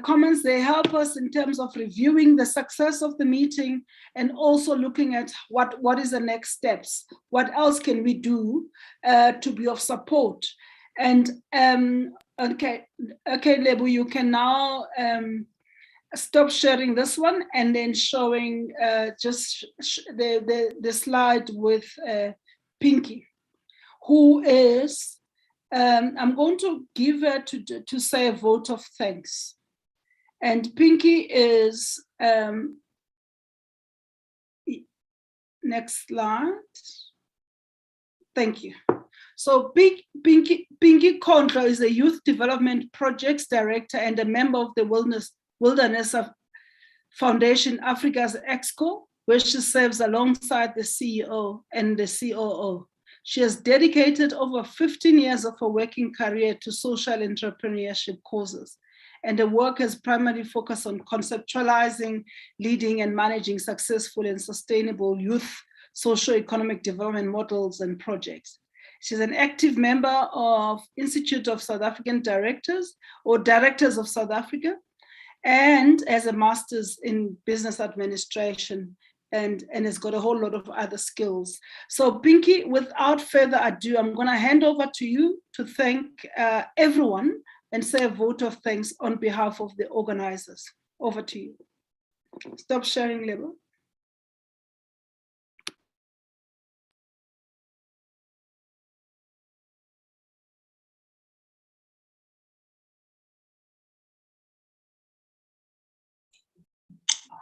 comments. They help us in terms of reviewing the success of the meeting and also looking at what is the next steps. What else can we do to be of support? And okay, Lebu, you can now stop sharing this one and then showing just the slide with Pinky, who is, I'm going to give her to say a vote of thanks. And Pinky is, next slide. Thank you. So Pinky Kondlo is a Youth Development Projects Director and a member of the Wilderness Foundation Africa's EXCO, where she serves alongside the CEO and the COO. She has dedicated over 15 years of her working career to social entrepreneurship causes, and her work has primarily focused on conceptualizing, leading, and managing successful and sustainable youth socio-economic development models and projects. She's an active member of Institute of South African Directors, or Directors of South Africa, and as a master's in business administration, and has got a whole lot of other skills. So Pinky, without further ado, I'm gonna hand over to you to thank everyone and say a vote of thanks on behalf of the organizers. Over to you. Stop sharing, Lebo.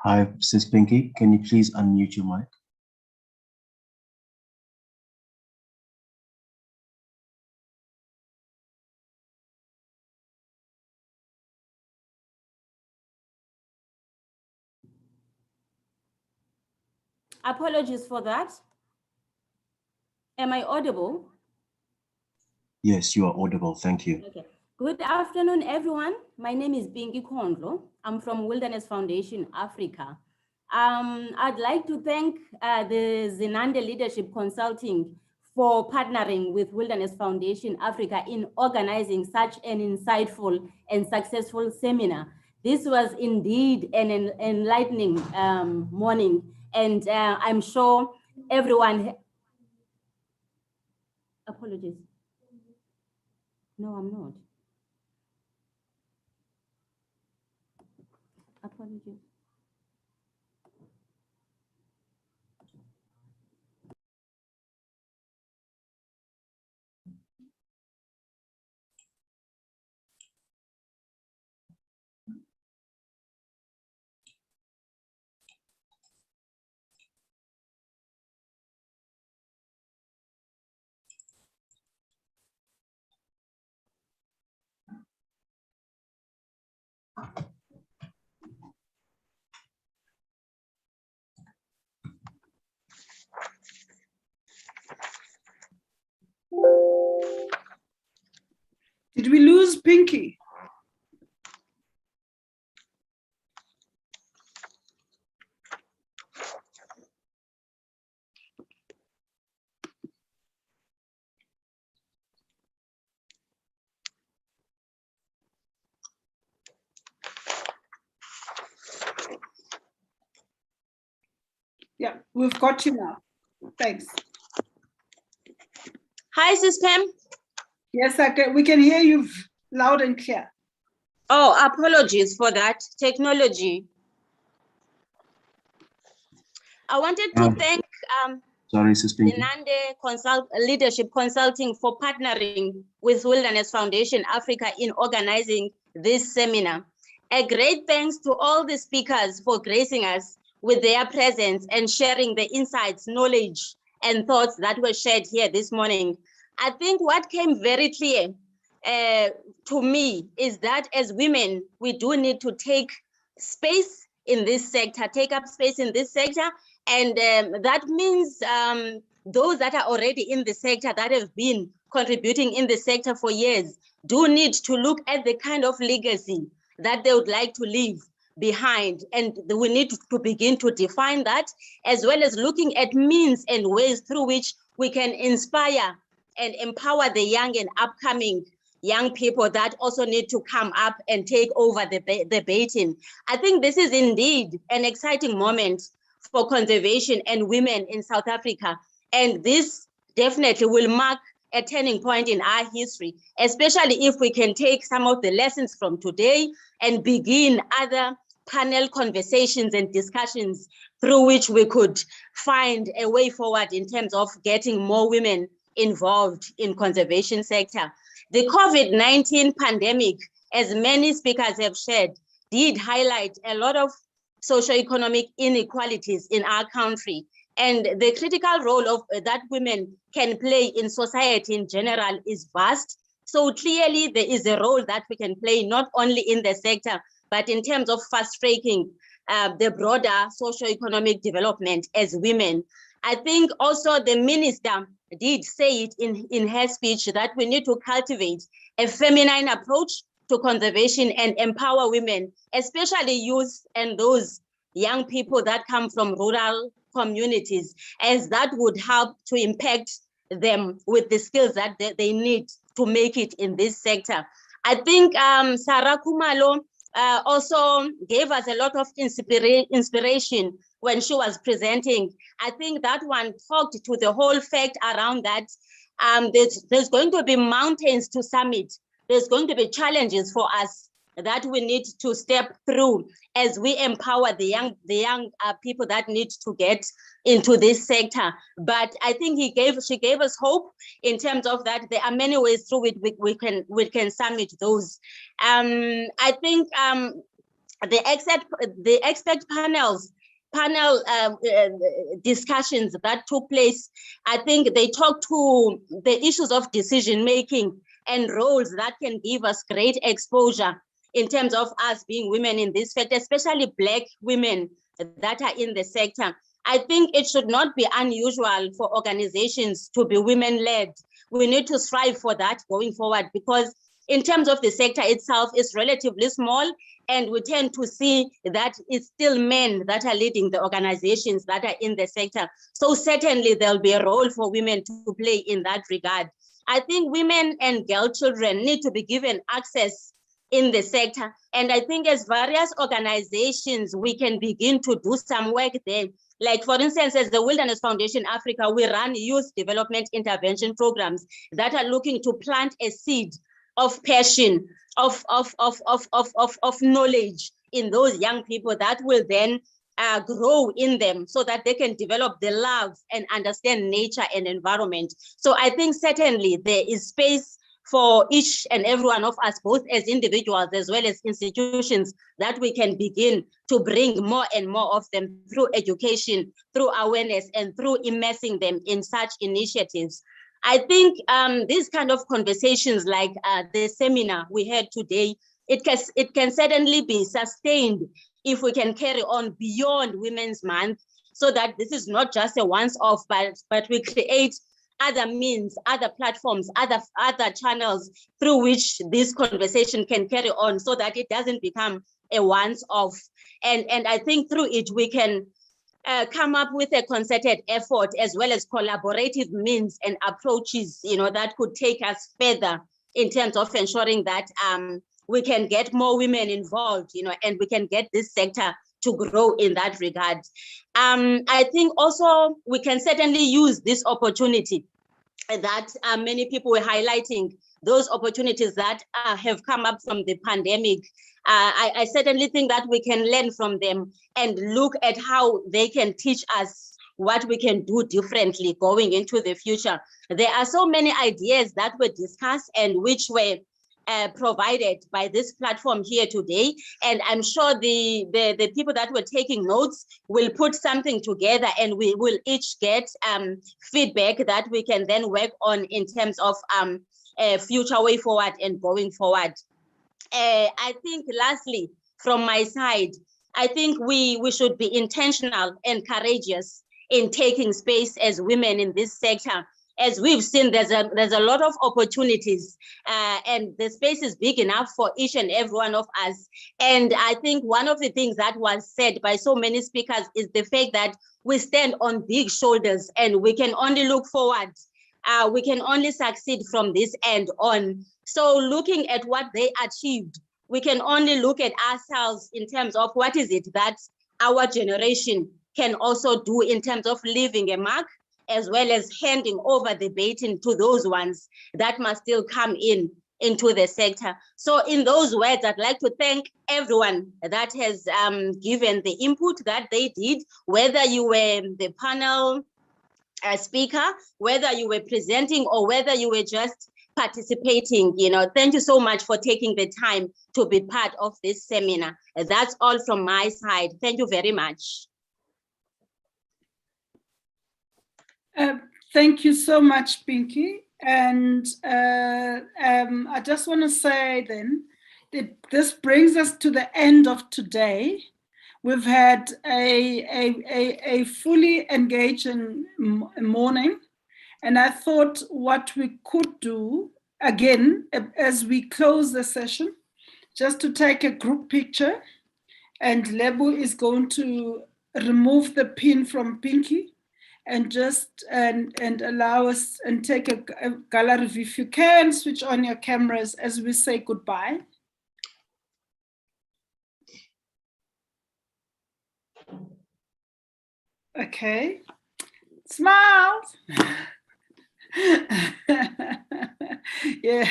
Hi, Sis Pinky. Can you please unmute your mic? Apologies for that. Am I audible? Yes, you are audible. Thank you. Okay. Good afternoon, everyone. My name is Bingi Kondlo. I'm from Wilderness Foundation Africa. I'd like to thank the Zenande Leadership Consulting for partnering with Wilderness Foundation Africa in organizing such an insightful and successful seminar. This was indeed an enlightening morning, and I'm sure everyone. Apologies. No, I'm not. Apologies. Did we lose Pinky? Yeah, we've got you now. Thanks. Hi, Sis Pam. Yes, we can hear you loud and clear. Oh, apologies for that technology. I wanted to thank sorry, Sis Pinky. Zinande Leadership Consulting for partnering with Wilderness Foundation Africa in organizing this seminar. A great thanks to all the speakers for gracing us with their presence and sharing the insights, knowledge, and thoughts that were shared here this morning. I think what came very clear to me is that as women, we do need to take space in this sector, take up space in this sector. And that means those that are already in the sector, that have been contributing in the sector for years, do need to look at the kind of legacy that they would like to leave behind. And we need to begin to define that, as well as looking at means and ways through which we can inspire and empower the young and upcoming young people that also need to come up and take over the baton. I think this is indeed an exciting moment for conservation and women in South Africa. And this definitely will mark a turning point in our history, especially if we can take some of the lessons from today and begin other panel conversations and discussions through which we could find a way forward in terms of getting more women involved in conservation sector. The COVID-19 pandemic, as many speakers have shared, did highlight a lot of socioeconomic inequalities in our country, and the critical role of that women can play in society in general is vast. So clearly there is a role that we can play not only in the sector, but in terms of fast-tracking the broader socioeconomic development as women. I think also the minister did say it in her speech that we need to cultivate a feminine approach to conservation and empower women, especially youth and those young people that come from rural communities, as that would help to impact them with the skills that they need to make it in this sector. I think Sarah Kumalo also gave us a lot of inspiration when she was presenting. I think that one talked to the whole fact around that there's going to be mountains to summit. There's going to be challenges for us that we need to step through as we empower the young people that need to get into this sector. But I think she gave us hope in terms of that there are many ways through which we can summit those. I think the expert panel discussions that took place, I think they talked to the issues of decision making and roles that can give us great exposure in terms of us being women in this sector, especially Black women that are in the sector. I think it should not be unusual for organizations to be women-led. We need to strive for that going forward, because in terms of the sector itself, it's relatively small, and we tend to see that it's still men that are leading the organizations that are in the sector. So certainly there'll be a role for women to play in that regard. I think women and girl children need to be given access in the sector. And I think as various organizations, we can begin to do some work there. Like, for instance, as the Wilderness Foundation Africa, we run youth development intervention programs that are looking to plant a seed of passion, of knowledge in those young people that will then grow in them so that they can develop the love and understand nature and environment. So I think certainly there is space for each and every one of us, both as individuals as well as institutions, that we can begin to bring more and more of them through education, through awareness, and through immersing them in such initiatives. I think these kind of conversations like the seminar we had today, it can certainly be sustained if we can carry on beyond Women's Month, so that this is not just a once-off, but we create other means, other platforms, other channels through which this conversation can carry on, so that it doesn't become a once-off. And I think through it, we can come up with a concerted effort as well as collaborative means and approaches, that could take us further in terms of ensuring that we can get more women involved, and we can get this sector to grow in that regard. I think also we can certainly use this opportunity that many people were highlighting, those opportunities that have come up from the pandemic. I certainly think that we can learn from them and look at how they can teach us what we can do differently going into the future. There are so many ideas that were discussed and which were provided by this platform here today. And I'm sure the people that were taking notes will put something together, and we will each get feedback that we can then work on in terms of a future way forward and going forward. I think lastly, from my side, I think we should be intentional and courageous in taking space as women in this sector. As we've seen, there's a lot of opportunities, and the space is big enough for each and every one of us. And I think one of the things that was said by so many speakers is the fact that we stand on big shoulders and we can only look forward. We can only succeed from this end on. So looking at what they achieved, we can only look at ourselves in terms of what is it that our generation can also do in terms of leaving a mark, as well as handing over the baton to those ones that must still come into the sector. So in those words, I'd like to thank everyone that has given the input that they did, whether you were the panel speaker, whether you were presenting, or whether you were just participating. Thank you so much for taking the time to be part of this seminar. That's all from my side. Thank you very much. Thank you so much, Pinky. And I just want to say then, this brings us to the end of today. We've had a fully engaging morning. And I thought what we could do, again, as we close the session, just to take a group picture. And Lebu is going to remove the pin from Pinky and just and allow us and take a gallery view. If you can, switch on your cameras as we say goodbye. Okay, smiles. Yeah.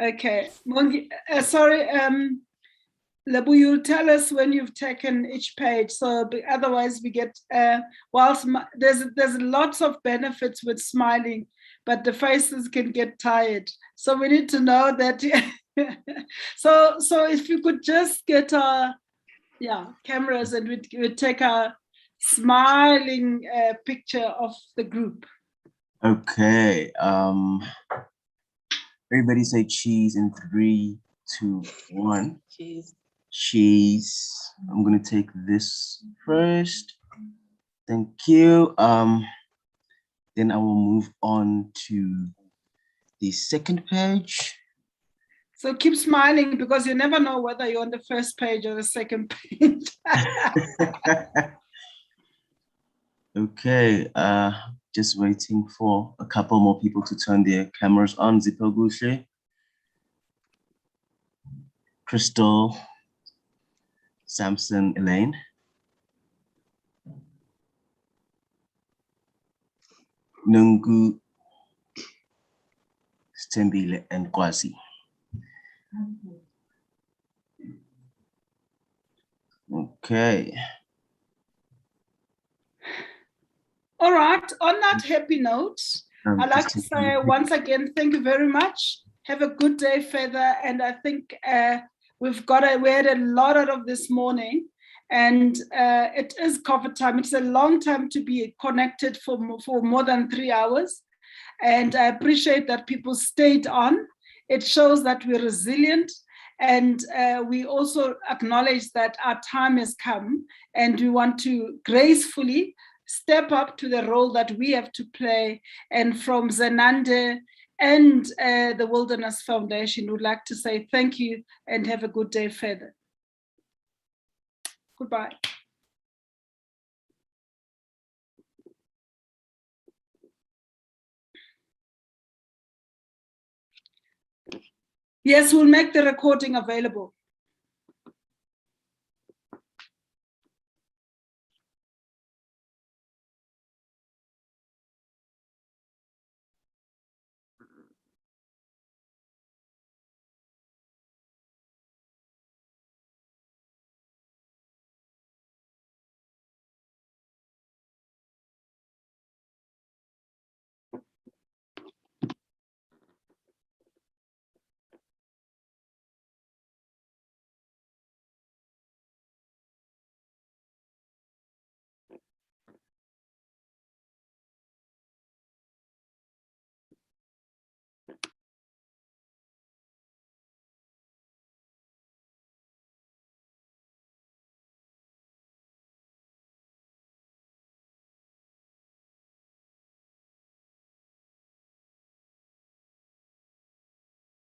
Okay, Mongi, sorry, Lebu, you'll tell us when you've taken each page. So otherwise we get, whilst there's lots of benefits with smiling, but the faces can get tired. So we need to know that. So if you could just get our cameras and we'd take a smiling picture of the group. Okay. Everybody say cheese in 3, 2, 1. Cheese. Cheese. I'm gonna take this first. Thank you. Then I will move on to the second page. So keep smiling, because you never know whether you're on the first page or the second page. Okay, just waiting for a couple more people to turn their cameras on. Zipogushe. Crystal, Samson, Elaine. Nungu, Stembile, and Kwasi. Okay. All right, on that happy note, I'd like to say once again, thank you very much. Have a good day further. And I think we had a lot out of this morning, and it is COVID time. It's a long time to be connected for more than 3 hours. And I appreciate that people stayed on. It shows that we're resilient. And we also acknowledge that our time has come, and we want to gracefully step up to the role that we have to play. And from Zenande and the Wilderness Foundation, would like to say thank you and have a good day further. Goodbye. Yes, we'll make the recording available.